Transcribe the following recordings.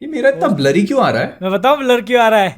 ये मेरा इतना ब्लरी क्यों आ रहा है? मैं बताऊं ब्लर क्यों आ रहा है?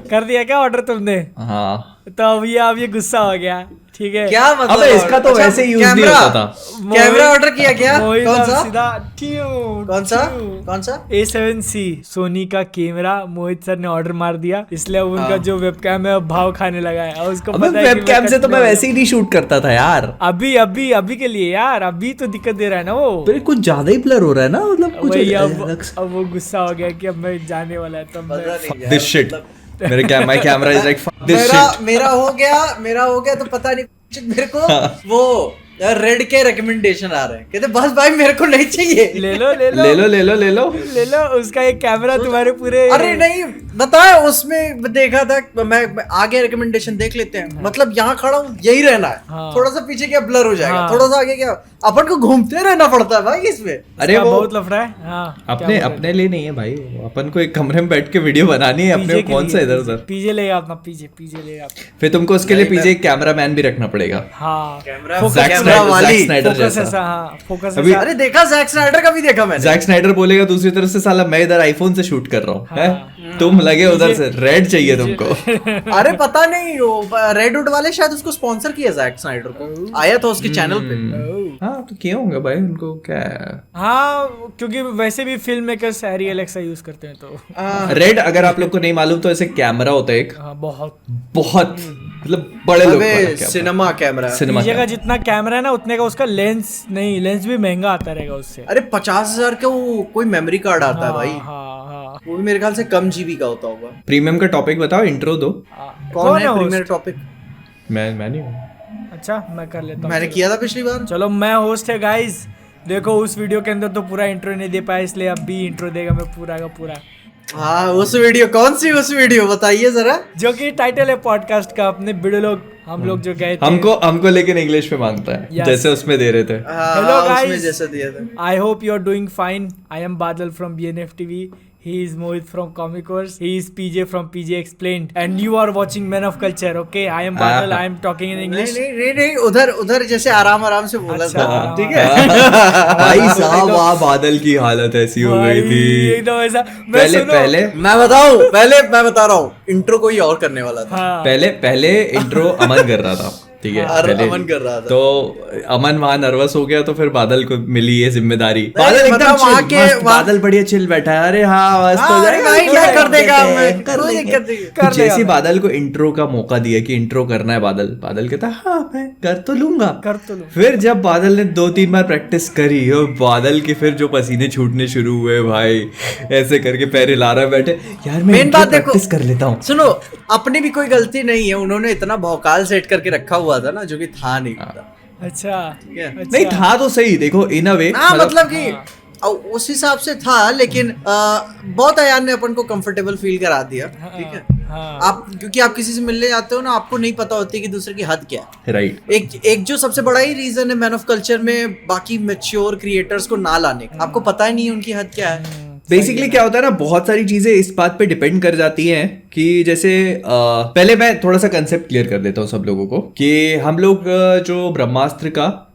कर दिया क्या ऑर्डर तुमने? हाँ तो अब ये गुस्सा हो गया, ठीक है? क्या मतलब? अबे इसका तो अच्छा, वैसे यूज नहीं कैमरा होता था। कैमरा ऑर्डर किया क्या? मोहित कौन अब सा? सीधा ट्यू, कौन सा? ट्यू। कौन सा? A7C सोनी का कैमरा मोहित सर ने ऑर्डर मार दिया, इसलिए अब उनका जो वेबकैम है अब भाव खाने लगा है और उसको अबे पता है कि वेबकैम से तो मैं कटने वैसे ही नहीं शूट करता था यार। अभी के लिए यार, अभी तो दिक्कत दे रहा है ना वो। फिर कुछ ज्यादा ही ब्लर हो रहा है ना, मतलब कुछ वही अलग सा। अब वो गुस्सा हो गया कि अब मैं जाने वाला है, तब पता मैं नहीं यार, दिस शिट मतलब मेरे my camera is like fuck this मेरा शिट। मेरा हो गया तो पता नहीं मेरे को वो रेड के रिकमेंडेशन आ रहे हैं, कहते बस भाई मेरे को नहीं चाहिए। ले लो ले लो उसका एक कैमरा तुम्हारे पूरे। अरे नहीं बताया उसमें देखा था मैं आगे रिकमेंडेशन देख लेते हैं, मतलब यहाँ खड़ा हूँ यही रहना है, हाँ। थोड़ा सा पीछे क्या ब्लर हो जाएगा, हाँ। थोड़ा सा आगे क्या अपन को घूमते रहना पड़ता है भाई इसमें। अरे इसका वो बहुत लफड़ा है। हाँ, अपने लिए नहीं है भाई, अपन को एक कमरे में बैठ के वीडियो बनानी है, अपने को कौन सा इधर उधर। पीछे लेगा अपना, पीछे लेगा अपना। फिर तुमको उसके लिए पीछे एक कैमरामैन भी रखना पड़ेगा। हाँ कैमरा वाली जैक स्नाइडर फोकस जैसा। ऐसा, हाँ फोकस अभी- ऐसा। अरे देखा जैक स्नाइडर का भी देखा मैंने। जैक स्नाइडर बोलेगा दूसरी तरफ से, साला मैं इधर आईफोन से शूट कर रहा हूँ, हाँ। हैं? तुम लगे उधर से रेड चाहिए तुमको। अरे पता नहीं वो रेडवुड वाले शायद उसको स्पॉन्सर किया जैक स्नाइडर को, आया था उसके चैनल पे। हाँ तो किए होंगे भाई, उनको क्या है। हाँ क्योंकि वैसे भी film makers Harry Alexa use करते हैं तो। रेड अगर आप लोग को नहीं मालूम तो ऐसे कैमरा होता है एक, हाँ बहुत। मतलब बड़े लोग अबे वाला कैमरा। Cinema camera. सिनेमा पीछे का कैमरा। जितना कैमरा है ना उतने का उसका लेंस भी महंगा आता रहेगा उससे। अरे 50,000 का वो कोई मेमोरी कार्ड आता है भाई, हाँ वो भी मेरे ख्याल से कम जीबी का होता होगा। प्रीमियम का टॉपिक बताओ, इंट्रो दो। कौन है host? Premiere topic? मैं नहीं हूँ। अच्छा मैं कर लेता हूँ। मैंने किया था पिछली बार। चलो मैं होस्ट है गाइस। देखो उस वीडियो के अंदर तो पूरा इंट्रो नहीं दे पाया, इसलिए अब भी इंट्रो देगा मैं पूरा का पूरा। हाँ उस वीडियो, कौन सी उस वीडियो बताइए जरा। जो कि टाइटल है पॉडकास्ट का, अपने वीडियो लोग हम लोग जो गए थे। हमको लेकिन इंग्लिश में मांगता है, Yes. जैसे उसमें दे रहे थे। Hello उसमें guys. जैसा दिया था। I hope you are doing fine. I am Badal from BNF TV. He is Mohit from Comicverse. He is PJ from PJ Explained. And you are watching Men of Culture. Okay, I am Badal. I am talking in English. नहीं उधर जैसे आराम से बोला अच्छा, था, हाँ। ठीक है। भाई साहब वहाँ बादल की हालत ऐसी हो गई भाई, थी। एकदम ऐसा। मैं पहले सुनो। पहले मैं बता रहा हूँ इंट्रो कोई और करने वाला था। हाँ। पहले इंट्रो अमन कर रहा था, ठीक है। पहले अमन कर रहा था। तो अमन वहां नर्वस हो गया, तो फिर बादल को मिली ये जिम्मेदारी। नहीं, बादल एकदम मतलब वहाँ chill, के- मस्त, बादल बढ़िया चिल बैठा है। अरे हाँ मस्त हो हाँ, अरे जाएगा, भाई क्या कर देगा, लेंगे, कर कोई लेंगे। दिक्कत नहीं। तो कर जैसे लेगा। बादल को इंट्रो का मौका दिया कि इंट्रो करना है, बादल कहता हाँ मैं कर तो लूंगा। फिर जब बादल ने 2-3 बार प्रैक्टिस करी और बादल के फिर जो पसीने छूटने शुरू हुए भाई, ऐसे करके पैर हिला रहा बैठे, यार मैं मेन बात देखो, प्रैक्टिस कर लेता हूँ। सुनो अपनी भी कोई गलती नहीं है, उन्होंने इतना भौकाल सेट करके रखा हुआ था ना, जो कि था नहीं। अच्छा ठीक है। अच्छा। नहीं था तो सही, देखो इन अ वे। हाँ मतलब कि उस हिसाब से था, लेकिन बहुत अयान ने अपन को कंफर्टेबल फील करा दिया, ठीक है। हाँ। आप क्योंकि आप किसी से मिलने जाते हो ना, आपको नहीं पता होती कि दूसरे की हद क्या है। राइट। एक जो सबसे बड़ा ही रीजन है मैन ऑफ कल्चर में बाकी मैच्योर क्रिएटर्स को ना लाने का, आपको पता ही नहीं है उनकी हद क्या है। बेसिकली क्या होता है ना, बहुत सारी चीजें इस बात पे डिपेंड कर जाती हैं कि जैसे पहले मैं थोड़ा सा कंसेप्ट क्लियर कर देता हूँ सब लोगों को कि हम लोग जो ब्रह्मास्त्र का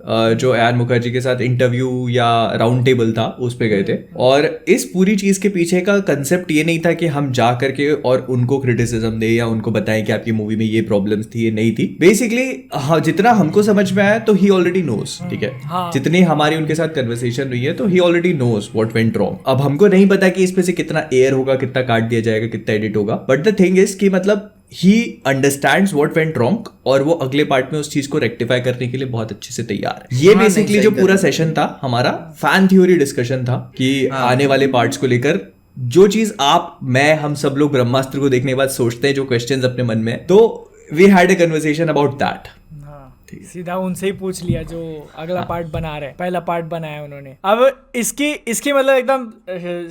जो अयान मुखर्जी के साथ इंटरव्यू या राउंड टेबल था उस पे गए थे, और इस पूरी चीज के पीछे का कंसेप्ट ये नहीं था कि हम जा करके और उनको क्रिटिसिज्म दे या उनको बताएं कि आपकी मूवी में ये प्रॉब्लम्स थी, ये नहीं थी। बेसिकली हाँ, जितना हमको समझ में आया तो ही ऑलरेडी नोज, ठीक है। हाँ। जितनी हमारी उनके साथ कन्वर्सेशन हुई है तो he already knows what went wrong. अब हमको नहीं पता कि इसमें से कितना एयर होगा, कितना काट दिया जाएगा, कितना एडिट होगा, बट द थिंग इज कि मतलब he understands what went wrong और वो अगले पार्ट में उस चीज को रेक्टिफाई करने के लिए बहुत अच्छे से तैयार है। ये बेसिकली जो पूरा सेशन था हमारा फैन थ्योरी डिस्कशन था कि आने वाले पार्ट्स को लेकर जो चीज आप, मैं, हम सब लोग ब्रह्मास्त्र को देखने के बाद सोचते हैं, जो क्वेश्चंस अपने मन में, तो we had a conversation about that. सीधा उनसे ही पूछ लिया जो अगला पार्ट बना रहे, पहला पार्ट बनाया उन्होंने। अब इसकी मतलब एकदम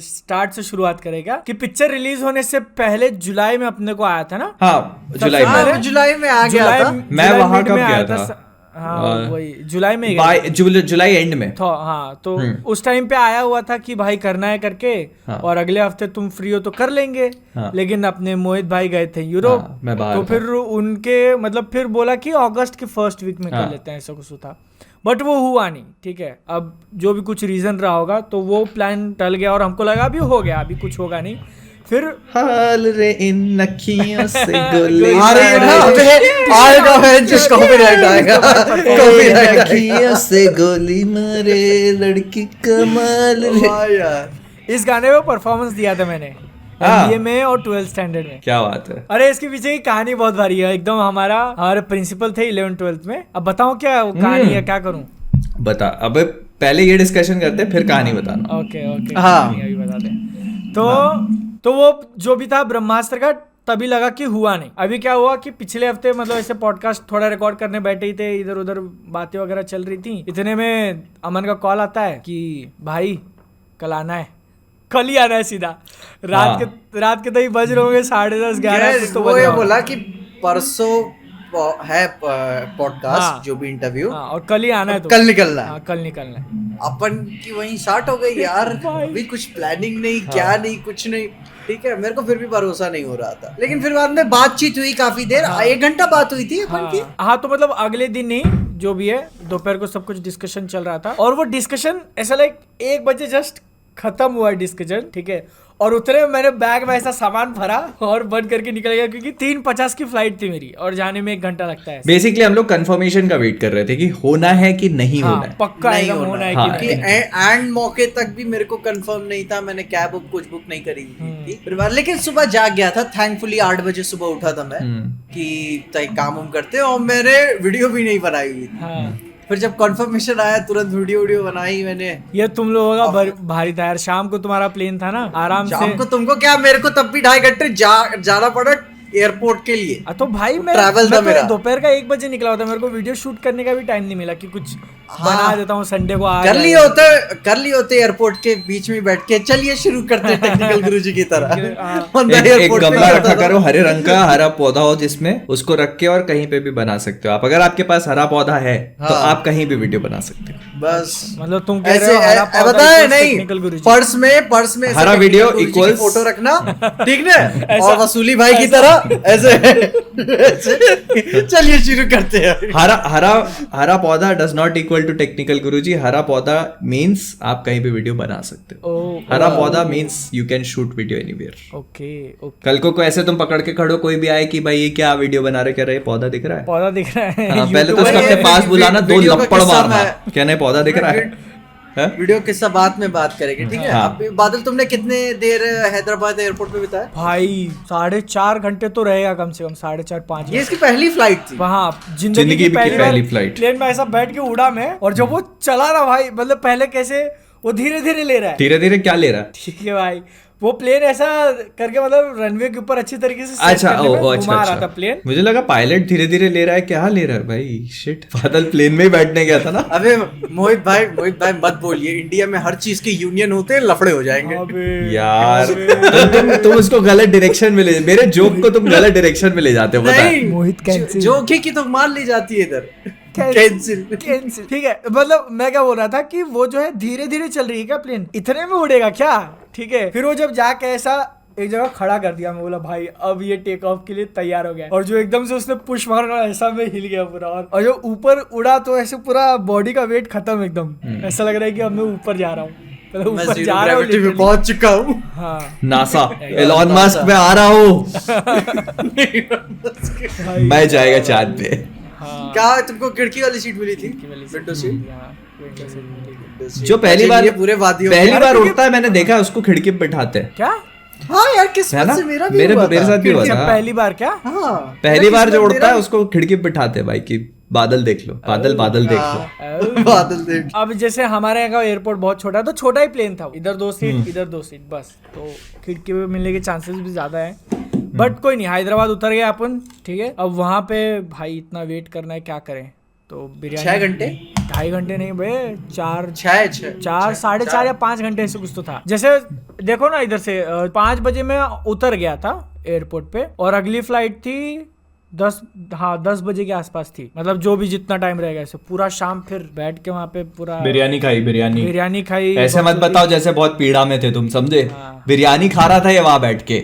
स्टार्ट से शुरुआत करेगा कि पिक्चर रिलीज होने से पहले जुलाई में अपने को आया था ना। हाँ जुलाई हाँ, में वो जुलाई में आ गया था। मैं वहां कब गया था? हाँ वही जुलाई में ही जुलाई एंड में था। हाँ तो उस टाइम पे आया हुआ था कि भाई करना है करके, और अगले हफ्ते तुम फ्री हो तो कर लेंगे। लेकिन अपने मोहित भाई गए थे यूरोप, मैं बाहर तो फिर उनके मतलब फिर बोला कि अगस्त के फर्स्ट वीक में कर लेते हैं, ऐसा कुछ था। बट वो हुआ नहीं, ठीक है। अब जो भी कुछ रीजन रहा होगा तो वो प्लान टल गया और हमको लगा अभी हो गया, अभी कुछ होगा नहीं। फिर हाल रे इन अखियों से गोली आएगा जिस कॉपीराइट आएगा, कॉपीराइट अखियों से गोली मारे लड़की कमाल रे। यार इस गाने में परफॉर्मेंस दिया था मैंने MBA में और 12th स्टैंडर्ड में। क्या बात है। अरे इसके पीछे की कहानी बहुत भारी है एकदम। हमारे प्रिंसिपल थे 11th 12th में। अब बताओ क्या वो कहानी है, क्या करूं? बता। अब पहले ये डिस्कशन करते हैं फिर कहानी बताना। ओके हाँ। अभी बता दे। तो वो जो भी था ब्रह्मास्त्र का तभी लगा कि हुआ नहीं। अभी क्या हुआ कि पिछले हफ्ते मतलब ऐसे पॉडकास्ट थोड़ा रिकॉर्ड करने बैठे ही थे, इधर उधर बातें वगैरह चल रही थी। इतने में अमन का कॉल आता है कि भाई कल आना है, कल ही आना है सीधा। रात के तभी बज रहे होंगे 10:30 11। तो वो ये बोला कि परसों है पॉडकास्ट जो भी इंटरव्यू, और कल ही आना है, तो कल निकलना है। कल निकलना है। अपन की वहीं स्टार्ट हो गई यार। अभी कुछ प्लानिंग नहीं, क्या नहीं, कुछ नहीं, ठीक है। मेरे को फिर भी भरोसा नहीं हो रहा था, लेकिन फिर बाद में बातचीत हुई काफी देर, 1 घंटा बात हुई थी अपन की। हाँ, तो मतलब अगले दिन ही जो भी है दोपहर को सब कुछ डिस्कशन चल रहा था। और वो डिस्कशन ऐसा लाइक 1 बजे जस्ट खत्म हुआ डिस्कशन, ठीक है। और उतरे मैंने बैग में ऐसा सामान भरा और बंद करके निकल गया, क्योंकि 3:50 की फ्लाइट थी मेरी और जाने में 1 घंटा लगता है। बेसिकली हम लोग कंफर्मेशन का वेट कर रहे थे कि होना है कि नहीं होना है, पक्का नहीं होना है हाँ, कि नहीं। एंड मौके तक भी मेरे को कंफर्म नहीं था। मैंने कैब कुछ बुक नहीं करी थी फिर बाद, लेकिन सुबह जाग गया था। थैंकफुली 8 बजे सुबह उठा था मैं कि काम उम करते, और मैंने वीडियो भी नहीं बनाई हुई थी। फिर जब कंफर्मेशन आया तुरंत वीडियो बनाई मैंने। ये तुम लोगों का भारी था यार। शाम को तुम्हारा प्लेन था ना, आराम से। शाम को तुमको क्या, मेरे को तब भी 2.5 घंटे जाना पड़ा एयरपोर्ट के लिए। तो भाई मैं ट्रैवल था मेरा। दोपहर का 1 बजे निकला होता, मेरे को वीडियो शूट करने का भी टाइम नहीं मिला कि कुछ बना देता हूँ संडे को। कर लिए होते एयरपोर्ट के बीच में बैठ के, चलिए शुरू करते हैं टेक्निकल गुरुजी की तरह। एक गमला रखा करो हरे रंग का, हरा पौधा हो जिसमें, उसको रख के और कहीं पे भी बना सकते हो आप। अगर आपके पास हरा पौधा है तो आप कहीं भी वीडियो बना सकते हो। बस मतलब तुम कह रहे हो हरा पौधा बताए equals नहीं, टेक्निकल गुरुजी। पर्स में हरा वीडियो इक्वल्स फोटो रखना, ठीक ना, और वसूली भाई की तरह ऐसे चलिए शुरू करते हैं। हरा पौधा does not equal to technical Guruji. हरा पौधा मीन्स आप कहीं भी वीडियो बना सकते हो। हरा पौधा means you can shoot video anywhere. Okay. कल को ऐसे तुम पकड़ के खड़ो, कोई भी आए कि भाई ये क्या वीडियो बना रहे, कह रहे पौधा दिख रहा है, पौधा दिख रहा है। हाँ, पहले तो उसको अपने पास बुलाना, 2 लपड़ मारना, क्या नहीं पौधा दिख रहा है। वीडियो के सब बाद में बात करेंगे, ठीक है। अब बादल तुमने कितने देर हैदराबाद एयरपोर्ट पे बिताया? भाई 4.5 घंटे तो रहेगा कम से कम, 4.5-5। ये इसकी पहली फ्लाइट थी। वहाँ जिंदगी की पहली फ्लाइट। प्लेन में ऐसा बैठ के उड़ा मैं, और जब वो चला ना भाई, मतलब पहले कैसे वो धीरे धीरे ले रहा है, धीरे धीरे क्या ले रहा है, ठीक है भाई। वो प्लेन ऐसा करके मतलब रनवे के ऊपर अच्छी तरीके से अच्छा घुमा रहा था प्लेन। मुझे लगा पायलट धीरे धीरे ले रहा है, क्या ले रहा है भाई। शिट, बादल प्लेन में ही बैठने गया था ना। अबे मोहित भाई मत बोलिए, इंडिया में हर चीज के यूनियन होते हैं, लफड़े हो जाएंगे यार। तुम उसको गलत डायरेक्शन में ले, मेरे जोक को तुम गलत डायरेक्शन में ले जाते हो। मोहित कैंसिल, जोक ही की तो मान ली जाती है इधर। कैंसिल, ठीक है। मतलब मैं क्या बोल रहा था कि वो जो है धीरे धीरे चल रही है क्या प्लेन, इतने में उड़ेगा क्या, ठीक है। फिर वो जब जाके ऐसा एक जगह खड़ा कर दिया, मैं बोला भाई अब ये टेक ऑफ के लिए तैयार हो गया। और जो एकदम से उसने पुश मारा, ऐसा मैं हिल गया पूरा। और जो ऊपर उड़ा तो ऐसे पूरा बॉडी का वेट खत्म एकदम। ऐसा लग रहा है कि अब मैं ऊपर जा रहा हूँ, ऊपर जा रहा हूँ, पहुंच चुका हूँ। हाँ, नासा एलॉन मस्क में आ रहा हूँ। मैं जाएगा चांद पे। क्या तुमको खिड़की वाली सीट मिली थी? Window seat. जो पहली बार उड़ता है, मैंने देखा उसको खिड़की पे बिठाते हैं। क्या? हाँ यार, किस्मत से मेरा भी हुआ था। मेरे साथ भी हुआ था। पहली बार क्या? हाँ, पहली बार जो उड़ता है उसको खिड़की पे बिठाते हैं भाई, कि बादल देख लो, बादल देख लो, बादल देख। अब जैसे हमारे यहाँ का एयरपोर्ट बहुत छोटा है, तो छोटा ही प्लेन था, इधर 2 सीट इधर 2 सीट बस, तो खिड़की पे मिलने के चांसेस भी ज्यादा है। बट कोई नहीं, हैदराबाद उतर गए अपन, ठीक है। अब वहाँ पे भाई इतना वेट करना है, क्या करें। तो बिरयानी 6 घंटे 2.5 घंटे नहीं भाई, 4 4:30 या 5 घंटे ऐसे कुछ तो था। जैसे देखो ना, इधर से 5 बजे मैं उतर गया था एयरपोर्ट पे, और अगली फ्लाइट थी 10 बजे के आसपास थी। मतलब जो भी जितना टाइम रहेगा, ऐसे पूरा शाम फिर बैठ के वहाँ पे पूरा बिरयानी खाई। ऐसे मत बताओ जैसे बहुत पीड़ा में थे तुम, समझे। बिरयानी खा रहा था ये वहाँ बैठ के।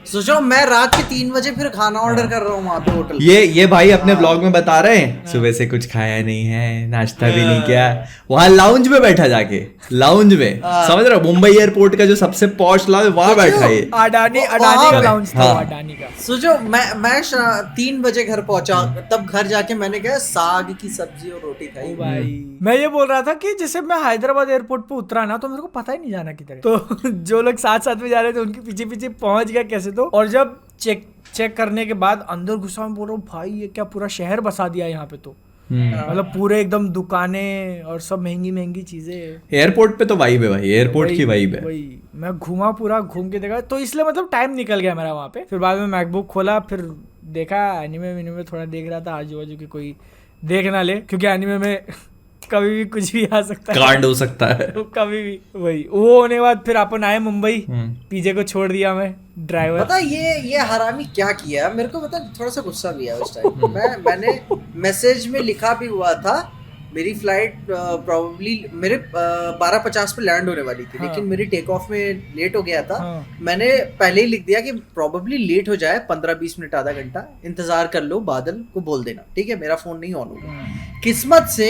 सोचो मैं रात के 3 बजे फिर खाना ऑर्डर कर रहा हूँ वहाँ पे होटल। ये भाई अपने ब्लॉग में बता रहे हैं सुबह से कुछ खाया नहीं है, नाश्ता भी नहीं किया, वहां लाउंज में बैठा जाके, लाउंज में, समझ रहे हो, मुंबई एयरपोर्ट का जो सबसे पॉश लाउंज वहां बैठा है। अडानी का लाउंज था, अडानी का। सोचो मैं 3 बजे घर पहुंचा, तब घर जाके मैंने क्या साग की सब्जी और रोटी खाई। भाई मैं ये बोल रहा था कि जैसे मैं हैदराबाद एयरपोर्ट पे उतरा ना, तो मेरे को पता ही नहीं जाना किधर है। तो जो लोग साथ साथ में जा रहे थे उनके पीछे पीछे पहुंच गया कैसे तो, और जब चेक करने के बाद अंदर घुसा, मैं बोल रहा हूँ भाई ये क्या पूरा शहर बसा दिया यहाँ पे, तो मतलब पूरे एकदम दुकानें और सब महंगी महंगी चीजें। एयरपोर्ट पे तो वाइब है भाई, एयरपोर्ट की वाइब है। वही मैं घूमा, पूरा घूम के देखा, तो इसलिए मतलब टाइम निकल गया मेरा वहाँ पे। फिर बाद में मैकबुक खोला, फिर देखा एनिमे थोड़ा देख रहा था, आजू बाजू की कोई देख ना ले, क्योंकि एनिमे में कभी भी कुछ भी आ सकता है, कांड हो सकता है तो कभी भी। वही वो होने के बाद फिर अपन आए मुंबई, पीजे को छोड़ दिया मैं, ड्राइवर। पता ये हरामी क्या किया मेरे को पता, थोड़ा सा गुस्सा भी आया उस टाइम। मैंने मैसेज में लिखा भी हुआ था मेरी फ्लाइट प्रोबेबली मेरे 12:50 पे लैंड होने वाली थी, लेकिन मेरी टेक ऑफ में लेट हो गया था। मैंने पहले ही लिख दिया कि प्रोबेबली लेट हो जाए 15-20 मिनट, आधा घंटा इंतजार कर लो, बादल को बोल देना, ठीक है, मेरा फोन नहीं ऑन होगा। किस्मत से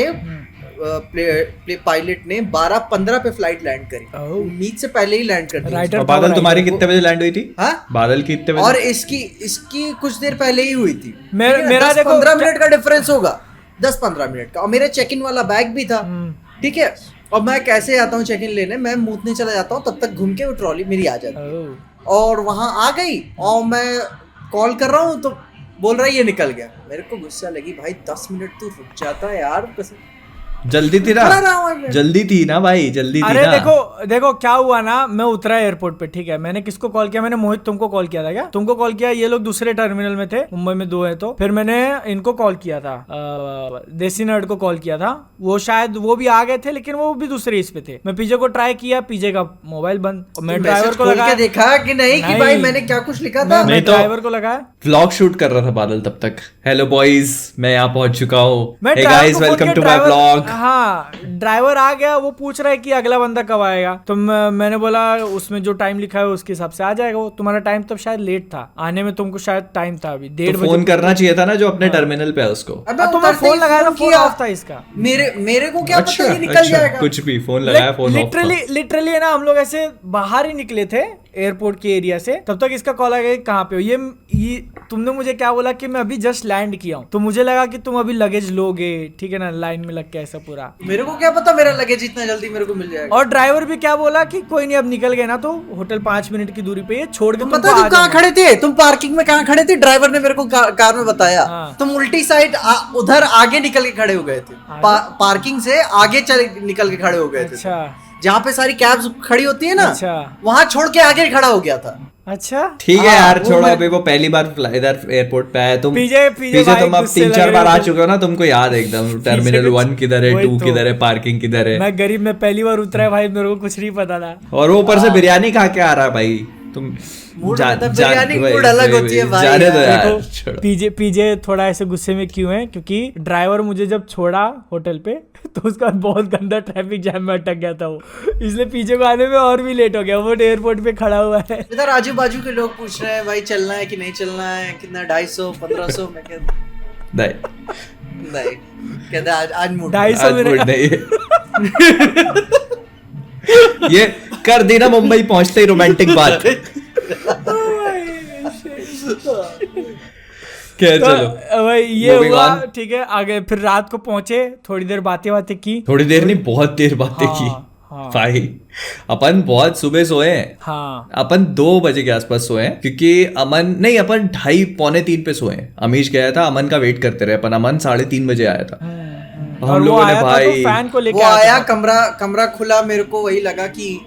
पायलट ने 12:15 पे फ्लाइट लैंड करी, उम्मीद से पहले ही लैंड कर दी। और बादल तुम्हारी कितने बजे लैंड हुई थी? हाँ, बादल की कितने बजे? और इसकी कुछ देर पहले ही हुई थी। मेरा 15 मिनट का डिफरेंस होगा, 10-15 मिनट का। और मेरे चेक इन वाला बैग भी था, ठीक है। और मैं कैसे आता हूँ चेक इन लेने, मैं मूतने चला जाता हूँ, तब तक घूम के वो ट्रॉली मेरी आ जाती और वहां आ गई। और मैं कॉल कर रहा हूँ तो बोल रहा है ये निकल गया। मेरे को गुस्सा लगी, भाई 10 मिनट तो रुक जाता यार, जल्दी थी ना, जल्दी थी ना भाई, जल्दी थी अरे ना। देखो क्या हुआ ना, मैं उतरा एयरपोर्ट पे, ठीक है, मैंने किसको कॉल किया, मैंने मोहित तुमको कॉल किया था क्या? तुमको कॉल किया, ये लोग दूसरे टर्मिनल में थे, मुंबई में 2 है, तो फिर मैंने इनको कॉल किया था, देसी नर्ड को कॉल किया था, वो शायद वो भी आ गए थे, लेकिन वो भी दूसरे इस पे थे। मैं पीजे को ट्राई किया, पीजे का मोबाइल बंद, और मैं ड्राइवर को लगाया, देखा कि नहीं कि भाई मैंने क्या कुछ लिखा था, मैं ड्राइवर को लगाया। व्लॉग शूट कर रहा था बादल तब तक। हेलो बॉयज, मैं यहाँ पहुंच चुका हूँ, hey guys welcome to my vlog. हाँ, ड्राइवर आ गया, वो पूछ रहा है कि अगला बंदा कब आएगा, तो मैंने बोला उसमें जो टाइम लिखा है उसके हिसाब से आ जाएगा वो। तुम्हारा टाइम तब शायद लेट था आने में, तुमको शायद टाइम था अभी 1:30 बजे। फोन करना चाहिए था ना जो अपने टर्मिनल पे है उसको। तो मैं फोन लगाया था, फोन ऑफ था इसका। मेरे को क्या पता ये निकल जाएगा, कुछ भी फोन लगाया, फोन ऑफ था। लिटरली है ना, हम लोग ऐसे बाहर ही निकले थे एयरपोर्ट के एरिया से, तब तक इसका कॉल आ गया कहाँ पे हो। ये तुमने मुझे क्या बोला कि मैं अभी जस्ट लैंड किया हूँ, तो मुझे लगा कि तुम अभी लगेज लोगे, ठीक है ना, लाइन में लग के ऐसा पूरा। मेरे को क्या पता मेरा लगेज इतना जल्दी मेरे को मिल जाएगा। और ड्राइवर भी क्या बोला कि कोई नहीं, अब निकल गए ना तो होटल 5 मिनट की दूरी पे है, छोड़ के पता तुम कहाँ खड़े थे, तुम पार्किंग में कहाँ खड़े थे, ड्राइवर ने मेरे को कार में बताया। तुम उल्टी साइड उधर आगे निकल के खड़े हो गए थे, पार्किंग से आगे निकल के खड़े हो गए थे। अच्छा, जहाँ पे सारी कैब्स खड़ी होती है ना, अच्छा, वहाँ छोड़ के आगे खड़ा हो गया था। अच्छा ठीक है यार, छोड़ो अभी। वो पहली बार इधर एयरपोर्ट पे आया, तुम पीछे तुम अब 3-4 बार आ चुके हो ना, तुमको याद है एकदम टर्मिनल 1 किधर है, 2 किधर है, पार्किंग किधर है। मैं गरीब में पहली बार उतरा है भाई, मेरे को कुछ नहीं पता था। और वो ऊपर से बिरयानी खा के आ रहा है भाई, तुम बिरयानी मूड अलग होती है भाई। जाने दो यार। पीजे थोड़ा ऐसे गुस्से में क्यों है, क्योंकि ड्राइवर मुझे जब छोड़ा होटल पे तो उसका बहुत गंदा ट्रैफिक जैम में अटक गया था वो, इसलिए पीजे को आने में और भी लेट हो गया। वो एयरपोर्ट पे खड़ा हुआ है, इधर आजू बाजू के लोग पूछ रहे हैं भाई चलना है कि नहीं चलना है, कितना 250-1500। मैं कहता आज मूड 250 ये कर दी ना मुंबई पहुंचते ही रोमांटिक बात। क्या चलो भाई ये हुआ, ठीक है। आगे फिर रात को पहुंचे, थोड़ी देर बातें की, थोड़ी देर नहीं बहुत देर बातें की भाई। अपन बहुत सुबह सोए हैं। हाँ, अपन 2 बजे के आसपास सोए हैं, क्योंकि अमन नहीं, अपन 2:30-3 पे सोए हैं। अमीश गया था, अमन का वेट करते रहे अपन। अमन 3:30 बजे आया था। हम लोगों ने भाई फैन को लेकर आया, कमरा खुला, मेरे को वही लगा कि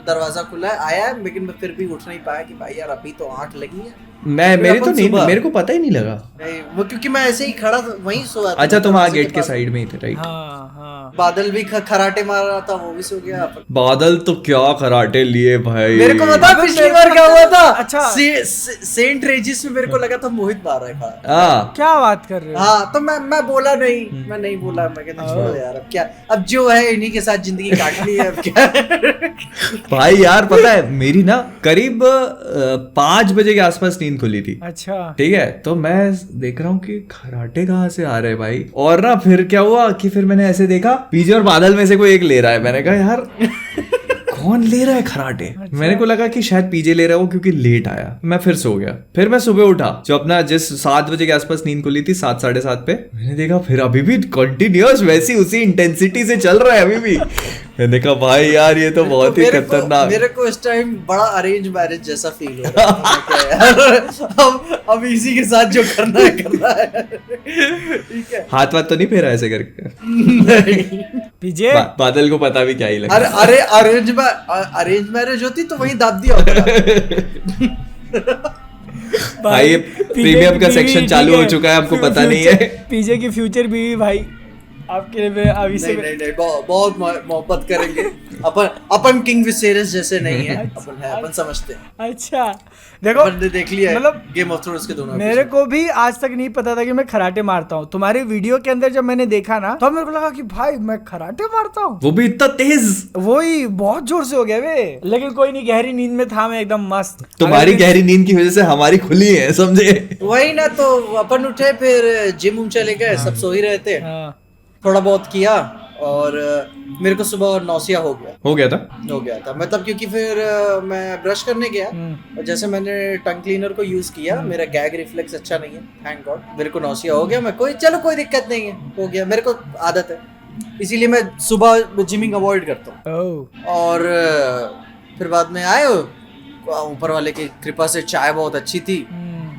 दरवाजा खुला है, आया, लेकिन मैं फिर भी उठ नहीं पाया कि भाई यार अभी तो 8 लगी है। मेरे को पता ही नहीं लगा वो, क्योंकि मैं ऐसे ही खड़ा था, वहीं सोया था। अच्छा, तुम गेट के साइड में ही थे, राइट? हाँ, बादल भी खराटे मार रहा था, वो भी सो गया। बादल तो क्या खराटे लिए भाई। मेरे को पता पिछली बार क्या हुआ था। अच्छा। सेंट रेजिस में मेरे को लगा था मोहित मार रहा है। हाँ क्या बात कर रहे हो? हाँ तो मैं बोला नहीं, मैं नहीं बोला, मैं कहता छोड़ो यार, अब क्या, अब जो है इन्हीं के साथ जिंदगी काटनी है, अब क्या। भाई यार पता है मेरी ना करीब 5 बजे के आसपास नींद खुली थी। अच्छा। ठीक है, तो मैं देख रहा हूँ कि खराटे कहाँ से आ रहे हैं भाई। और ना फिर क्या हुआ कि फिर मैंने ऐसे देखा पीछे और बादल में से कोई एक ले रहा है। मैंने कहा यार कौन ले रहा है खराटे। अच्छा। मेरे को लगा कि शायद पीजे ले रहा है वो, क्योंकि लेट आया। मैं फिर सो गया। फिर मैं सुबह उठा, जो अपना जिस 7 बजे के आसपास नींद खुली थी, 7 साढ़े 7 पे, मैंने देखा फिर अभी भी कंटिन्यूअस वैसी उसी इंटेंसिटी से चल रहा है अभी भी। मैंने कहा भाई यार ये तो बहुत ही खतरनाक। मेरे को इस टाइम बड़ा अरेंज मैरिज जैसा फील हो रहा है। अब इसी के साथ जो करना है। ठीक है, हाथ वाथ तो नहीं फेरा ऐसे करके? पीजे बादल को पता भी क्या ही लगा। अरे अरेंज मैरिज होती तो वही दाब दिया होता। भाई ये प्रीमियम का सेक्शन चालू हो चुका है, आपको पता नहीं है। पीजे की फ्यूचर बीवी भाई आपके लिए अभी से नहीं, बहुत मोहब्बत करेंगे। अपन किंग विसेरस जैसे नहीं है, अपन समझते हैं। अच्छा देखो, अपन ने देख लिया मतलब गेम ऑफ थ्रोन्स के दोनों। मेरे को भी आज तक नहीं पता था कि मैं खराटे मारता हूँ। तुम्हारी वीडियो के अंदर जब मैंने देखा ना, तो मेरे को लगा कि भाई मैं खराटे मारता हूँ, वो भी इतना तेज। वही बहुत जोर से हो गया वे। लेकिन कोई नहीं, गहरी नींद में था मैं एकदम मस्त। तुम्हारी गहरी नींद की वजह से हमारी खुली है, समझे? वही ना, तो अपन उठे, फिर जिम उम चले गए, सब सो ही रहे थे। थोड़ा बहुत किया और मेरे को सुबह नौसिया हो गया था। मतलब क्योंकि फिर मैं ब्रश करने गया और जैसे मैंने टंग क्लीनर को यूज किया, मेरा गैग रिफ्लेक्स अच्छा नहीं है, थैंक गॉड। मेरे को नौसिया हो गया। मैं कोई दिक्कत नहीं है, हो गया, मेरे को आदत है, इसीलिए मैं सुबह जिमिंग अवॉइड करता हूँ। और फिर बाद में आए, ऊपर वाले की कृपा से चाय बहुत अच्छी थी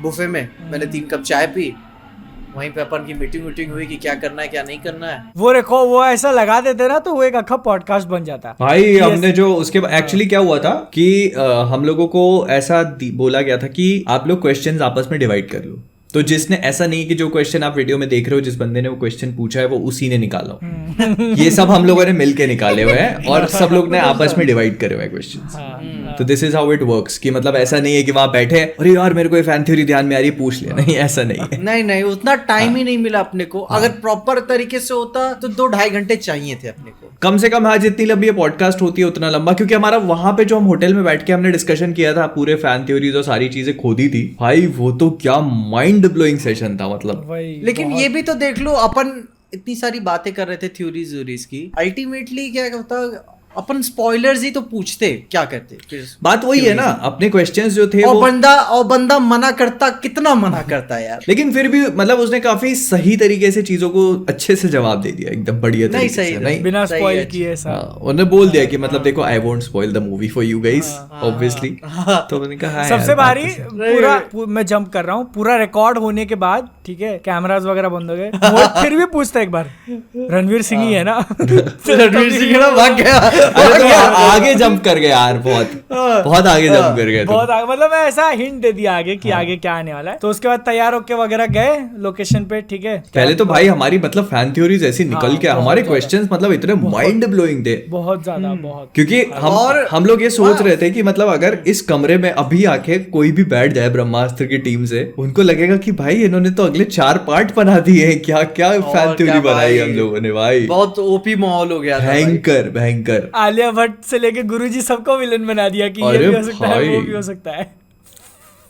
बुफे में। मैंने 3 कप चाय पी। वहीं पे अपन की मीटिंग हुई कि क्या करना है क्या नहीं करना है। वो ऐसा लगा देते ना तो वो एक अखा पॉडकास्ट बन जाता भाई। हमने जो उसके एक्चुअली क्या हुआ था कि हम लोगों को ऐसा बोला गया था कि आप लोग क्वेश्चंस आपस में डिवाइड कर लो। तो जिसने, ऐसा नहीं कि जो क्वेश्चन आप वीडियो में देख रहे हो जिस बंदे ने वो क्वेश्चन पूछा है वो उसी ने निकाला। ये सब हम लोगों ने मिलके निकाले हुए हैं और सब लोग ने आपस में डिवाइड करे हुए क्वेश्चन। तो this is how it works कि मतलब ऐसा नहीं है कि वहां बैठे अरे यार मेरे को ये फैन थ्योरी ध्यान में आ रही है पूछ लिया। नहीं, ऐसा नहीं है। नहीं, उतना टाइम ही नहीं मिला अपने को। अगर प्रॉपर तरीके से होता तो 2-2.5 घंटे चाहिए थे अपने को कम से कम। हाँ, जितनी लंबी ये पॉडकास्ट होती है उतना लंबा, क्योंकि हमारा वहां पे जो हम होटल में बैठ के हमने डिस्कशन किया था पूरे फैन थ्योरीज और सारी चीजें खोदी थी भाई, वो तो क्या माइंड ब्लोइंग सेशन था मतलब। लेकिन ये भी तो देख लो, अपन इतनी सारी बातें कर रहे थे थ्योरीज की, अल्टीमेटली क्या होता, अपन स्पॉयलर्स ही तो पूछते, क्या करते। बात वही है ना, अपने क्वेश्चंस जो थे और बंदा मना करता, कितना मना करता है यार। लेकिन फिर भी मतलब उसने काफी सही तरीके से चीजों को अच्छे से जवाब दे दिया, एकदम बढ़िया तरीके से। नहीं, बिना स्पॉइल किए। उन्होंने बोल दिया कि मतलब देखो, I won't spoil the movie for you guys obviously. तो मैंने कहा सबसे भारी पूरा मैं जंप कर रहा हूँ, पूरा रिकॉर्ड होने के बाद, ठीक है, कैमरास वगैरह बंद हो गए, फिर भी पूछता एक बार, रणवीर सिंह ही है ना? रणवीर सिंह ना भाग गया। आगे जंप कर गए यार, बहुत आगे जंप कर गए, बहुत आगे। मतलब मैं ऐसा हिंट दे दिया आगे कि आगे क्या आने वाला है। तो उसके बाद तैयार होके वगैरह गए लोकेशन पे, ठीक है। पहले तो भाई हमारी मतलब फैन थ्योरीज ऐसी निकल के हमारे क्वेश्चंस मतलब इतने माइंड ब्लोइंग थे, बहुत ज्यादा, बहुत। क्योंकि हम लोग ये सोच रहे थे कि मतलब अगर इस कमरे में अभी आके कोई भी बैठ जाए ब्रह्मास्त्र की टीम से, उनको लगेगा कि भाई इन्होंने तो अगले 4 पार्ट बना दिए हैं, क्या क्या फैन थ्योरी बनाई हम लोगों ने भाई। बहुत ओपी माहौल हो गया, भयंकर। आलिया भट्ट से लेके गुरुजी सबको विलन बना दिया कि ये भी हो सकता है, वो भी हो सकता है।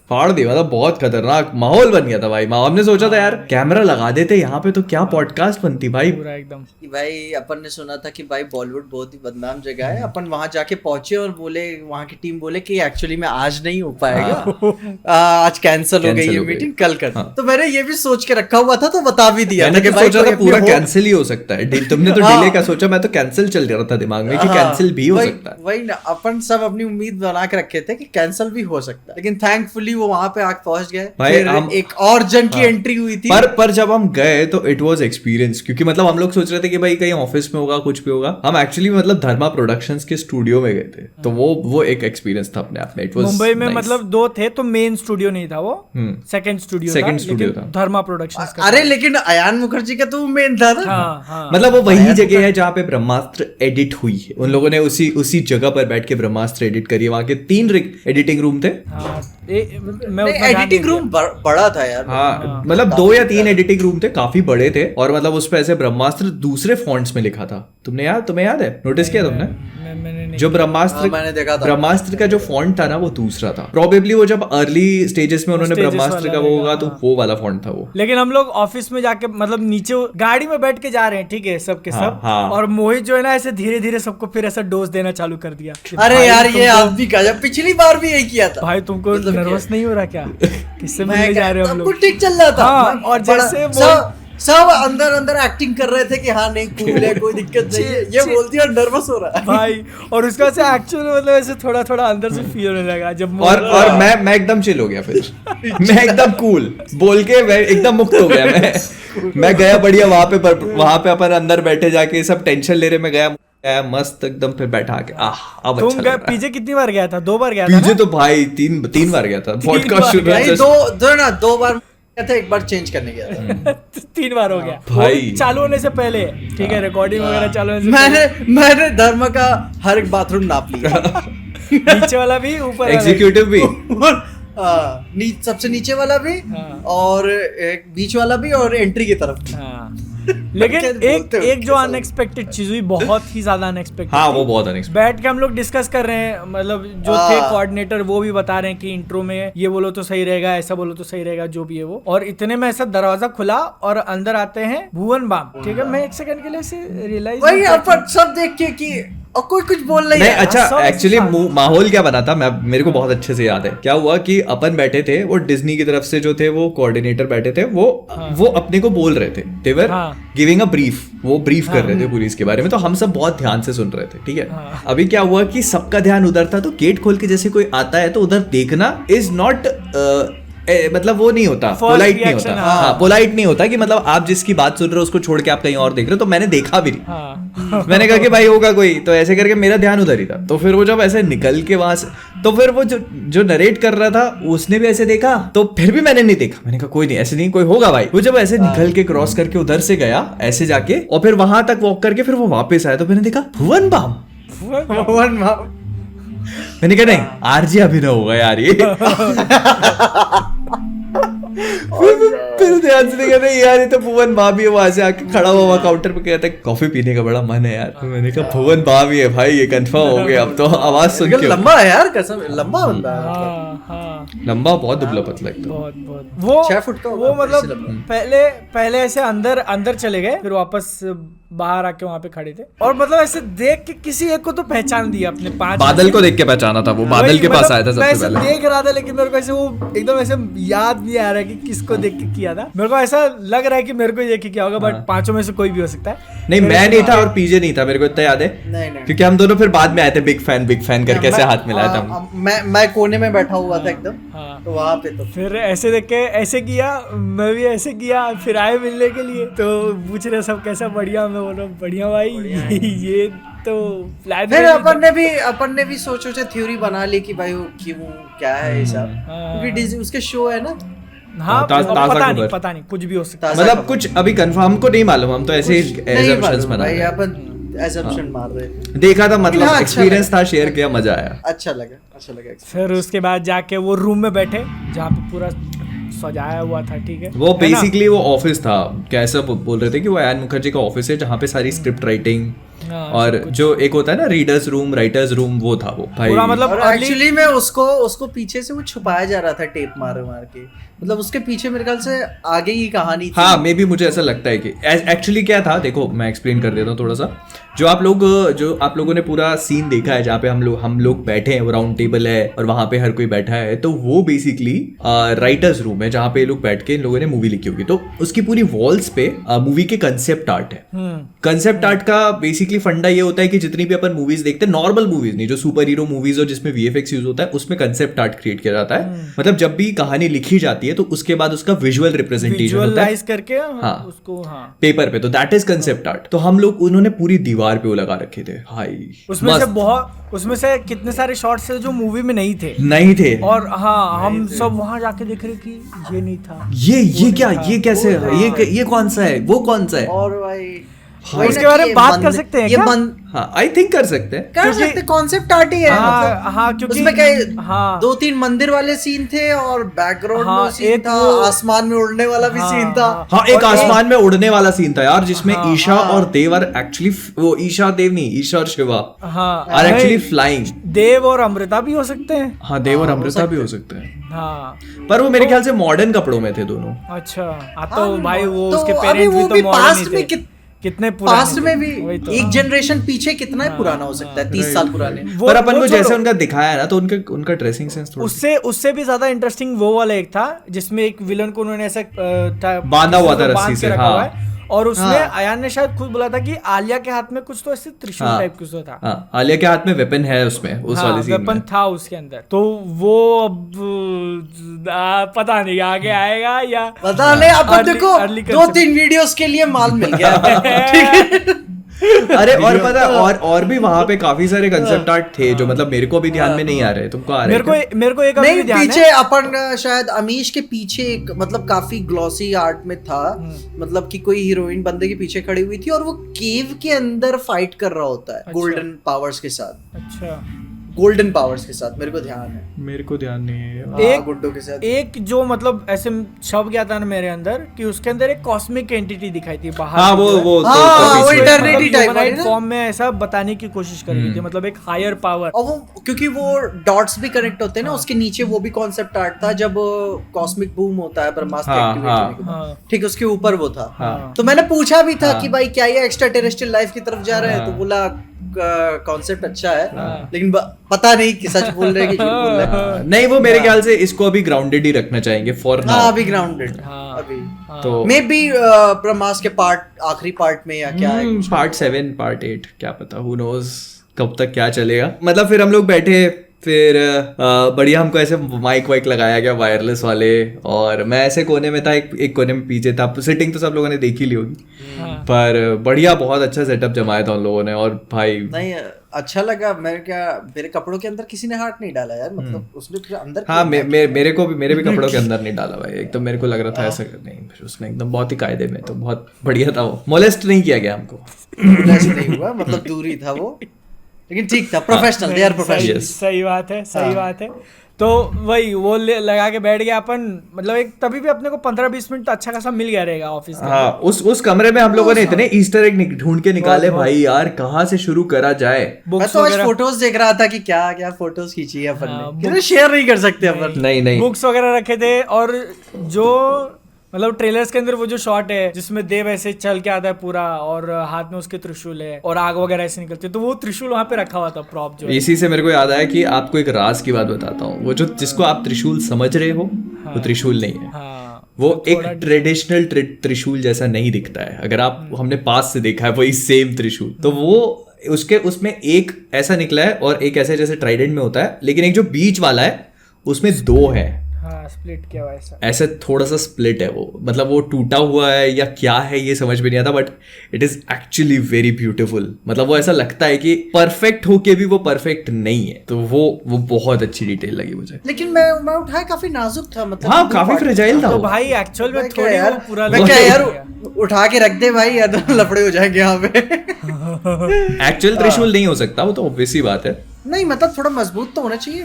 फाड़ दिया, मतलब बहुत खतरनाक माहौल बन गया था भाई। हमने सोचा था यार कैमरा लगा देते यहाँ पे तो क्या पॉडकास्ट बनती भाई, पूरा एकदम। भाई अपन ने सुना था कि भाई बॉलीवुड बहुत ही बदनाम जगह है। अपन वहां जाके पहुंचे और बोले, वहां की टीम बोले कि एक्चुअली में आज नहीं हो पाएगा, आज कैंसिल हो गई ये मीटिंग, कल कर। तो मैंने ये भी सोच के रखा हुआ था, तो बता भी दिया था कि भाई सोचा था पूरा कैंसिल ही हो सकता है। तुमने तो डिले का सोचा, मैं तो कैंसिल चल रहा था दिमाग में कि कैंसिल भी हो सकता है। वही ना, अपन सब अपनी उम्मीद बना के रखे थे कि कैंसिल भी हो सकता है, लेकिन थैंकफुली वो वहां पे आके पहुंच गए, भाई, फिर हम- एक और जन की एंट्री हुई थी। पर जब हम गए तो इट वाज एक्सपीरियंस, क्योंकि मतलब हम लोग सोच रहे थे कि भाई कहीं ऑफिस में होगा, कुछ भी होगा। हम एक्चुअली मतलब धर्मा प्रोडक्शंस के स्टूडियो में गए थे, तो वो एक एक्सपीरियंस था अपने आप में। इट वाज मुंबई में मतलब 2 थे, तो मेन स्टूडियो नहीं था वो, सेकंड स्टूडियो Second studio लेकिन था। धर्मा प्रोडक्शंस का। अरे लेकिन अयान मुखर्जी का तो मेन था ना। हाँ हाँ मतलब वो वही जगह है जहाँ पे ब्रह्मास्त्र एडिट हुई है। उन लोगों ने उसी जगह पर बैठ के ब्रह्मास्त्र एडिट करी है। वहां के 3 एडिटिंग रूम थे। हाँ, मैं उतना ध्यान एडिटिंग नहीं रूम बड़ा था यार। हाँ, मतलब 2 या 3 एडिटिंग रूम थे, काफी बड़े थे। और मतलब उस पे ऐसे ब्रह्मास्त्र दूसरे फॉन्ट्स में लिखा था। तुम्हें याद है? नोटिस किया तुमने? मैंने नहीं। जो ब्रह्मास्त्र मैंने देखा था। ब्रह्मास्त्र का जो फॉन्ट था ना, वो दूसरा था। प्रोबेबली वो जब अर्ली स्टेजेस में उन्होंने Stages ब्रह्मास्त्र वाला का वो रहेगा, होगा, तो हाँ। वो वाला फॉन्ट था वो। लेकिन हम लोग ऑफिस में जाके मतलब नीचे गाड़ी में बैठ के जा रहे हैं, ठीक है, सब के हाँ, सब। हाँ। और मोहित जो है ना, ऐसे धीरे धीरे सबको फिर ऐसा डोज देना चालू कर दिया कि अरे भाई यार ये तुमको- आप भी गजब, पिछली बार भी यही किया था। भाई तुमको मतलब नर्वस क्या? नहीं हो रहा क्या? किससे मैं मिलने जा रहे हो हम सब लोग? कुछ ठीक चल रहा था। हाँ, मैं और बड़ा- जैसे सब अंदर एक्टिंग कर रहे थे कि हाँ नहीं कूल है, कोई दिक्कत नहीं है। ये बोलती है नर्वस हो रहा है भाई, और उसका से एक्चुअल में मतलब ऐसे थोड़ा थोड़ा अंदर से फील होने लगा जब और मैं एकदम चिल हो गया फिर। मैं एकदम कूल बोल के मैं एकदम मुक्त हो गया। मैं गया बढ़िया वहां पे अपन अंदर बैठे जाके सब टेंशन ले रहे। मैं गया मस्त एकदम, फिर बैठा के अब तुम अच्छा लग रहा है। पीछे कितनी बार गया था? 2 बार गया था पीछे ना? तो भाई तीन बार गया था। पॉडकास्ट बार शुरू गया। नहीं, से- दो बार गया था, एक बार चेंज करने गया था। 3 बार हो गया भाई। वो भी चालू होने से पहले, ठीक है, रिकॉर्डिंग वगैरह चालू होने से मैंने धर्म का हर एक बाथरूम नाप लिया। पहले। नीचे वाला भी, ऊपर वाला भी। एग्जीक्यूटिव भी। सबसे नीचे वाला भी हाँ। और एक बीच वाला भी और एंट्री की तरफ भी। हाँ। लेकिन क्या बोलते हो? एक जो अनएक्सपेक्टेड चीज हुई, बहुत ही ज्यादा अनएक्सपेक्टेड। हाँ, वो बहुत अनएक्सपेक्टेड। बैठ के हम लोग डिस्कस कर रहे हैं, मतलब जो थे कोऑर्डिनेटर वो भी बता रहे हैं कि इंट्रो में ये बोलो तो सही रहेगा, ऐसा बोलो तो सही रहेगा, जो भी है वो। और इतने में ऐसा दरवाजा खुला और अंदर आते हैं भुवन बाम, ठीक है। मैं 1 सेकंड के लिए ऐसे रियलाइज वही अपन सब देख के कि और कोई कुछ बोल नहीं नहीं, रहा। अच्छा सब एक्चुअली साथ- माहौल क्या बना था, मेरे को बहुत अच्छे से याद है। क्या हुआ कि अपन बैठे थे, वो डिज्नी की तरफ से जो थे वो कोऑर्डिनेटर बैठे थे, वो अपने को बोल रहे थे। दे वर हाँ। गिविंग अ ब्रीफ, वो ब्रीफ कर रहे थे पुलिस के बारे में। तो हम सब बहुत ध्यान से सुन रहे थे, ठीक है। हाँ। अभी क्या हुआ कि सबका ध्यान उधर था, तो गेट खोल के जैसे कोई आता है तो उधर देखना इज नॉट मतलब वो नहीं होता, First पोलाइट नहीं reaction, होता। हाँ। हाँ, पोलाइट नहीं होता कि मतलब आप जिसकी बात सुन रहे हो उसको छोड़ के आप कहीं और देख रहे हो। तो मैंने देखा भी नहीं। हाँ। मैंने कहा कि भाई होगा कोई, तो ऐसे करके मेरा ध्यान उधर ही था। तो फिर वो जब ऐसे निकल के वहां से, तो फिर वो जो नरेट कर रहा था उसने भी ऐसे देखा, तो फिर भी मैंने नहीं देखा। मैंने कहा कोई नहीं, ऐसे नहीं कोई होगा भाई। वो जब ऐसे निकल के क्रॉस करके उधर से गया ऐसे जाके, और फिर वहां तक वॉक करके फिर वो वापस आया, तो मैंने देखा भुवन बाम। भुवन बाम। मैंने कहा नहीं, आरजे अभिनव होगा यार ये। फिर ध्यान से देखा नहीं यार, ये तो भुवन बाम ही है। वहां से आके खड़ा हुआ काउंटर पे कहता है कॉफी पीने का बड़ा मन है यार। तो मैंने कहा भुवन बाम ही है भाई, ये कंफर्म हो गया। अब तो आवाज सुन के लंबा है यार, कसम लंबा बंदा है। हाँ, हाँ। लंबा, बहुत दुबला पतला एकदम। बहुत वो 6 फुट का होगा, वो ऐसे मतलब लंबा। पहले ऐसे अंदर चले गए, फिर वापस बाहर आके वहां पे खड़े थे। और मतलब ऐसे देख के किसी एक को तो पहचान दिया अपने 5। बादल को देख के पहचाना था, वो बादल के पास आया था मैं सबसे ऐसे पहले। देख रहा था, लेकिन मेरे को ऐसे वो एकदम ऐसे याद नहीं आ रहा है कि किसको देख के किया था। मेरे को ऐसा लग रहा है कि मेरे को देख के किया होगा, बट 5 में से कोई भी हो सकता है। नहीं, मैं नहीं था और पीजे नहीं था, मेरे को इतना याद है। नहीं। क्योंकि हम दोनों फिर बाद में आए थे, बिग फैन करके ऐसे हाथ मिलाया था हम। मैं कोने में बैठा हुआ था एकदम, हाँ। तो वहां पे तो फिर ऐसे देख के ऐसे किया, मैं भी ऐसे किया, फिर आए मिलने के लिए, तो पूछ रहे सब कैसा, बढ़िया। मैं बोला बढ़िया भाई। ये तो प्लान फिर अपन ने भी सोचो थ्योरी बना ली कि भाई वो क्यों क्या है ये सब, क्योंकि डिज्नी उसके शो है ना। हाँ, ताज़ा खबर। पता नहीं कुछ भी हो सकता है। ताज़ा मतलब कुछ अभी कंफर्म को नहीं मालूम, हम तो ऐसे ही नहीं assumptions मालूम बना भाई, रहे हैं। अपन assumption मार रहे थे। देखा था, मतलब हाँ, अच्छा एक्सपीरियंस था, शेयर किया, मजा आया। अच्छा लगा। फिर उसके बाद जाके वो रूम में बैठे जहाँ पे पूरा सजाया हुआ था, ठीक है। वो है ना? बेसिकली वो ऑफिस था, कैसा बोल रहे थे कि वो अयान मुखर्जी का ऑफिस है जहाँ पे सारी स्क्रिप्ट राइटिंग हाँ, और जो एक होता है ना रीडर्स रूम, राइटर्स रूम, वो था वो भाई। पूरा मतलब और early- एक्चुअली में उसको पीछे से वो छुपाया जा रहा था टेप मार के, मतलब उसके पीछे मेरे ख्याल से आगे की कहानी थी। हाँ, मे बी मुझे ऐसा लगता है कि एक्चुअली क्या था, देखो मैं एक्सप्लेन कर देता हूँ थोड़ा सा। जो आप लोगों ने पूरा सीन देखा है जहाँ पे हम लोग बैठे हैं, वो राउंड टेबल है और वहां पे हर कोई बैठा है, तो वो बेसिकली राइटर्स रूम है जहाँ पे लोग बैठ के इन लोगों ने मूवी लिखी होगी। तो उसकी पूरी वॉल्स पे मूवी के कंसेप्ट आर्ट है। कंसेप्ट आर्ट का बेसिकली फंडा ये होता है कि जितनी भी अपन मूवीज देखते हैं, नॉर्मल मूवीज नहीं, जो सुपर हीरो मूवीज और जिसमें वीएफएक्स यूज होता है, उसमें कंसेप्ट आर्ट क्रिएट किया जाता है। मतलब जब भी कहानी लिखी जाती है तो उसके बाद उसका विजुअल रिप्रेजेंटेशन होता है करके उसको पेपर पे, तो दैट इज कंसेप्ट आर्ट। तो हम लोग उन्होंने पूरी दीवार पे वो लगा रखे थे भाई। उसमें से कितने सारे शॉट्स थे जो मूवी में नहीं थे और हाँ हम सब वहां जाके देख रहे कि ये नहीं था, ये क्या, ये कैसे, ये कौन सा है, वो कौन सा है। और भाई उसके बारे में बात कर सकते हैं क्या? आई थिंक कर सकते हैं, कॉन्सेप्ट आर्ट ही है। हाँ, क्योंकि उसमें क्या 2-3 मंदिर वाले सीन थे और बैकग्राउंड में सीन था, आसमान में उड़ने वाला भी सीन था। हाँ, एक आसमान में उड़ने वाला सीन था यार, जिसमें ईशा और देव आर एक्चुअली, वो ईशा और शिवा आर एक्चुअली फ्लाइंग। देव और अमृता भी हो सकते हैं। हाँ, देव और अमृता भी हो सकते हैं। हाँ, पर वो मेरे ख्याल से मॉडर्न कपड़ों में थे दोनों। अच्छा, तो भाई वो उसके पेरेंट्स भी तो मॉडर्न ही थे। कितने पास्ट में भी एक जनरेशन पीछे कितना पुराना हो सकता है, 30 साल पुराने। पर अपन को जैसे उनका दिखाया है ना, तो उनका ड्रेसिंग सेंस थोड़ा उससे भी ज्यादा इंटरेस्टिंग वो वाला एक था जिसमें एक विलन को उन्होंने ऐसा बांधा हुआ था रस्सी से। हाँ। और उसमें अयान ने शायद खुद बोला था कि आलिया के हाथ में कुछ तो ऐसे त्रिशूल टाइप कुछ तो था। हाँ, आलिया के हाथ में वेपन है उसमें, उस वाले सीन में वेपन था उसके अंदर। तो वो अब पता नहीं आगे आएगा या पता नहीं। अब देखो 2-3 वीडियोस के लिए माल मिल गया। ठीक है। अरे और पता और भी वहां पे काफी सारे कंसेप्ट आर्ट थे जो मतलब मेरे को भी ध्यान में नहीं आ रहे। तुमको आ रहे? मेरे को एक नहीं, पीछे अपन शायद अमीश के पीछे एक मतलब काफी ग्लॉसी आर्ट में था, मतलब कि कोई हीरोइन बंदे के पीछे खड़ी हुई थी और वो केव के अंदर फाइट कर रहा होता है गोल्डन पावर्स के साथ। अच्छा, गोल्डन पावर्स के साथ मेरे को ध्यान है। मेरे को ध्यान नहीं है। एक गुड्डू के साथ एक जो मतलब ऐसे छप गया था ना मेरे अंदर कि उसके अंदर एक कॉस्मिक एंटिटी दिखाई थी बाहर। हाँ, वो इटर्निटी टाइप फॉर्म में ऐसा बताने की कोशिश कर रही थी, मतलब एक हायर पावर। और वो क्योंकि वो डॉट्स भी कनेक्ट होते हैं ना, उसके नीचे वो भी कॉन्सेप्ट आर्ट था जब कॉस्मिक बूम होता है ब्रह्मास्त्र एक्टिवेट होने के बाद, ठीक उसके ऊपर वो था। तो मैंने पूछा भी था कि भाई क्या ये एक्स्ट्रा टेरेस्ट्रियल लाइफ की तरफ जा रहे हैं, तो बोला कॉन्सेप्ट अच्छा है, लेकिन पता नहीं कि सच बोल रहे हैं कि झूठ बोल रहे हैं। नहीं, वो मेरे ख्याल से इसको अभी ग्राउंडेड ही रखना चाहेंगे फॉर नाउ। अभी ग्राउंडेड अभी तो मे बी ब्रह्मास्त्र के आखिरी पार्ट में या क्या है, पार्ट 7 पार्ट 8 क्या पता, हु नोज कब तक क्या चलेगा। मतलब फिर हम लोग बैठे, फिर बढ़िया हमको ऐसे माइक वाइक लगाया गया वायरलेस वाले, और मैं ऐसे कोने में था, एक कोने में पीछे था। सिटिंग तो सब लोगों ने देखी ली होगी, पर बढ़िया बहुत अच्छा सेटअप जमाया था उन लोगों ने। और भाई नहीं अच्छा लगा। मेरे कपड़ों के अंदर किसी ने हाथ नहीं डाला यार, मतलब उसने पूरे अंदर। हाँ, मेरे भी कपड़ों के अंदर नहीं डाला भाई। एक तो मेरे को लग रहा था ऐसा नहीं, फिर उसने एकदम बहुत ही कायदे में, तो बहुत बढ़िया था वो। मोलेस्ट नहीं किया गया हमको, मोलेस्ट नहीं हुआ, मतलब दूरी था वो, लेकिन ठीक था। Professional, they are professional. सही बात है, सही बात है। तो वही वो लगा के बैठ गया अपन, मतलब एक तभी भी अपने को 15-20 मिनट अच्छा खासा मिल गया रहेगा ऑफिस में। हाँ, उस कमरे में हम लोगों ने इतने ईस्टर एग ढूंढ के निकाले भाई यार, कहाँ से शुरू करा जाए। मैं तो आज फोटोज देख रहा था कि क्या क्या फोटोज खींची है अपन ने, शेयर नहीं कर सकते अपन। नहीं बुक्स वगैरह रखे थे, और जो मतलब ट्रेलर्स के अंदर वो जो शॉट है जिसमें देव ऐसे चल के आता है पूरा और हाथ में उसके त्रिशूल है और आग वगैरह ऐसे निकलती है, तो वो त्रिशूल वहां पे रखा हुआ था प्रॉप जो। इसी से मेरे को याद आया कि आपको एक राज की बात बताता हूँ। वो जो जिसको आप त्रिशूल समझ रहे हो, वो त्रिशूल नहीं है। वो एक ट्रेडिशनल त्रिशूल जैसा नहीं दिखता है। अगर आप हमने पास से देखा है वही सेम त्रिशूल, तो वो उसमें एक ऐसा निकला है और एक ऐसा जैसे ट्राइडेंट में होता है, लेकिन एक जो बीच वाला है उसमें 2 है। स्प्लिट किया हुआ ऐसे थोड़ा सा स्प्लिट है वो, मतलब वो टूटा हुआ है या क्या है ये समझ में नहीं आता, but it is actually very beautiful. मतलब वो ऐसा लगता है कि परफेक्ट होके भी वो परफेक्ट नहीं है, तो वो बहुत अच्छी डिटेल लगी मुझे। लेकिन मैं उठाया काफी नाजुक था, मतलब हाँ काफी फ्रेजाइल था तो भाई एक्चुअल में थोड़ी पूरा यार उठा के रख दे भाई, या तो लफड़े हो जाएंगे यहाँ पे। एक्चुअल त्रिशूल नहीं हो सकता वो, तो ऑब्वियस ही बात है। नहीं मतलब थोड़ा मजबूत तो होना चाहिए।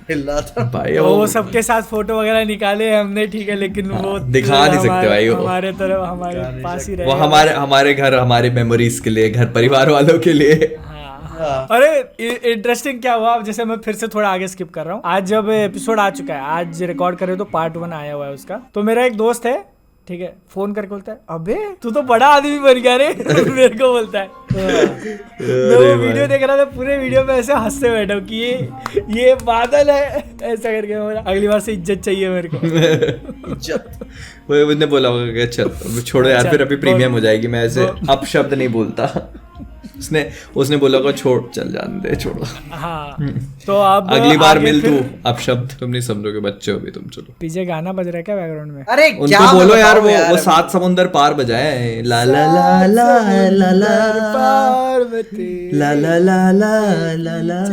हिला था भाई, वो सबके साथ फोटो वगैरह निकाले हमने, ठीक है, लेकिन वो दिखा नहीं सकते भाई, वो हमारे तरफ हमारे पास ही रहे, वो हमारे घर हमारे मेमोरीज के लिए, घर परिवार वालों के लिए। अरे इंटरेस्टिंग क्या हुआ, जैसे मैं फिर से थोड़ा आगे स्किप कर रहा हूँ। आज जब एपिसोड आ चुका है, आज रिकॉर्ड कर रहे हो तो पार्ट 1 आया हुआ है उसका। तो मेरा एक दोस्त है ठीक है, फोन करके बोलता है अबे तू तो बड़ा आदमी बन गया रे मेरे को बोलता है। मैं वो वीडियो देख रहा था, पूरे वीडियो में ऐसे हंसते बैठा हूँ कि ये बादल है, ऐसा करके बोला अगली बार से इज्जत चाहिए मेरे को। इज्जत वो उसने बोला होगा कि चल छोड़ो यार, फिर अभी प्रीमियम हो जाएगी, मैं ऐसे अपशब्द नहीं बोलता। उसने बोला होगा छोड़, चल जाने दे, छोड़ो। हाँ, तो अब अगली बार आगे मिल फिर- तू अपशब्द, तुम नहीं समझोगे, बच्चे हो भी तुम, चलो। पीछे गाना बज रहा है क्या बैकग्राउंड में? अरे क्या उनको बोलो मैं यार, बताऊं वो अभी। सात समुंदर पार बजाए, ला ला ला ला ला ला पार्वती ला ला ला ला ला ला।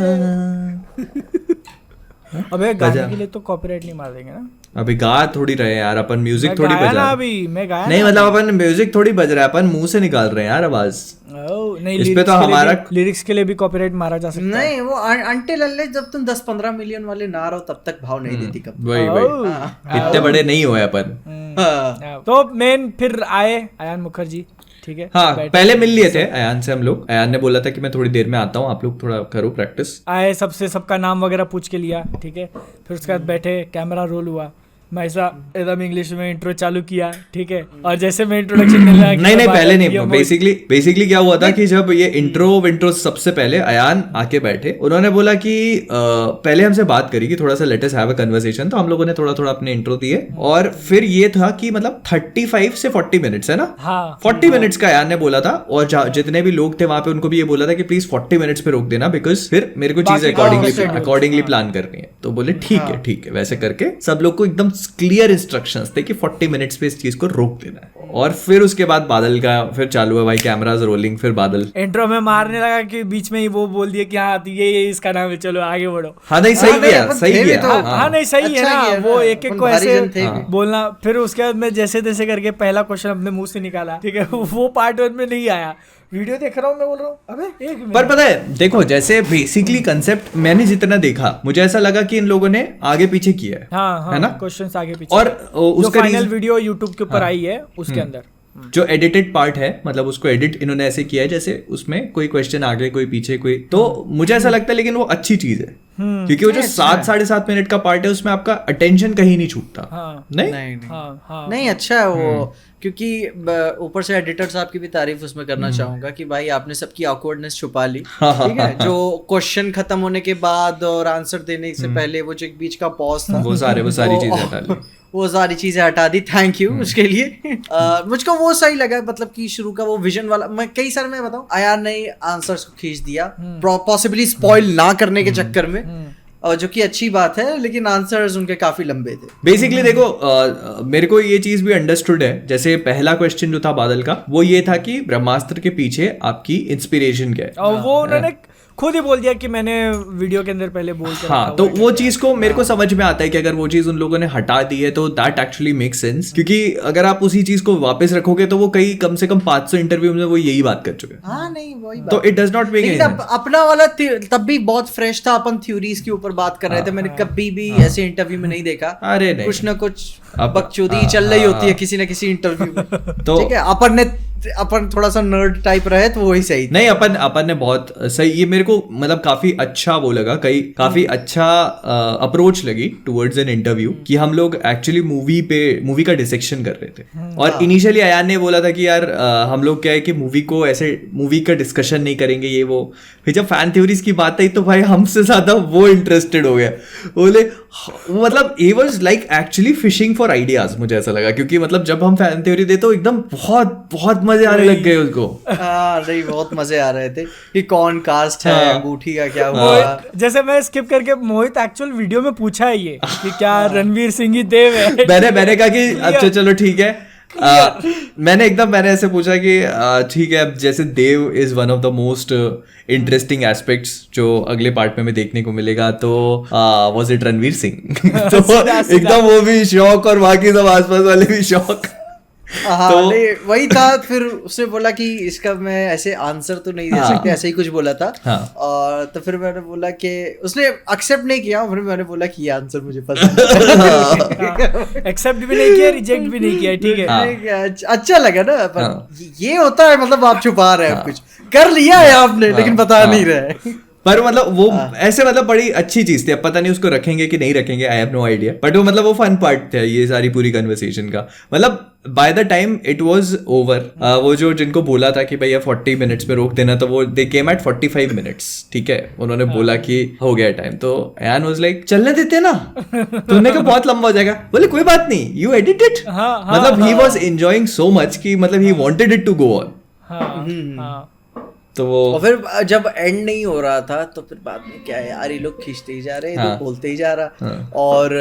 अबे गाने बजा। के लिए तो कॉपीराइट नहीं मार देंगे ना? अभी गा थोड़ी रहे हैं यार अपन, म्यूजिक मैं थोड़ी गाया बजा ना रहे। अभी, मैं गाया नहीं ना मतलब अपन म्यूजिक थोड़ी बज रहा है, अपन मुंह से निकाल रहे हैं यार आवाज। ओह, नहीं, इस पे तो हमारा लिरिक्स के लिए भी कॉपीराइट मारा जा सकता है। नहीं वो अंटिल अनलेस जब तुम 10-15 मिलियन वाले ना रहो तब तक भाव नहीं देती कब। वही वही, इतने बड़े नहीं हुए अपन। हाँ। तो मेन फिर आए अयान मुखर्जी, ठीक है। हाँ, बैठे। पहले मिल लिए थे अयान से हम लोग। अयान ने बोला था कि मैं थोड़ी देर में आता हूँ, आप लोग थोड़ा करो प्रैक्टिस। आए, सबसे सबका नाम वगैरह पूछ के लिया, ठीक है। फिर उसके बाद बैठे, कैमरा रोल हुआ, मैं ऐसा एकदम इंग्लिश में इंट्रो चालू किया, ठीक है। और जैसे मैं इंट्रोडक्शन देने लगा, नहीं पहले नहीं, बेसिकली क्या हुआ था कि जब ये इंट्रो सबसे पहले अयान आके बैठे, उन्होंने बोला कि पहले हमसे बात करी कि थोड़ा सा let us have a conversation, तो हम लोगों ने थोड़ा थोड़ा अपने इंट्रो दिए। और फिर ये था कि मतलब 35 से 40 मिनट्स है ना, हाँ, 40 मिनट्स का अयान ने बोला था। और जितने भी लोग थे वहां पे उनको भी ये बोला था कि प्लीज 40 मिनट्स पे रोक देना, बिकॉज फिर मेरे को चीजें अकॉर्डिंगली प्लान करनी है। तो बोले ठीक है वैसे करके सब लोग को एकदम क्लियर इंस्ट्रक्शंस थे कि 40 मिनट्स पे इस चीज को रोक देना है। और फिर उसके बाद बादल का फिर चालू है भाई, कैमराज रोलिंग, फिर बादल इंट्रो में मारने लगा कि बीच में ही वो बोल दिया कि हाँ ये इसका नाम है, चलो आगे बढ़ो। हाँ नहीं सही किया, अपन सही थे भी किया। तो। हाँ नहीं सही है अच्छा ना, किया वो ना, एक एक अपन को भारी ऐसे जन थे भी। बोलना। फिर उसके बाद मैं जैसे तैसे करके पहला क्वेश्चन अपने मुंह से निकाला, ठीक है। वो पार्ट 1 में नहीं आया, वीडियो देख रहा हूँ मैं, बोल रहा हूँ अबे एक मिनट। पर पता है देखो, जैसे बेसिकली कंसेप्ट मैंने जितना देखा, मुझे ऐसा लगा कि इन लोगों ने आगे पीछे किया है, हाँ है ना? क्वेश्चंस आगे पीछे। और जो उसका फाइनल वीडियो यूट्यूब के ऊपर आई है उसके अंदर जो एडिटेड पार्ट है, मतलब उसको एडिट इन्होंने ऐसे किया है जैसे उसमें कोई क्वेश्चन आगे कोई पीछे कोई, तो मुझे ऐसा लगता है लेकिन वो अच्छी चीज है, क्योंकि वो जो 7-7.5 मिनट का पार्ट है उसमें आपका अटेंशन कहीं नहीं छूटता। हाँ। नहीं हाँ नहीं अच्छा है वो, क्योंकि ऊपर से एडिटर साहब की भी तारीफ उसमें करना चाहूंगा कि भाई आपने सबकी ऑकवर्डनेस छुपा ली, ठीक है। जो क्वेश्चन खत्म होने के बाद और आंसर देने से पहले वो जो एक बीच का पॉज था, वो सारी चीजें हटा ली। वो सारी चीजें हटा दी, थैंक यू उसके लिए। मुझको वो सही लगा, मतलब कि शुरू का वो विजन वाला। मैं कई सारे मैं बताऊं, अयान ने आंसर्स को खींच दिया पॉसिबली स्पॉइल ना करने के चक्कर में, और जो कि अच्छी बात है, लेकिन आंसर्स उनके काफी लंबे थे। बेसिकली देखो मेरे को ये चीज भी अंडरस्टूड है, जैसे पहला क्वेश्चन जो था बादल का, वो ये था कि ब्रह्मास्त्र के पीछे आपकी इंस्पिरेशन क्या है, और वो उन्होंने खुद ही बोल दिया कि मैंने वीडियो के अंदर पहले बोल के हाँ। तो वो चीज को मेरे को समझ में आता है कि अगर वो चीज उन लोगों ने हटा दी है तो दैट एक्चुअली मेक सेंस, क्योंकि अगर आप उसी चीज को वापस रखोगे तो वो कम से कम 500 इंटरव्यू में वो यही बात कर चुके हैं, हाँ नहीं वही बात। तो it does not make any लेकिन अपना वाला तब भी बहुत फ्रेश था, अपन थ्योरीज के ऊपर बात कर रहे थे। मैंने कभी भी ऐसे इंटरव्यू में नहीं देखा, अरे नहीं, कुछ ना कुछ बकचोदी चल रही होती है किसी ना किसी इंटरव्यू में। तो ठीक है, अपन थोड़ा सा नर्ड टाइप रहे तो वही सही था। नहीं अपन ने बहुत सही, ये मेरे को मतलब काफी अच्छा वो लगा, काफी अच्छा अप्रोच लगी टुवर्ड्स एन इंटरव्यू, कि हम लोग एक्चुअली मूवी का डिसेक्शन कर रहे थे। और इनिशियली अयान ने बोला था कि यार हम लोग क्या है कि मूवी का डिस्कशन नहीं करेंगे ये वो। फिर जब फैन थ्योरीज की बात आई तो भाई हमसे ज्यादा वो इंटरेस्टेड हो गया, बोले मतलब he was like actually fishing for ideas, मुझे ऐसा लगा, क्योंकि मतलब जब हम फैन थ्योरी दे तो एकदम बहुत मजे आने लग गए उसको। नहीं बहुत मजे आ रहे थे कि कौन कास्ट है, अंगूठी का क्या हुआ। मोहित, जैसे मैं स्किप करके, मोहित एक्चुअल वीडियो में पूछा है ये कि क्या रणवीर सिंह ही देव है। मैंने कहा कि अच्छा चलो ठीक है, मैंने ऐसे पूछा कि ठीक है, अब जैसे Dev is one of the most interesting aspects जो अगले पार्ट में देखने को मिलेगा, तो वाज इट रणवीर सिंह? तो एकदम वो भी शौक और बाकी सब आसपास वाले भी शौक। हाँ, तो वही था। फिर उसने बोला कि इसका मैं ऐसे आंसर तो नहीं दे सकते, ऐसे ही कुछ बोला था। और तो फिर मैंने बोला कि उसने एक्सेप्ट नहीं किया, फिर मैंने बोला कि ये आंसर मुझे पसंद है। एक्सेप्ट भी नहीं किया, रिजेक्ट भी नहीं किया, ठीक है। अच्छा लगा ना, पर ये होता है, मतलब आप छुपा रहे हैं, कुछ कर लिया है आपने लेकिन बता नहीं रहे। पर मतलब वो ऐसे मतलब बड़ी अच्छी चीज थी, अब पता नहीं उसको रखेंगे कि नहीं रखेंगे, I have no idea, but वो मतलब वो फन पार्ट था ये सारी पूरी कन्वर्सेशन का। मतलब by the time it was over, वो जो जिनको बोला था कि भैया 40 मिनट्स में रोक देना, तो वो दे केम एट 45 मिनट्स, ठीक है, उन्होंने बोला कि हो गया टाइम, तो अयान वाज लाइक चलने देते ना, तुमने कहा बहुत लंबा हो जाएगा, बोले कोई बात नहीं, यू एडिट इट, मतलब he was enjoying so much कि मतलब he wanted it to go on. तो वो और फिर जब एंड नहीं हो रहा था तो फिर बाद में क्या है यार, ये लोग खींचते ही जा रहे हैं, तो बोलते ही जा रहा, और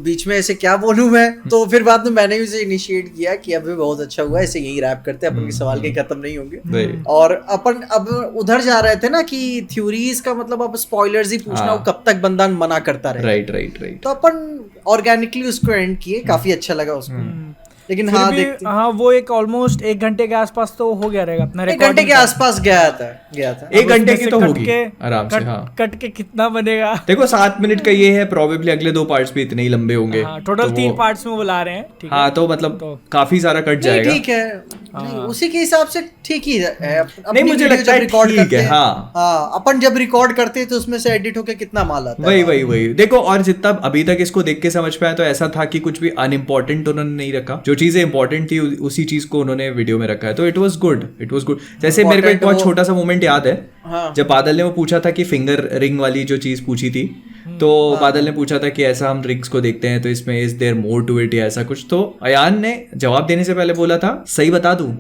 बीच में ऐसे क्या बोलूं मैं, तो फिर बाद में मैंने भी उसे इनिशिएट किया कि अब बहुत अच्छा हुआ, ऐसे यही रैप करते हैं, अपन के सवाल के खत्म नहीं होंगे, और अपन अब उधर जा रहे थे ना कि थ्योरीज का मतलब अब स्पॉयलर्स ही पूछना, वो कब तक बंदा मना करता रहे, राइट, तो अपन ऑर्गेनिकली उसको एंड किए, काफी अच्छा लगा उसको। लेकिन हाँ देखते, हाँ वो एक ऑलमोस्ट 1 घंटे के आसपास तो हो गया रहेगा अपना, 1 घंटे के आसपास गया था 1 घंटे की तो होगी आराम से। हाँ, कट के कितना बनेगा देखो 7 मिनट का ये है, प्रोबेबली अगले 2 पार्ट्स भी इतने ही लंबे होंगे, टोटल 3 पार्ट्स में बुला रहे हैं, ठीक है। हाँ, तो मतलब काफी सारा कट जाएगा, ठीक है, नहीं उसी के हिसाब से ठीक ही है। नहीं मुझे लगता है ठीक है। हाँ, अपन जब रिकॉर्ड करते हैं तो उसमें से एडिट होकर कितना माल आता है, वही देखो, और जितना अभी तक इसको देख के समझ पाया तो ऐसा था कि कुछ भी अनइम्पोर्टेंट उन्होंने नहीं रखा, जो चीजें इंपॉर्टेंट थी उसी चीज को उन्होंने वीडियो में रखा है, तो इट वाज गुड। जैसे मेरे को एक बहुत छोटा सा मोमेंट याद है, जब बादल ने वो पूछा था कि फिंगर रिंग वाली जो चीज पूछी थी, तो बादल ने पूछा था कि ऐसा हम रिंग्स को देखते हैं तो इसमें is there more to it या ऐसा कुछ, तो अयान ने जवाब देने से पहले बोला था सही बता दूं,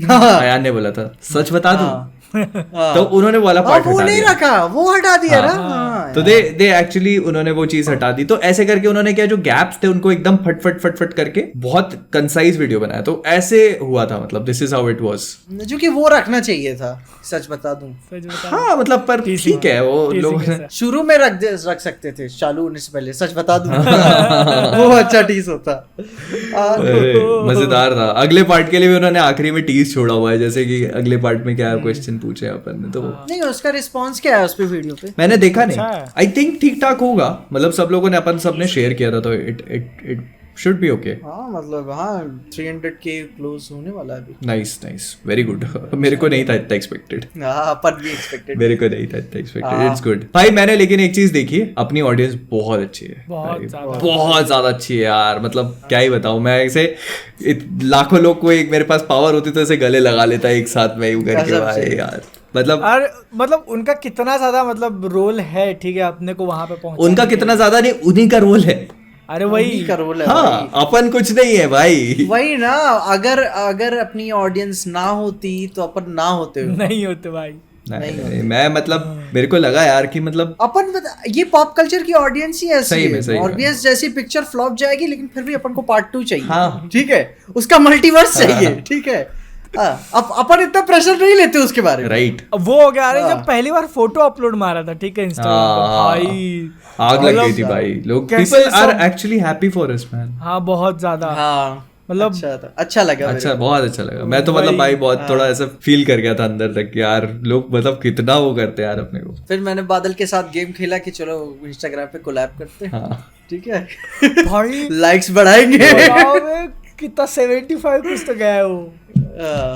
अयान ने बोला था सच बता दूं, तो उन्होंने वाला पार्ट वो नहीं रखा, वो हटा दिया ना, तो दे एक्चुअली उन्होंने वो चीज हटा दी, तो ऐसे करके उन्होंने क्या जो गैप्स थे उनको एकदम फट करके बहुत कंसाइज वीडियो बनाया, तो ऐसे हुआ था, मतलब this is how it was, जो कि वो रखना चाहिए था, सच बता दूं। हाँ मतलब पर ठीक है, वो लोग शुरू में रख सकते थे, चालू होने से पहले सच बता दूं वो अच्छा टीज होता। मजेदार था। अगले पार्ट के लिए भी उन्होंने आखिरी में टीज छोड़ा हुआ है, जैसे कि अगले पार्ट में क्या क्वेश्चन पूछे अपन ने, तो नहीं उसका रिस्पांस क्या है उस पे वीडियो पे, मैंने देखा नहीं, आई थिंक ठीक ठाक होगा, मतलब सब लोगों ने अपन सबने शेयर किया था, तो इट शुड बी ओके। हाँ मतलब हाँ 300 के क्लोज होने वाला है अभी। नाइस वेरी गुड मेरे को नहीं था इतना एक्सपेक्टेड, हाँ पर भी एक्सपेक्टेड, मेरे को नहीं था इतना एक्सपेक्टेड, इट्स गुड भाई। मैंने लेकिन एक चीज देखी, अपनी ऑडियंस बहुत अच्छी है, बहुत ज्यादा अच्छी है यार, मतलब क्या ही बताऊं मैं, ऐसे लाखों लोग को एक मेरे पास पावर होती तो ऐसे गले लगा लेता एक साथ में यूं करके भाई यार, मतलब उनका कितना ज्यादा मतलब रोल है, ठीक है, अपने को वहां पे पहुंचना, उनका कितना ज्यादा नहीं, उन्हीं का रोल है, अरे वही का रोल है। हाँ, अपन कुछ नहीं है भाई, वही ना, अगर अपनी ऑडियंस ना होती तो अपन ना होते, नहीं होते भाई, नहीं मैं मतलब मेरे को लगा यार कि मतलब अपन ये पॉप कल्चर की ऑडियंस ही ऐसी है, ऑब्वियस जैसी पिक्चर फ्लॉप जाएगी लेकिन फिर भी अपन को पार्ट 2 चाहिए, हाँ। ठीक है, उसका मल्टीवर्स चाहिए, ठीक है, अब अपन इतना प्रेशर नहीं लेते उसके बारे में, राइट। वो हो गया, अरे जब पहली बार फोटो अपलोड मारा था, ठीक है, इंस्टाग्राम पे, भाई आग लग गई थी भाई, लोग people are actually happy for us man, हाँ बहुत ज्यादा, हाँ मतलब अच्छा लगा, अच्छा बहुत अच्छा लगा, मैं तो मतलब भाई बहुत थोड़ा ऐसा फील कर गया था अंदर तक यार, लोग मतलब कितना वो करते हैं यार अपने को। फिर मैंने बादल के साथ गेम खेला कि चलो इंस्टाग्राम पे कोलैब करते हैं, हाँ ठीक है भाई ले बढ़ाएंगे कितना 75 कुछ तो गया है वो,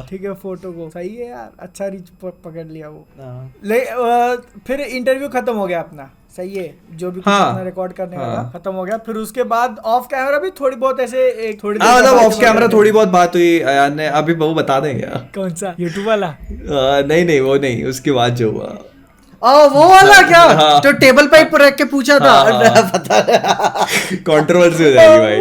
ठीक है, फोटो को सही है यार, अच्छा रीच पकड़ लिया वो, फिर इंटरव्यू खत्म हो गया अपना, सही है, जो भी कुछ रिकॉर्ड करने का था खत्म हो गया, फिर उसके बाद ऑफ कैमरा भी थोड़ी बहुत ऐसे थोड़ी मतलब ऑफ कैमरा थोड़ी बहुत बात हुई, अयान ने अभी वो बता देंगे कौन सा यूट्यूब वाला, नहीं वो नहीं, उसके बाद जो हुआ वो वाला क्या, तो टेबल पे रख के पूछा था, पता कंट्रोवर्सी हो जाएगी भाई,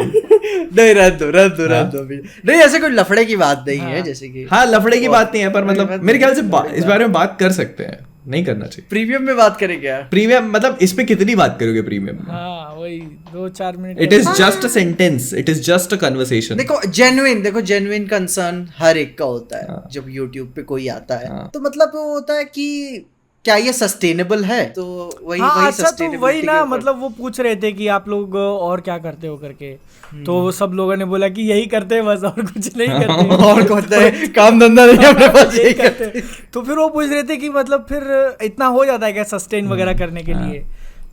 नहीं रख दो नहीं, ऐसे कोई लफड़े की बात नहीं है, जैसे कि हाँ लफड़े की बात नहीं है, पर मतलब मेरे ख्याल से इस बारे में बात कर सकते हैं, नहीं करना चाहिए। प्रीमियम में बात करें क्या, प्रीमियम मतलब इस पे कितनी बात करोगे प्रीमियम में, हाँ वही 2-4 minute, it is just a sentence, it is just a conversation. देखो जेन्युइन कंसर्न हर एक का होता है, जब यूट्यूब पे कोई आता है तो मतलब वो होता है कि क्या ये सस्टेनेबल है, तो वही अच्छा, तो वही ना, मतलब वो पूछ रहे थे कि आप लोग और क्या करते हो करके, तो सब लोगों ने बोला कि यही करते हैं बस, और कुछ नहीं करते और करते हैं, काम धंधा नहीं अपने पास, यही करते। तो फिर वो पूछ रहे थे कि मतलब फिर इतना हो जाता है क्या सस्टेन वगैरह करने के लिए,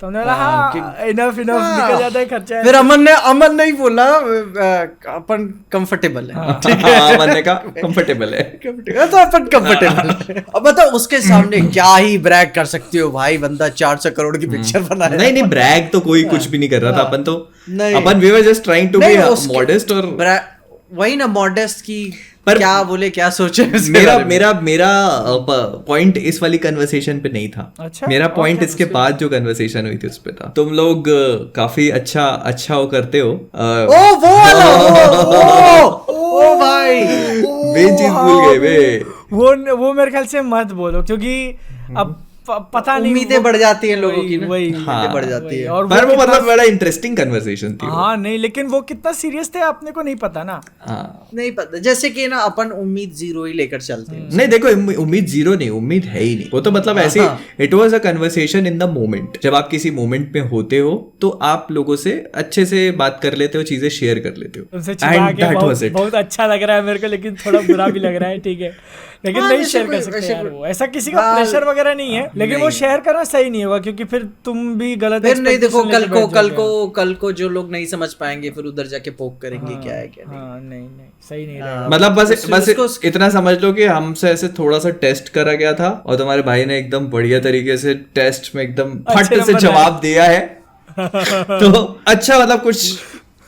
तो हमने बोला हाँ इनफ निकल जाता है खर्चा। फिर अमन ने ही बोला अपन कंफर्टेबल है, ठीक है। अमन ने कहा कंफर्टेबल है, तो अपन कंफर्टेबल है। अब बताओ उसके सामने क्या ही ब्रैग कर सकते हो भाई, बंदा 400 करोड़ की पिक्चर बनाया। नहीं ब्रैग तो कोई कुछ भी नहीं कर रहा था, अपन तो नहीं। अपन we were just trying to be modest. और वही ना मॉडेस्ट की पर क्या बोले क्या सोचे मेरा पॉइंट इस वाली कन्वर्सेशन पे नहीं था। अच्छा? मेरा पॉइंट इसके बाद जो कन्वर्सेशन हुई थी उस पे था। तुम लोग काफी अच्छा वो करते हो। ओ वो वाला ओ भाई मेन चीज भूल गए वे। वो मेरे ख्याल से मत बोलो, क्योंकि अब पता नहीं उम्मीदें बढ़ जाती हैं लोगों की, वही उम्मीदें बढ़ जाती है। और पर वो मतलब बड़ा इंटरेस्टिंग कन्वर्सेशन थी। हाँ नहीं, लेकिन वो कितना सीरियस थे अपने को नहीं पता ना। हाँ नहीं पता, जैसे कि ना अपन उम्मीद 0 ही लेकर चलते हैं। नहीं देखो, उम्मीद 0 नहीं, उम्मीद है ही नहीं। वो तो मतलब ऐसे it was a conversation in the moment. जब आप किसी मोमेंट में होते हो तो आप लोगों से अच्छे से बात कर लेते हो, चीजें शेयर कर लेते हो। उनसे छिपा के बहुत अच्छा लग रहा है मेरे को, लेकिन थोड़ा बुरा भी लग रहा है, ठीक है, लेकिन नहीं शेयर कर सकते यार। वो ऐसा किसी का प्रेशर वगैरह नहीं है, लेकिन वो शेयर करना सही नहीं होगा, क्योंकि फिर तुम भी गलत। फिर नहीं देखो, कल को जो लोग नहीं समझ पाएंगे फिर उधर जाके पोक करेंगे क्या है क्या नहीं। नहीं सही नहीं रहेगा। मतलब बस इतना समझ लो कि हमसे ऐसे थोड़ा सा टेस्ट करा गया था और तुम्हारे भाई ने एकदम बढ़िया तरीके से टेस्ट में एकदम फट से जवाब दिया है। तो अच्छा, मतलब कुछ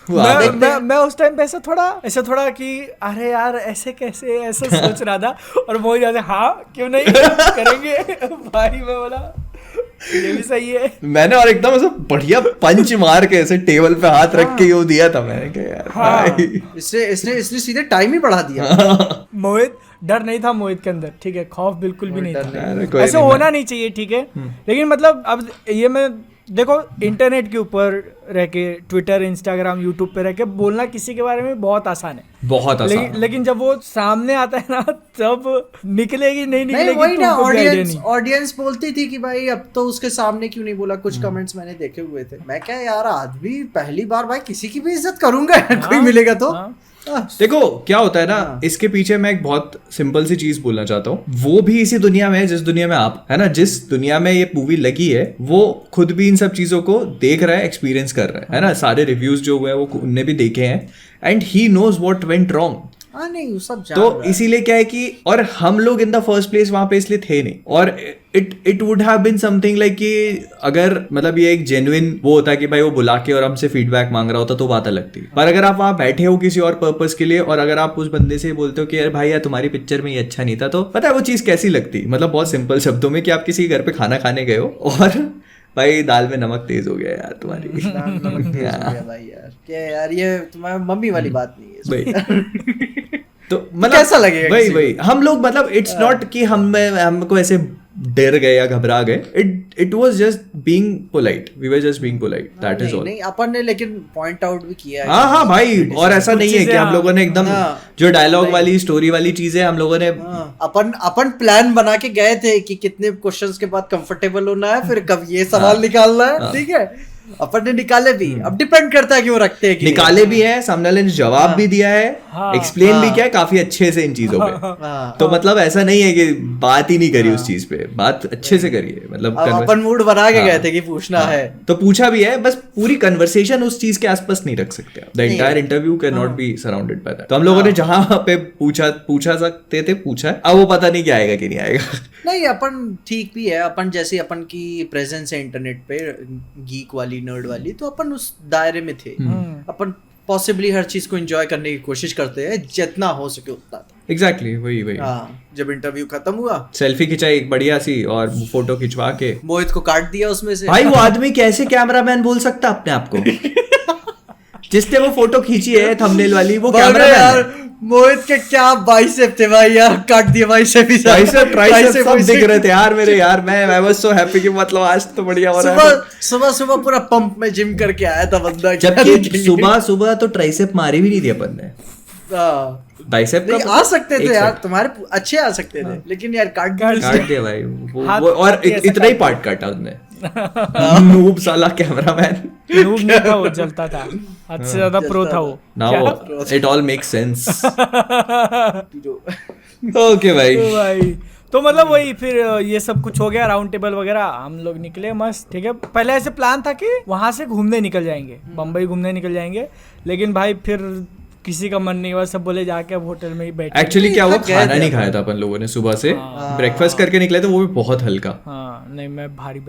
मैं उस टाइम पे ऐसा थोड़ा कि अरे यार ऐसे कैसे, ऐसा सोच रहा था। और वो जाते हाँ क्यों नहीं करेंगे भाई। मैं बोला ये भी सही है। मैंने और एकदम ऐसा बढ़िया पंच मार के ऐसे टेबल पे हाथ रख के वो दिया था। मैंने कहा यार भाई इसने सीधे टाइम ही बढ़ा दिया। मोहित डर नहीं था मोहित के अंदर, ठीक है, खौफ बिल्कुल भी नहीं था। ऐसे होना नहीं चाहिए, ठीक है, लेकिन मतलब अब ये मैं देखो इंटरनेट के ऊपर रह के, ट्विटर, इंस्टाग्राम, यूट्यूब पे रह के बोलना किसी के बारे में बहुत आसान है, बहुत आसान। लेकिन जब वो सामने आता है ना तब निकलेगी नहीं निकलेगी। वही ना, ऑडियंस बोलती थी कि भाई अब तो उसके सामने क्यों नहीं बोला। कुछ कमेंट्स मैंने देखे हुए थे, मैं क्या यार आदमी पहली बार भाई किसी की भी इज्जत करूंगा कोई मिलेगा तो। देखो क्या होता है ना, इसके पीछे मैं एक बहुत सिंपल सी चीज बोलना चाहता हूँ। वो भी इसी दुनिया में है जिस दुनिया में आप है ना, जिस दुनिया में ये मूवी लगी है वो खुद भी इन सब चीजों को देख रहा है, एक्सपीरियंस कर रहा है ना। सारे रिव्यूज जो हुए हैं वो उनने भी देखे हैं and he knows what went wrong. नहीं सब तो इसीलिए क्या है कि, और हम लोग इन द फर्स्ट प्लेस वहां पे इसलिए थे नहीं। और it would have been something like कि अगर मतलब ये एक जेन्युइन वो होता कि भाई वो बुला के और हमसे फीडबैक मांग रहा होता तो बात अलग थी। पर अगर आप वहां बैठे हो किसी और पर्पस के लिए और अगर आप उस बंदे से बोलते हो कि यार भाई यार तुम्हारी पिक्चर में ये अच्छा नहीं था, तो पता है वो चीज कैसी लगती। मतलब बहुत सिंपल शब्दों में कि आप किसी घर पे खाना खाने गए हो और भाई दाल में नमक तेज हो गया यार तुम्हारी। भाई यार क्या यार, ये तुम्हारी मम्मी वाली बात नहीं है। तो मतलब कैसा लगेगा वही हम लोग, मतलब इट्स नॉट कि हमको ऐसे डर गए या घबरा गए। It was just being polite, we were just being polite, that is all. नहीं अपन ने लेकिन पॉइंट आउट भी किया है। हाँ भाई, और ऐसा नहीं है कि हम लोगों ने एकदम जो डायलॉग वाली स्टोरी वाली चीजें हम लोगों ने अपन प्लान बना के गए थे कि कितने क्वेश्चंस के बाद कंफर्टेबल होना है, फिर कब ये सवाल निकालना है, ठीक है, अपन ने निकाले भी। अब डिपेंड करता है कि वो रखते हैं कि निकाले भी है, सामने वाले ने जवाब भी दिया है, एक्सप्लेन भी किया है काफी अच्छे से इन चीजों पे। तो मतलब ऐसा नहीं है कि बात ही नहीं करी उस चीज पे, बात अच्छे से करी है। मतलब अपन मूड बना के गए थे कि पूछना है तो पूछा भी है, बस पूरी कन्वर्सेशन उस चीज के आसपास नहीं रख सकते। The entire interview can not be surrounded by that. तो हम लोगों ने जहां पे पूछा सकते थे पूछा है। अब वो पता नहीं क्या आएगा कि नहीं आएगा। नहीं अपन ठीक भी है, अपन जैसे अपन की प्रेजेंस है इंटरनेट पे गीक वाली, नर्ड वाली, तो अपन उस दायरे में थे। अपन पॉसिबली हर चीज को एंजॉय करने की कोशिश करते हैं जितना हो सके उतना। एग्जैक्टली वही जब इंटरव्यू खत्म हुआ, सेल्फी खिंचाई एक बढ़िया सी और फोटो खिंचवा के मोहित को काट दिया उसमें से। भाई वो आदमी कैसे कैमरामैन बोल सकता अपने आप को? जिसने वो फोटो खींची है थंबनेल वाली, वो कैमरामैन। मोहित के क्या बाइसेप थे भाई यार, काट दिए बाइसेप ही, बाइसेप ट्राइसेप सब दिख रहे थे यार मेरे। यार मैं वाज सो हैप्पी कि मतलब आज तो बढ़िया हो रहा है। सुबह पूरा पंप में जिम करके आया था बंदा, जबकि सुबह तो ट्राइसेप मारी भी नहीं थी अपन ने। बाइसेप नहीं आ सकते थे यार, तुम्हारे अच्छे आ सकते थे, लेकिन यार काट दिया भाई वो। और इतना ही पार्ट काटा उसने। नूब साला कैमरामैन। नूब नहीं था वो, जलता था, हद से ज्यादा प्रो था वो। Now it all makes sense. Okay भाई। तो मतलब वही फिर ये सब कुछ हो गया, राउंड टेबल वगैरह, हम लोग निकले मस्त, ठीक है। पहले ऐसे प्लान था कि वहां से घूमने निकल जाएंगे, बम्बई घूमने निकल जाएंगे, लेकिन भाई फिर किसी का मन नहीं हुआ, सब बोले जाके अब होटल में ही बैठे। एक्चुअली क्या हुआ, खाना नहीं खाया था अपन लोगों ने सुबह से, ब्रेकफास्ट करके निकले थे, वो भी बहुत हल्का। हाँ नहीं, मैं भारी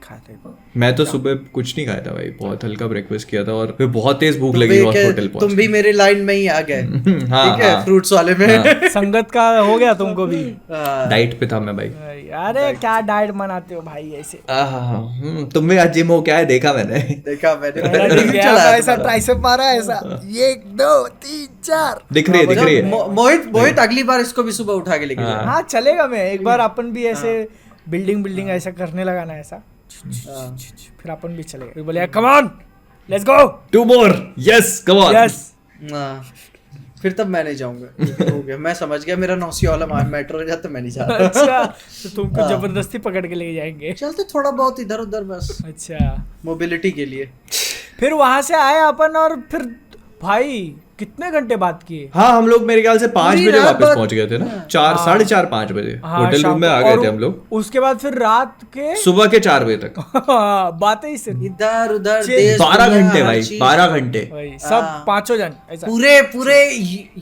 खाया था। मैं तो सुबह कुछ नहीं खाया था भाई, बहुत हल्का ब्रेकफास्ट किया था और फिर बहुत तेज भूख लगी होटल पहुंच। तुम भी मेरे लाइन में ही आ गए, हाँ, ठीक है, फ्रूट्स वाले में। संगत का हो गया तुमको भी। डाइट पे था मैं भाई। अरे क्या डाइट बनाते हो भाई ऐसे। तुम भी आज जिम हो क्या है, देखा मैंने। ऐसा ट्राइसेप मारा ऐसा, 1 2 3 4 दिख रही है। मोहित अगली बार इसको भी सुबह उठा के लेके जाओ। हाँ चलेगा, मैं एक बार अपन भी ऐसे बिल्डिंग ऐसा करने लगा ना ऐसा, फिर अपन भी चलेगा। फिर बोले come on let's go 2 more, yes come on, yes. फिर तब मैं नहीं जाऊंगा, हो गया, मैं समझ गया, मेरा नौसिया वाला मेट्रो जाता, मैं नहीं जा रहा। अच्छा, तो तुमको जबरदस्ती पकड़ के लेके जाएंगे। चलते थोड़ा बहुत इधर उधर बस, अच्छा, मोबिलिटी के लिए। फिर वहां से आए अपन, और फिर भाई कितने घंटे बात किए। हाँ हम लोग मेरे ख्याल से 5 पूरी बजे रात वापस बात- पहुंच गए थे ना, 4 साढ़े 4 5 बजे हाँ, होटल शाम रूम में को। आ गए और थे हम लोग। उसके बाद फिर रात के सुबह के 4 बजे तक बातें ही सिर्फ इधर उधर छः- देश 12 दुनिया, घंटे हर भाई, चीज। 12 घंटे। वही सब पांचों जन ऐसा। पूरे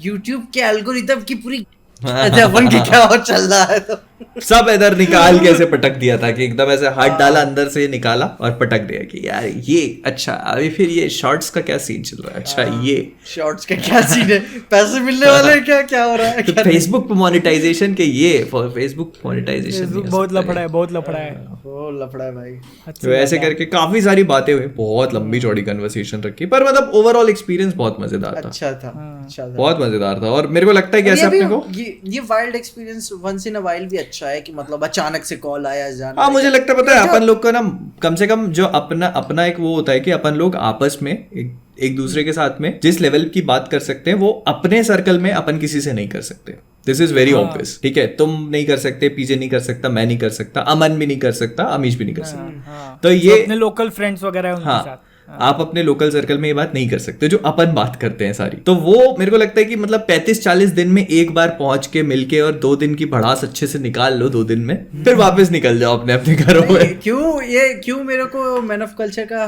YouTube के एल्गोरिथम की पूरी अच्छा अपन के क्या और चल रहा है, तो सब इधर निकाल के ऐसे पटक दिया था कि एकदम ऐसे हाथ डाला अंदर से निकाला और पटक दिया कि यार ये अच्छा, अभी फिर ये शॉर्ट्स का क्या सीन चल रहा है, अच्छा ये शॉर्ट्स का क्या सीन है, पैसे मिलने वाले हैं क्या हो रहा है, तो फेसबुक मोनेटाइजेशन के, ये फेसबुक मोनेटाइजेशन फेसबुक बहुत लफड़ा है, बहुत लफड़ा है। वो लफड़ा है भाई। तो ऐसे करके काफी सारी बातें हुई, बहुत लंबी चौड़ी कन्वर्सेशन रखी, पर मतलब ओवरऑल एक्सपीरियंस बहुत मजेदार था, अच्छा था, अच्छा था, बहुत मजेदार था। और मेरे को लगता है कि और ऐसे अपने को ये wild experience once in a while भी अच्छा है कि मतलब अचानक से कॉल आया जाना। हाँ मुझे लगता है, पता है अपन लोग का ना कम से कम जो अपना एक वो होता है कि अपन लोग आपस में एक दूसरे के साथ में जिस लेवल की बात कर सकते हैं, वो अपने सर्कल में अपन किसी से नहीं कर सकते। दिस इज वेरी ऑब्वियस, ठीक है, तुम नहीं कर सकते, पीजे नहीं कर सकता, मैं नहीं कर सकता, अमन भी नहीं कर सकता, अमीश भी नहीं कर सकता। तो ये अपने लोकल फ्रेंड्स वगैरह उनके साथ आप अपने लोकल सर्कल में ये बात नहीं कर सकते जो अपन बात करते हैं सारी। तो वो मेरे को लगता है कि मतलब 35-40 दिन में एक बार पहुंच के मिलके और 2 दिन की भड़ास अच्छे से निकाल लो 2 दिन में, फिर वापस निकल जाओ अपने अपने घरों में। क्यों मेरे को मैन ऑफ कल्चर का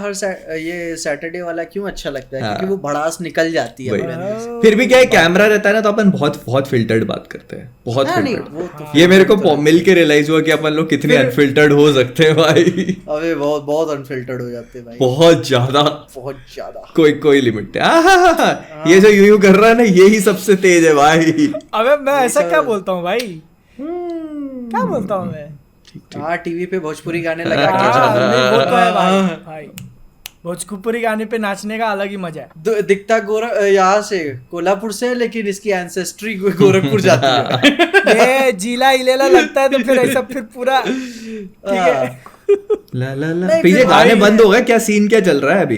ये सैटरडे वाला क्यों अच्छा लगता है, क्योंकि वो भड़ास निकल जाती है अपने अंदर से। फिर भी क्या है, कैमरा रहता है ना, तो अपन बहुत बहुत फिल्टर्ड बात करते हैं, बहुत हाँ, नहीं, फिल्टर्ड। वो तो ये मेरे को मिल के रियलाइज हुआ कि अपन लोग कितने अनफिल्टर्ड हो सकते हैं भाई। अबे बहुत अनफिल्टर्ड हो जाते हैं भाई, बहुत ज्यादा ज्यादा। कोई लिमिट है। ये जो यूं कर रहा है ना, यही सबसे तेज है भाई। अबे मैं ऐसा क्या बोलता हूँ भाई, क्या बोलता हूँ मैं। हाँ टीवी पे भोजपुरी गाने लगा के नहीं, वो तो है भाई। भोजपुरी गाने पे नाचने का अलग ही मजा है। दिखता यहाँ से कोल्हापुर से, लेकिन इसकी एंसेस्ट्री गोरखपुर जाती है। ये जिला इलेला लगता है, तो फिर ऐसा फिर पूरा ठीक है। ला पीछे गाने बंद हो गए क्या, सीन क्या चल रहा है अभी?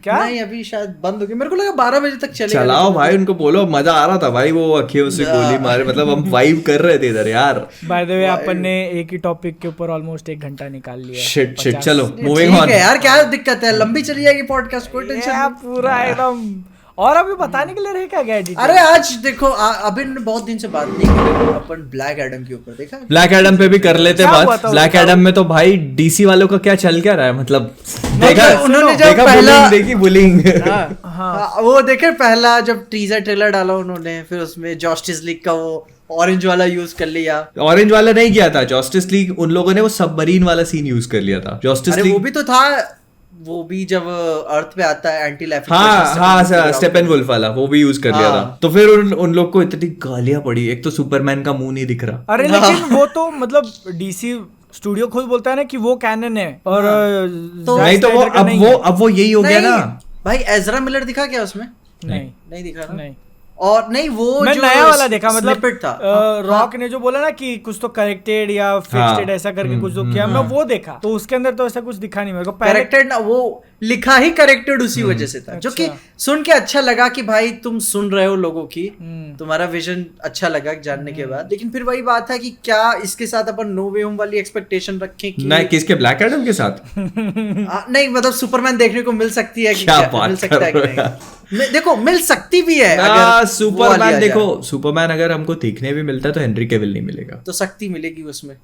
क्या नहीं अभी शायद बंद हो गया, मेरे को लगा 12 बजे तक चलेगा। चलाओ भाई, उनको बोलो, मजा आ रहा था भाई, वो अखियों से गोली मारे, मतलब हम वाइब कर रहे थे इधर यार। बाय द वे अपन ने एक ही टॉपिक के ऊपर ऑलमोस्ट 1 घंटा निकाल लिया। शिट चलो मूविंग ऑन। यार क्या दिक्कत है, लंबी चली जाएगी पॉडकास्ट, कोई टेंशन नहीं। पूरा एकदम। और अभी बताने के लिए रह क्या गया एडिटर? अरे आज देखो अभी बहुत दिन से बात नहीं की अपन ब्लैक एडम के ऊपर, देखा ब्लैक एडम पे भी कर लेते क्या हुआ बात। था ब्लैक एडम में तो भाई डीसी वालों का क्या चल क्या रहा है, मतलब देखा उन्होंने जब देखा पहला देखी बुलिंग। वो देखे पहला जब टीजर ट्रेलर डाला उन्होंने, फिर उसमें जस्टिस लीग का वो ऑरेंज वाला यूज कर लिया। ऑरेंज वाला नहीं किया था जस्टिस लीग, उन लोगों ने वो सबमरीन वाला सीन यूज कर लिया था। जस्टिस लीग वो भी तो था, वो भी जब अर्थ पे आता है एंटी लाइफ। हाँ स्टेपन वुल्फ वाला वो भी यूज कर लिया था। तो फिर उन लोग को इतनी गालियां पड़ी, एक तो सुपरमैन का मुंह नहीं दिख रहा। अरे लेकिन वो तो मतलब डीसी स्टूडियो खुद बोलता है ना कि वो कैनन है, और तो नहीं तो वो अब वो यही हो गया ना भाई। एजरा मिलर दिखा क्या उसमें? नहीं दिखा ना। नहीं। और नहीं वो मैं जो नया वाला देखा, मतलब था रॉक ने जो बोला ना कि कुछ तो करेक्टेड या फिक्स्ड ऐसा करके कुछ तो किया, मैं वो देखा, तो उसके अंदर तो ऐसा कुछ दिखा नहीं मेरे को। करेक्टेड ना, वो लिखा ही करेक्टेड उसी वजह से था, जो कि सुन के अच्छा लगा कि भाई तुम सुन रहे हो लोगों की, तुम्हारा विजन अच्छा लगा जानने के बाद। लेकिन फिर वही बात है कि क्या इसके साथ अपन नो वे होम वाली एक्सपेक्टेशन रखें कि नहीं, किसके ब्लैक एडम के साथ नहीं मतलब सुपरमैन देखने को मिल सकती है कि क्या मिल सकता है कि नहीं? देखो मिल सकती भी है हाँ, अगर वो वाली सुपरमैन आ देखो, जाए। सुपरमैन अगर हमको देखने भी मिलता है तो हेनरी कैविल नहीं मिलेगा। तो शक्ति मिलेगी उसमें,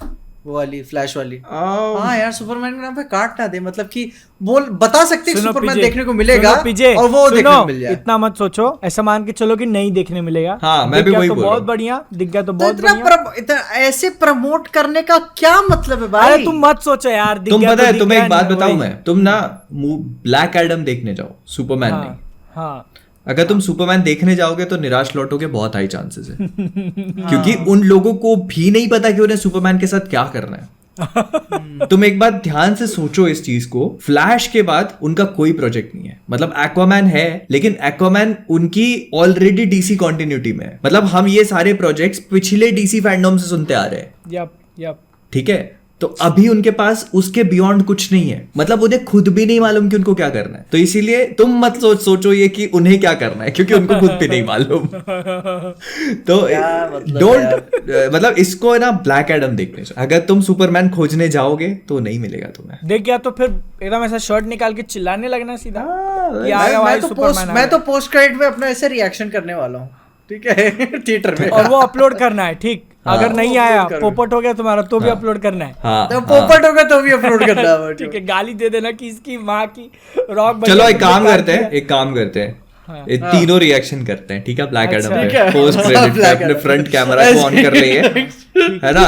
वो वाली फ्लैश वाली। हाँ यार, सुपरमैन के नाम पे काट ना दे, मतलब कि बोल बता सकते हैं सुनो सुपरमैन पीजे, देखने को मिलेगा सुनो पीजे, और वो देखने सुनो, को मिल जाए। इतना मत सोचो, ऐसा मान के चलो कि नहीं देखने मिलेगा। हाँ, मैं दिख भी गया वही तो बोल रहा बहुत हूँ। बढ़िया, दिख गया तो तो बहुत इतना बढ़िया। इतना ऐसे प्रमोट करने का क्या मतलब है भाई? अरे तुम मत सोचो यार, दिख तुम गया पता तो है, दिख तुम्हें गया, एक बात नहीं, बताऊं वही। मैं, तुम ना ब्लैक एडम देखने जाओ, सुपरमैन नहीं। हाँ हाँ अगर तुम सुपरमैन देखने जाओगे तो निराश लौटोगे, बहुत हाई चांसेस है। क्योंकि उन लोगों को भी नहीं पता कि उन्हें सुपरमैन के साथ क्या करना है। तुम एक बात ध्यान से सोचो इस चीज को, फ्लैश के बाद उनका कोई प्रोजेक्ट नहीं है। मतलब एक्वामैन है, लेकिन एक्वामैन उनकी ऑलरेडी डीसी कॉन्टिन्यूटी में है। मतलब हम ये सारे प्रोजेक्ट्स पिछले डीसी फैंडम से सुनते आ रहे हैं, यप ठीक है? तो अभी उनके पास उसके बियॉन्ड कुछ नहीं है। मतलब उन्हें खुद भी नहीं मालूम कि उनको क्या करना है। तो इसीलिए तुम मत सोचो ये कि उन्हें क्या करना है, क्योंकि उनको खुद भी नहीं मालूम। तो क्या मतलब डोंट, मतलब इसको है ना ब्लैक एडम देखने से, अगर तुम सुपरमैन खोजने जाओगे तो नहीं मिलेगा तुम्हें। देख गया तो फिर एकदम ऐसा शर्ट निकाल के चिल्लाने लगना सीधा कि आ गया मैं भाई तो सुपरमैन पोस्ट आ मैं गया। तो पोस्ट क्रेडिट में अपना ऐसे रिएक्शन करने वाला हूँ, ठीक है? थिएटर में। और वो अपलोड करना है, ठीक? अगर नहीं वो आया, upload करना। पोपट हो गया तुम्हारा तो भी अपलोड करना है। हाँ, तो पोपट होगा तो भी अपलोड करना है। ठीक है, गाली दे देना कि इसकी माँ की रॉक चलो एक काम करते हैं, ये तीनों रिएक्शन करते हैं, ठीक है? ब्लैक अच्छा, एडम ठीक पे है। पोस्ट क्रेडिट पे Black अपने Adam। फ्रंट कैमरा को ऑन कर लिए, है ना?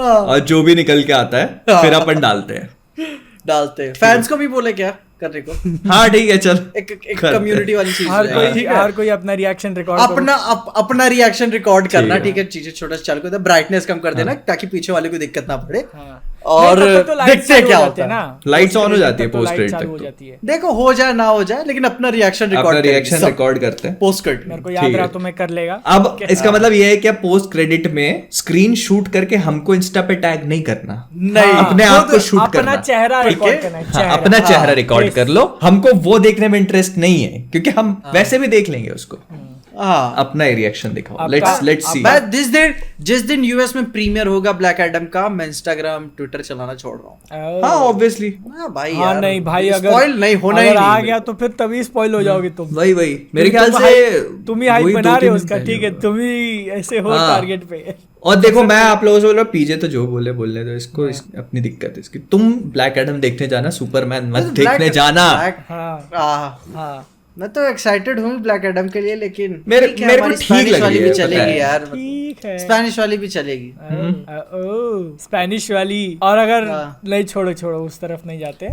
और जो भी निकल के आता है फिर अपन डालते हैं। डालते हैं। फैंस को भी बोले क्या करने को? हाँ ठीक है, चल एक करते कम्युनिटी वाली चीज हर है, कोई ठीक है? हर कोई अपना रिएक्शन रिकॉर्ड अपना रिएक्शन रिकॉर्ड करना, ठीक है। ठीक है? चीजें छोटा चालू कर दे, ब्राइटनेस कम कर देना ताकि पीछे वाले को दिक्कत ना पड़े। हाँ। और नहीं, तब तक तो lights देखते चालू हो क्या जाती होता है है ना, Lights on हो जाती है तब तो post light credit चालू तक हो तो। जाती है। देखो हो जाए ना हो जाए, लेकिन अपना रिएक्शन अपना रिकॉर्ड रिएक्शन रिकॉर्ड करते हैं। पोस्ट कर मेरे को याद ठीक रहा है। तो मैं कर लेगा। अब इसका मतलब ये है कि पोस्ट क्रेडिट में स्क्रीन शूट करके हमको इंस्टा पे टैग नहीं करना, नहीं, अपने आप को शूट अपना करना। चेहरा ठीक रिकॉर्ड है? करना है, हाँ, चेहरा। अपना चेहरा रिकॉर्ड face। कर लो, हमको वो देखने में इंटरेस्ट नहीं है, क्योंकि हम वैसे भी देख लेंगे उसको। हाँ। अपना रिएक्शन दिखाओ, आपका- लेट्स सी। मैं जिस दिन यूएस में प्रीमियर होगा ब्लैक एडम का, मैं इंस्टाग्राम ट्विटर चलाना छोड़ रहा हूँ। हाँ ऑब्वियसली, हाँ भाई हाँ यार, नहीं भाई, अगर स्पॉइल नहीं होना ही अगर नहीं आ है गया तो फिर तभी स्पॉइल हो जाओगे तुम। वही मेरे तुम ख्याल तो से तुम ही हाइप वही बना रहे हो 2-3 उसका, दिन ठीक है? पहले तुम ही ऐसे हो हाँ। टारगेट पे। और देखो मैं आप लोगों से बोल रहा हूँ, पीजे तो जो बोले दो इसको, अपनी दिक्कत है इसकी। तुम ब्लैक एडम देखने जाना, सुपरमैन मत देखने जाना। हाँ हाँ मैं तो एक्साइटेड हूँ ब्लैक एडम के लिए, लेकिन मेरे ठीक है, को हमारी ठीक स्पेनिश लग वाली रही भी है, पता चलेगी है। यार, ठीक है। स्पेनिश वाली भी चलेगी। स्पेनिश वाली, और अगर हाँ। नहीं, छोड़ो उस तरफ नहीं जाते।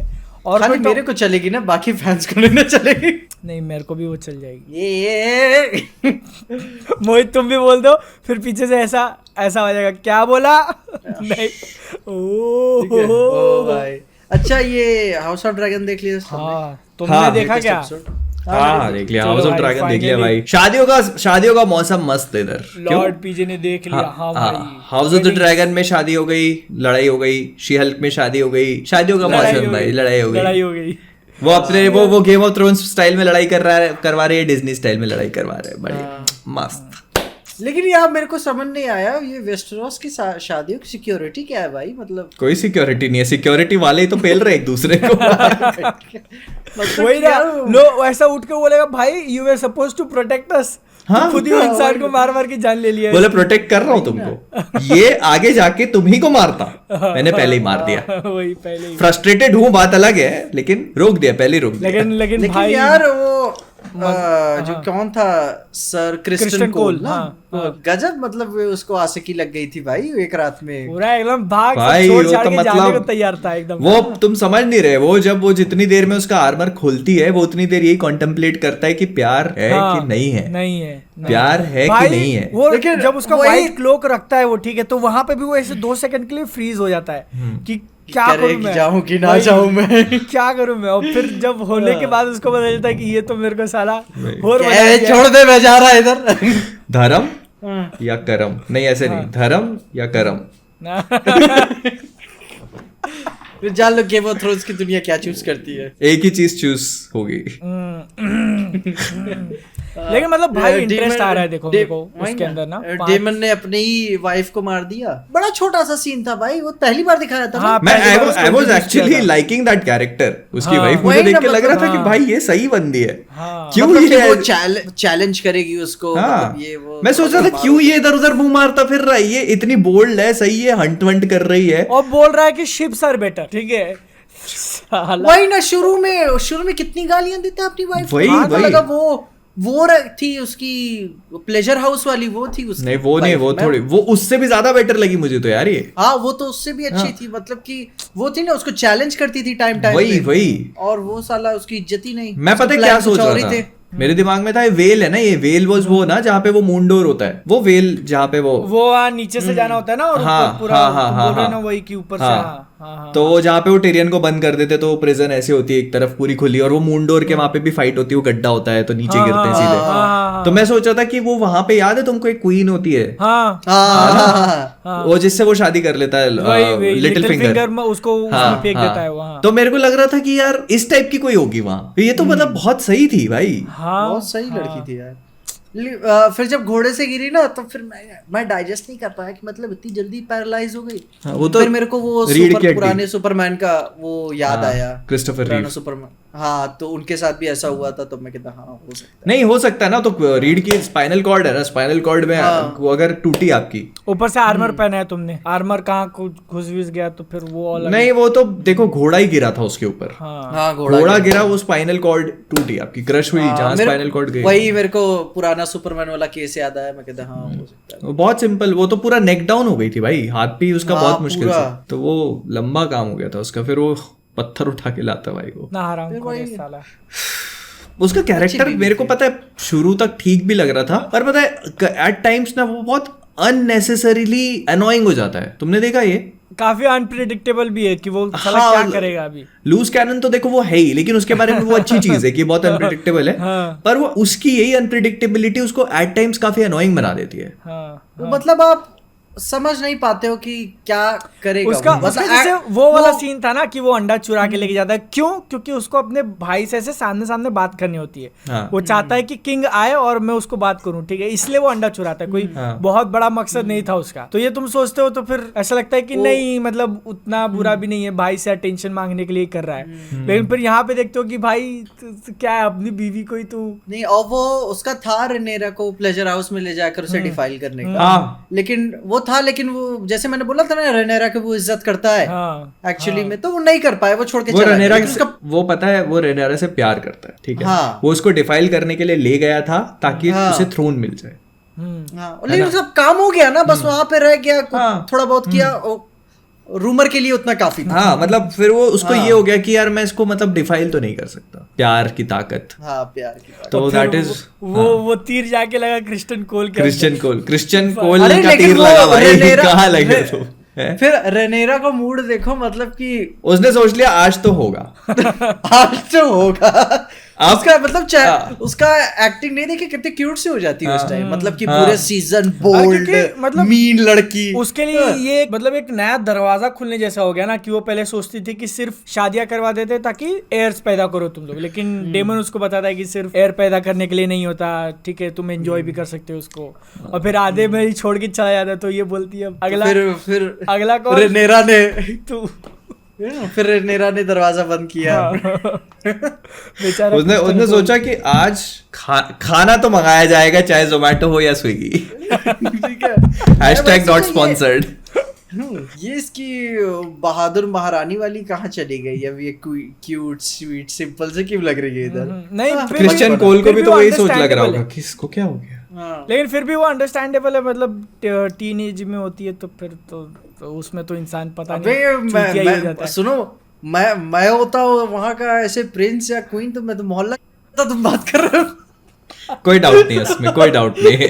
और खाली कोई तो- मेरे को चलेगी ना, बाकी फैंस को नहीं चलेगी। नहीं, मेरे को भी वो चल जाएगी। ये मोहित तुम भी बोल दो, फिर पीछे से ऐसा हो जाएगा, क्या बोला? नहीं। ओ भाई, अच्छा ये हाउस ऑफ ड्रैगन देख लिया सबने? हाँ, तुमने हाँ, देखा क्या? हाँ देख लिया, चलो हाउस ऑफ भाई, ड्रैगन देख लिया finally। भाई। शादियों का मौसम मस्त है इधर। लॉर्ड पीजे ने देख लिया। हाँ भाई, हाउस ऑफ द ड्रैगन में शादी हो गई, लड़ाई हो गई, शी हल्क में शादी हो गई, शादियों का मौसम भाई, लड़ाई हो गई। वो अपने वो गेम ऑफ थ्रोन्स स्टाइल में लड़ाई करवा रही है, डिज्नी स्टाइल में लड़ाई करवा रहे हैं, बड़ी मस्त। लेकिन यार मेरे को समझ नहीं आया, ये वेस्टरोस की शादियों की सिक्योरिटी क्या है भाई? मतलब कोई सिक्योरिटी नहीं है, सिक्योरिटी वाले ही तो पेल रहे एक दूसरे को। वही ना, लो ऐसा उठ के बोलेगा, भाई you were suppose to protect us. हाँ, खुद ही इंसान को मार के जान ले लिया। बोले प्रोटेक्ट कर रहा हूँ तुमको, ये आगे जाके तुम ही को मारता, मैंने पहले ही मार दिया। वही पहले ही। फ्रस्ट्रेटेड हूँ, बात अलग है, लेकिन रोक दिया, पहले रोक दिया। लेकिन लेकिन भाई यार वो जो कौन था, सर क्रिस्टन कोल ना, हाँ। गजब, मतलब उसको आशिकी लग गई थी भाई एक रात में। पूरा एकदम भाग भाई, छोड़ वो छाड़ तो के जाने मतलब को तैयार था एकदम। वो तुम समझ नहीं रहे, वो जब वो जितनी देर में उसका आर्मर खोलती है, वो उतनी देर यही कॉन्टेम्पलेट करता है कि प्यार है हाँ, कि नहीं है, नहीं है, प्यार है कि भाई, नहीं है। वो लेकिन जब उसका वही- व्हाइट क्लोक रखता है वो, ठीक है, तो वहां पे भी वो ऐसे 2 सेकंड के लिए फ्रीज हो जाता है कि क्या करूं मैं, जाऊं कि ना भाई, जाऊं मैं, क्या करूं मैं। और फिर जब होने के बाद उसको पता चलता है कि ये तो मेरे को साला और बना क्या है, दिया। छोड़ दे, मैं जा रहा इधर। धर्म या करम, नहीं ऐसे नहीं, धर्म या करम। जान लो गेम ऑफ थ्रोन्स की दुनिया क्या चूज करती है। एक ही चीज चूज होगी। लेकिन मतलब भाई इंटरेस्ट आ रहा है देखो मेरे को उसके अंदर ना। डेमन ने अपनी ही वाइफ को मार दिया, बड़ा छोटा सा सीन था भाई, वो पहली बार दिखाया था। हाँ, मैं I was actually liking that character, उसकी वाइफ मुझे देख के लग रहा था कि भाई ये सही बंदी है, क्यों मतलब ये वो चैलेंज करेगी उसको, मतलब ये वो मैं सोच रहा था क्यों ये इधर उधर मुंह मारता फिर रहा है, ये इतनी बोल्ड है, सही है, हंट वंट कर रही है और बोल रहा है कि शिप्स आर बेटर, ठीक है। वही ना, शुरू में कितनी गालियां देता है अपनी वाइफ को। वही लगा वो थी उसकी प्लेजर हाउस वाली, वो थी उसकी। नहीं वो नहीं, वो थोड़ी, वो उससे भी ज्यादा बेटर लगी मुझे तो यार ये। हाँ वो तो उससे भी अच्छी थी, मतलब कि वो थी ना, उसको चैलेंज करती थी टाइम वही और वो साला उसकी इज्जत ही नहीं। मैं पता है क्या सोच रहा था, मेरे दिमाग में था ये वेल है ना, ये वेल वॉज वो ना जहाँ पे वो मून डोर होता है, वो वेल जहाँ पे वो नीचे से जाना होता है ना, और हाँ, ऊपर पूरा बोल रहे ना वही की ऊपर से। हाँ, तो वो जहाँ पे वो टिरियन को बंद कर देते, तो प्रिजन ऐसे होती है एक तरफ पूरी खुली, और वो मून डोर के वहां पे भी फाइट होती है, वो गड्ढा होता है तो नीचे गिरते हैं सीधे। तो मैं सोचा था कि वो वहां पे याद है तुमको, एक क्वीन होती है वो जिससे वो शादी कर लेता है, लिटिल फिंगर, उसको उसमें फेंक देता है वहाँ। तो मेरे को लग रहा था कि यार इस टाइप की कोई होगी वहां, ये तो मतलब बहुत सही थी भाई, बहुत सही लड़की थी यार। फिर जब घोड़े से गिरी ना, तो फिर मैं डाइजेस्ट नहीं कर पाया कि मतलब इतनी जल्दी पैरालाइज हो गई। वो तो फिर मेरे को वो पुराने सुपरमैन का वो याद आया, क्रिस्टोफर रीड सुपरमैन। हाँ, तो उनके साथ भी ऐसा हुआ था, तो मैं कहता हाँ हो सकता है। नहीं हो सकता है ना, तो रीड की स्पाइनल कॉर्ड है ना, स्पाइनल कॉर्ड में वो अगर टूटी आपकी, ऊपर से आर्मर पहना है तुमने, आर्मर कहाँ घुस गया तो फिर वो अलग। नहीं वो तो देखो घोड़ा ही गिरा था उसके ऊपर। हाँ घोड़ा गिरा, वो स्पाइनल कॉर्ड टूटी आपकी, क्रश हुई जहाँ स्पाइनल कॉर्ड गई। वही मेरे को पुराना सुपरमैन वाला केस याद आया, मैं कहता हाँ हो सकता है। बहुत सिंपल, वो तो पूरा नेक डाउन हो गई थी भाई, हाथ भी उसका बहुत मुश्किल से, तो वो लंबा काम हो गया था उसका, फिर वो पत्थर उठा के लाता भाई को। ना हराम खोर साला। उसका कैरेक्टर मेरे को पता है शुरू तक ठीक भी लग रहा था, पर पता है एट टाइम्स ना वो बहुत अननेसेसरीली अनोइंग हो जाता है। तुमने देखा ये काफी अनप्रिडिक्टेबल भी है कि वो साला क्या करेगा अभी। लूज कैनन तो देखो वो है ही, लेकिन उसके बारे में वो अच्छी चीज है कि बहुत अनप्रिडिक्टेबल है। पर वो उसकी यही अनप्रिडिक्टेबिलिटी उसको एट टाइम्स काफी अनोइंग बना देती है। मतलब आप समझ नहीं पाते हो कि क्या करेगा उसका जैसे वो वाला सीन था ना कि वो अंडा चुरा के लेके जाता है, क्यों? क्योंकि उसको अपने भाई से ऐसे सामने सामने बात करनी होती है। वो चाहता है कि किंग आए और मैं उसको बात करूं, ठीक है, इसलिए वो अंडा चुराता है। कोई बहुत बड़ा मकसद नहीं था उसका। तो ये तुम सोचते हो तो फिर ऐसा लगता है कि नहीं, मतलब उतना बुरा भी नहीं है, भाई से अटेंशन मांगने के लिए कर रहा है। लेकिन फिर यहाँ पे देखते हो कि भाई क्या है, अपनी बीवी को ही तू नहीं। और वो उसका था रेनेरा को प्लेजर हाउस में ले जाकर उसे डिफाइल करने का, लेकिन वो था, लेकिन वो जैसे मैंने बोला था ना रेनेरा के वो इज्जत करता है एक्चुअली में, तो वो नहीं कर पाए, वो छोड़ के चला गया। वो पता है वो रेनेरा से प्यार करता है, ठीक है, वो उसको डिफाइल करने के लिए ले गया था ताकि उसे थ्रोन मिल जाए। लेकिन सब काम हो गया ना, बस वहां पे रह गया, थोड़ा बहुत किया, रूमर के लिए उतना काफी था। हाँ, मतलब फिर वो उसको ये हो गया कि यार मैं इसको मतलब डिफाइल तो नहीं कर सकता, प्यार की ताकत। हाँ, प्यार की ताकत। तो दैट इज वो तीर जाके लगा क्रिश्चियन कोल का तीर लगा भाई, कहाँ लगे तो। फिर रेनेरा का मूड देखो, मतलब कि उसने सोच लिया आज तो होगा आज तो होगा। उसका मतलब उसका एक्टिंग नहीं देखी, कितनी क्यूट सी हो जाती है उस टाइम, मतलब कि पूरे सीजन बोल्ड, मतलब मीन लड़की। उसके लिए ये मतलब एक नया दरवाजा खुलने जैसा हो गया ना, कि वो पहले सोचती थी कि सिर्फ शादियां करवा देते ताकि एयर्स पैदा करो तुम लोग, लेकिन डेमन उसको बताता है कि सिर्फ एयर पैदा करने के लिए नहीं होता, ठीक है, तुम एंजॉय भी कर सकते हो उसको। और फिर आधे में ही छोड़ के चला जाता है, तो ये बोलती है अगला फिर अगला कौन? रेनेरा ने तू फिर रेनेरा ने दरवाजा बंद किया। उसने सोचा कि आज खाना तो मंगाया जाएगा, चाहे जोमेटो हो या स्विगी। ठीक है, #not sponsored। ये इसकी बहादुर महारानी वाली कहाँ चली गई? अब ये क्यूट स्वीट सिंपल से क्यों लग रही है इधर? नहीं, क्रिश्चियन कोल को भी तो वही सोच लग रहा होगा कि इसको क्या हो गया। लेकिन फिर भी वो अंडरस्टैंडेबल है, मतलब टीन एज में होती है, तो फिर तो उसमें तो इंसान पता नहीं। सुनो, मैं होता हूँ वहाँ का ऐसे प्रिंस या क्वीन, तो मैं तो मोहल्ला तुम बात कर रहे हो। कोई डाउट नहीं उसमें, कोई डाउट नहीं,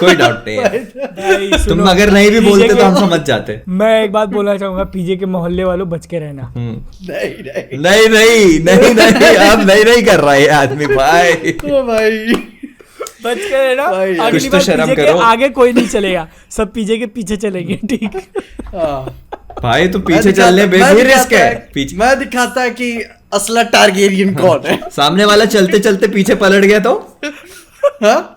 कोई डाउट नहीं। तुम अगर नहीं भी बोलते तो हम समझ जाते। मैं एक बात बोलना चाहूंगा, पीजे के मोहल्ले वालों बच के रहना। नहीं अब नहीं कर रहा है आदमी भाई। भाई बच के रहना, अगली बार पीजे के आगे कोई नहीं चलेगा, सब पीजे के पीछे चलेंगे, ठीक। भाई तो पीछे चलने में भी रिस्क है। मैं दिखाता है कि असला टारगेरियन कौन है। सामने वाला चलते चलते पीछे पलट गया तो हाँ?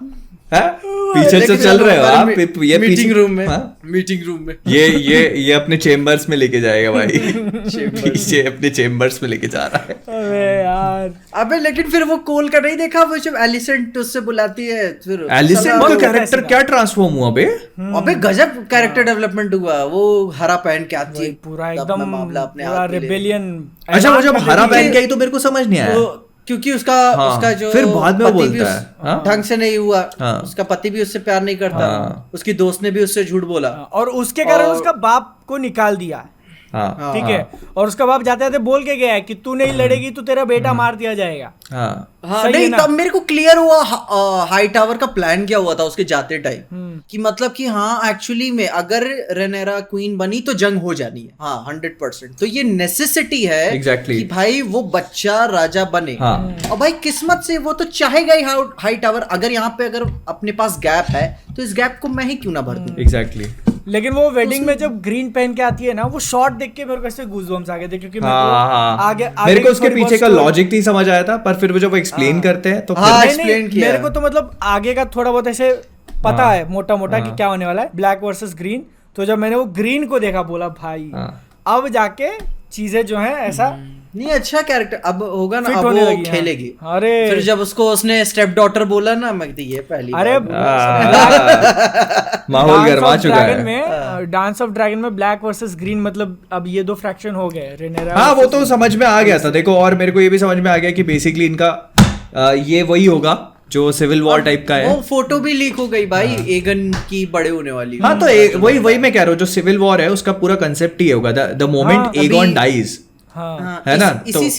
पीछे तो चल रहे हो आप, ये मीटिंग रूम में, हाँ? मीटिंग रूम में ये अपने चेम्बर्स में लेके जाएगा भाई। पीछे अपने चेम्बर्स में लेके जा रहा है। अबे यार, अबे लेकिन फिर वो कोल का नहीं देखा, वो जब एलिसेंट उससे बुलाती है, फिर एलिसेंट का कैरेक्टर क्या ट्रांसफॉर्म हुआ बे? अबे गजब कैरेक्टर डेवलपमेंट हुआ। वो हरा पहन के आती है, पूरा तब मैं एकदम मामला अपने पूरा हाथ में ले रही। रेबेलियन। अच्छा, वो जब हरा पहन के आई तो मेरे को समझ नहीं आया। वो क्योंकि उसका हाँ, उसका जो फिर बाद में वो पति भी बोलता है, हाँ? ढंग से नहीं हुआ, हाँ। उसका पति भी उससे प्यार नहीं करता, हाँ। उसकी दोस्त ने भी उससे झूठ बोला। और उसके कारण और- उसका बाप को निकाल दिया, हाँ हाँ। ठीक है। और उसका बाप जाते जाते बोल के गया है कि तू नहीं लड़ेगी तो तेरा बेटा मार दिया जाएगा। हाँ हाँ सही है नहीं, ना? तब मेरे को क्लियर हुआ हाई टावर का प्लान क्या हुआ था उसके जाते टाइम, कि मतलब कि हाँ एक्चुअली में अगर रेनेरा क्वीन बनी तो जंग हो जानी है, हाँ 100%। तो ये नेसेसिटी है Exactly. कि भाई वो बच्चा राजा बने। हाँ। और भाई किस्मत से वो तो चाहेगा ही हाई टावर। अगर यहाँ पे अगर अपने पास गैप है तो इस गैप को मैं ही क्यों ना भर दूं। एग्जैक्टली। लेकिन वो वेडिंग में जब ग्रीन पहन के आती है ना, वो शॉट देख के मेरे को ऐसे गूज़बम्स आ गए थे, क्योंकि मेरे को हाँ, आगे मेरे को की उसके थोड़ी पीछे बहुत का story- लॉजिक नहीं समझ आया था, पर फिर वो जब एक्सप्लेन करते हैं तो हाँ, फिर नहीं, explain किया। मेरे को तो मतलब आगे का थोड़ा बहुत ऐसे पता हाँ। है मोटा मोटा कि हाँ। क्या होने वाला है, ब्लैक वर्सेस ग्रीन। तो जब मैंने वो ग्रीन को देखा, बोला भाई हाँ। अब जाके चीजें जो है ऐसा नहीं अच्छा कैरेक्टर अब होगा ना, Fit अब होने वो लगी, हाँ। खेलेगी। अरे फिर जब उसको उसने स्टेप डॉटर बोला ना, मैं कहती ये पहली अरे बार। माहौल गर्मा चुका है। में डांस ऑफ ड्रैगन में ब्लैक वर्सेस ग्रीन, मतलब अब ये दो फ्रैक्शन हो गए, रेनेरा हाँ वो तो समझ में आ गया था देखो, और मेरे को ये भी समझ में आ गया कि बेसिकली इनका ये वही होगा जो सिविल वॉर टाइप का है। वो फोटो भी लीक हो गई भाई, एगन की बड़े होने वाली। हाँ तो वही मैं कह रहा हूँ, जो सिविल वॉर है उसका पूरा कंसेप्ट ही होगा, द मोमेंट हाँ, एगॉन डाइज। हाँ हाँ, है ना? इसी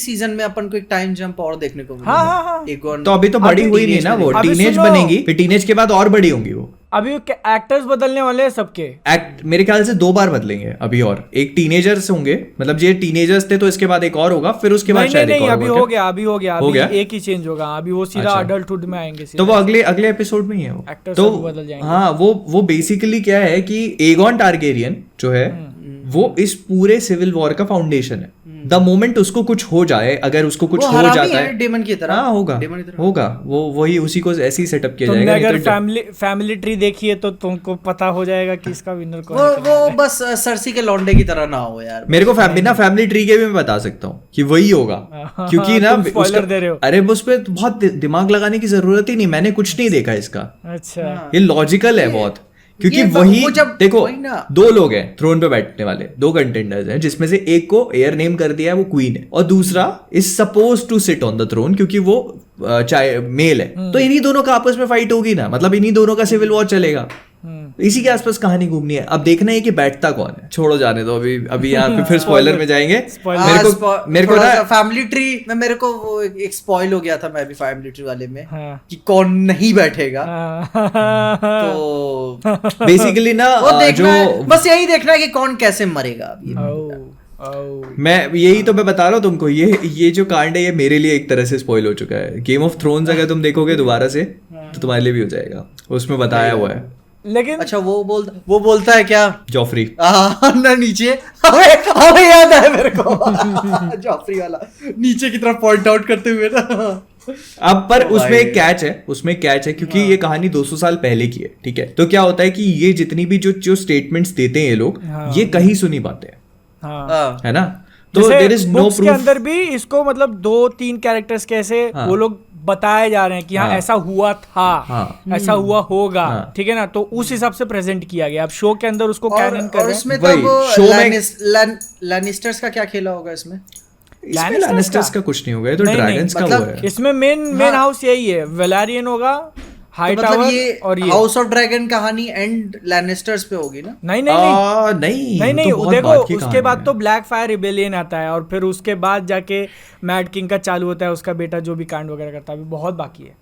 सीजन में अपन को एक टाइम जंप और देखने को हाँ, हाँ, हाँ। एगॉन तो अभी तो बड़ी अभी हुई नहीं ना, वो अभी टीनेज सुनो। बनेगी, फिर टीनेज के बाद और बड़ी होंगी वो। अभी एक्टर्स बदलने वाले हैं सबके। एक्ट मेरे ख्याल से 2 बार बदलेंगे अभी, और एक टीनेजर्स होंगे, मतलब ये टीनेजर्स थे तो इसके बाद एक और होगा, फिर उसके बाद नहीं शायद नहीं एक और अभी होगा हो क्या? गया, अभी हो गया, हो अभी गया? एक ही चेंज होगा, अभी वो सीधा अच्छा। अडल्टहुड में आएंगे तो सीधा। वो अगले एपिसोड में ही है वो। Actors तो सब बदल जाएंगे। हाँ वो बेसिकली क्या है कि एगॉन टारगेरियन जो है वो इस पूरे सिविल वॉर का फाउंडेशन है। द मोमेंट उसको कुछ हो जाए, अगर उसको कुछ वो हो हरामी जाता है है, डेमन की तरह। हाँ होगा डेमन की तरह। होगा वो, वही उसी को ऐसे ही सेटअप किया तुमने जाएगा। अगर नहीं तो फैमिली ट्री देखी है तो तुमको पता हो जाएगा कि इसका विनर कौन है। वो बस सरसी के लौंडे की तरह ना हो यार। मेरे को फैमिली ट्री के भी मैं बता सकता हूँ कि वही होगा, हाँ, क्योंकि ना तुम spoiler दे रहे हो। अरे उस पे बहुत दिमाग लगाने की जरूरत ही नहीं, मैंने कुछ नहीं देखा इसका, अच्छा ये लॉजिकल है बहुत। क्योंकि ये वही वो जब देखो वही ना। 2 लोग हैं थ्रोन पे बैठने वाले, 2 कंटेंडर्स हैं, जिसमें से एक को एयर नेम कर दिया है, वो क्वीन है, और दूसरा is suppose to sit on the throne क्योंकि वो चाहे मेल है। तो इन्हीं दोनों का आपस में फाइट होगी ना, मतलब इन्हीं दोनों का सिविल वॉर चलेगा। इसी के आसपास कहानी घूमनी है। अब देखना है कि बैठता कौन है, छोड़ो जाने दो, अभी यहाँ पे फिर स्पॉइलर में जाएंगे। मेरे को ना फैमिली ट्री में मेरे को वो एक स्पॉइल हो गया था, मैं भी फैमिली ट्री वाले में, हाँ। कि कौन नहीं बैठेगा। हाँ। तो बेसिकली ना वो देखना है, जो बस यही देखना है कि कौन कैसे मरेगा अभी। मैं यही तो मैं बता रहा हूँ तुमको, ये जो कांड है ये मेरे लिए एक तरह से स्पॉइल हो चुका है। गेम ऑफ थ्रोन्स अगर तुम देखोगे दोबारा से तो तुम्हारे लिए भी हो जाएगा, उसमें बताया हुआ है। लेकिन अच्छा वो बोलता है क्या, जॉफरी ना नीचे हमें याद है मेरे को जॉफरी वाला नीचे की तरफ पॉइंट आउट करते हुए ना। अब पर उसमें एक कैच है क्योंकि ये कहानी 200 साल पहले की है, ठीक है। तो क्या होता है कि ये जितनी भी जो स्टेटमेंट्स देते हैं ये लोग, ये कहीं सुनी बातें हैं, हाँ। है ना। तो देयर इज नो बुक्स के प्रूफ। अंदर भी इसको मतलब 2-3 कैरेक्टर्स कैसे हाँ। वो लोग बताए जा रहे हैं कि हाँ हाँ। ऐसा हुआ था, हाँ। ऐसा हुआ होगा, हाँ। ठीक है ना। तो उस हिसाब से प्रेजेंट किया गया। अब शो के अंदर उसको कैनन कर और रहे हैं। उसमें वही, तब शो में लैनिस्टर्स का क्या खेला होगा इसमें। इसमें लैनिस्टर्स का कुछ नहीं होगा, ये तो नहीं, नहीं, ड्रैगन्स का मतलब हुआ है। इसमें मेन हाउस यही है, वेलारियन होगा, हाई तो मतलब टावर ये और ये हाउस ऑफ ड्रैगन कहानी एंड लैनिस्टर्स पे होगी ना। नहीं नहीं नहीं नहीं नहीं तो बहुत देखो बात की उसके कहानी बाद है। तो ब्लैक फायर रिबेलियन आता है, और फिर उसके बाद जाके मैड किंग का चालू होता है, उसका बेटा जो भी कांड वगैरह करता है। अभी बहुत बाकी है,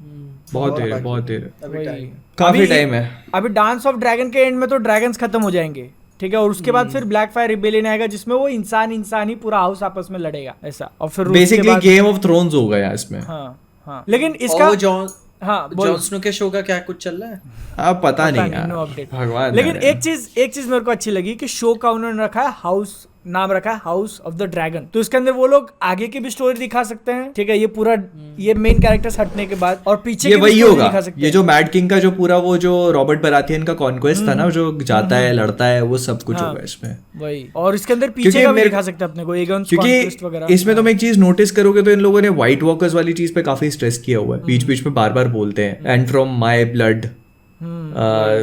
बहुत देर है। अभी वही। टाइम। काफी अभी- टाइम है। अभी डांस ऑफ ड्रैगन के एंड में तो ड्रैगन्स खत्म हो जाएंगे, ठीक है। और उसके बाद फिर ब्लैक फायर रिबेलियन आएगा जिसमें वो इंसान ही पूरा हाउस आपस में लड़ेगा ऐसा। और फिर उसके बेसिकली बाद गेम ऑफ थ्रोन्स हो गया इसमें। हाँ लेकिन और इसका वो जॉन बोलो। जॉन स्नो के शो का क्या कुछ चल रहा है। अब पता नहीं नो यार, अपडेट। भगवान लेकिन जाने। एक चीज मेरे को अच्छी लगी कि शो का उन्होंने रखा है हाउस नाम रखा है हाउस ऑफ द ड्रैगन। तो इसके अंदर वो लोग आगे की भी स्टोरी दिखा सकते हैं, ठीक है, ये पूरा ये मेन कैरेक्टर्स हटने के बाद, और पीछे ये की भी वही story होगा, दिखा सकते ये हैं। जो मैड किंग का जो पूरा वो जो रॉबर्ट बराथियन का कॉन्क्वेस्ट था ना, जो जाता है लड़ता है, वो सब कुछ होगा इसमें। वही, और इसके अंदर क्योंकि पीछे का भी मेरे- दिखा सकते हैं अपने को, एगन्स कॉन्क्वेस्ट क्योंकि वगैरह। इसमें तुम एक चीज नोटिस करोगे तो इन लोगों ने व्हाइट वॉकर्स वाली चीज पे काफी स्ट्रेस किया हुआ है, बीच बीच में बार बार बोलते हैं एंड फ्रॉम माई ब्लड,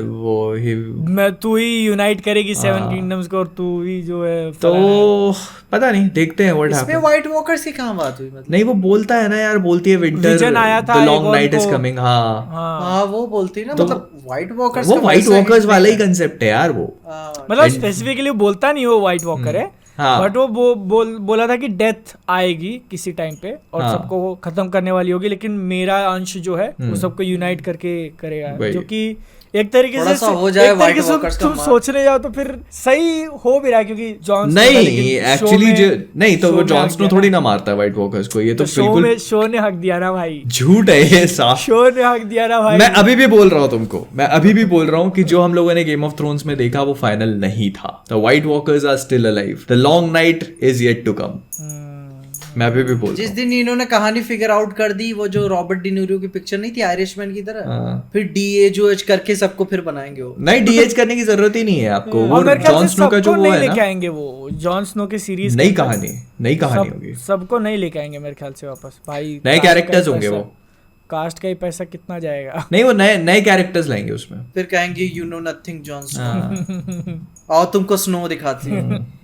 वो मैं तू ही यूनाइट करेगी 7 किंगडम्स को, और तू ही जो है तो पता नहीं, देखते हैं व्हाट इसमें हैपेंस। व्हाइट वॉकर्स की कहाँ बात हुई मतलब? नहीं वो बोलता है ना यार, बोलती है विंटर Vision आया था द एक लॉन्ग और नाइट इज को- कमिंग। हाँ हाँ वो बोलती है ना, तो मतलब व्हाइट वॉकर्स वो व्हाइट वॉकर्स वाला ही कंसेप्ट है यार वो। मतलब स्पेसिफिकली बोलता नहीं वो व्हाइट वॉकर है, हाँ। बट वो बोला था कि डेथ आएगी किसी टाइम पे और हाँ। सबको वो खत्म करने वाली होगी, लेकिन मेरा अंश जो है वो सबको यूनाइट करके करेगा, वही। जो कि एक तरीके थोड़ा से सा हो जाए एक तरीके White से Walkers का तुम मार। सोचने जाओ तो फिर सही हो भी रहा है, क्योंकि जॉन नहीं एक्चुअली नहीं तो वो जॉन स्नो थोड़ी ना मारता है व्हाइट वॉकर्स को, ये तो बिल्कुल शो ने हक दिया ना भाई, झूठ है ये साफ। शो ने हक दिया ना भाई। मैं अभी भी बोल रहा हूँ तुमको, मैं अभी भी बोल रहा हूँ कि जो हम लोगों ने गेम ऑफ थ्रोन्स में देखा वो फाइनल नहीं था। The White Walkers are still alive, the long night is yet to come. मैं अभी भी बोल जिस दिन इन्होंने कहानी फिगर आउट कर दी, वो जो रॉबर्ट डिनूरियो की पिक्चर नहीं थी आयरिशमैन की तरह, हाँ। फिर DAGOH करके सबको फिर बनाएंगे वो। नहीं डीएच करने की जरूरत ही नहीं है आपको, वो और मेरे ख्याल जॉन से स्नो का जो सबको वो नहीं है लेके ना, आएंगे, वो जॉन स्नो के सीरीज नई कहानी होगी, सबको नहीं लेके आएंगे मेरे ख्याल से वापस भाई। नए कास्ट का कैरेक्टर्स ही होंगे पैसा- वो। कास्ट का ही पैसा कितना जाएगा। नहीं वो नए कैरेक्टर्स लाएंगे उसमें। फिर कहेंगे you know nothing Jon Snow, और तुमको स्नो दिखाती है।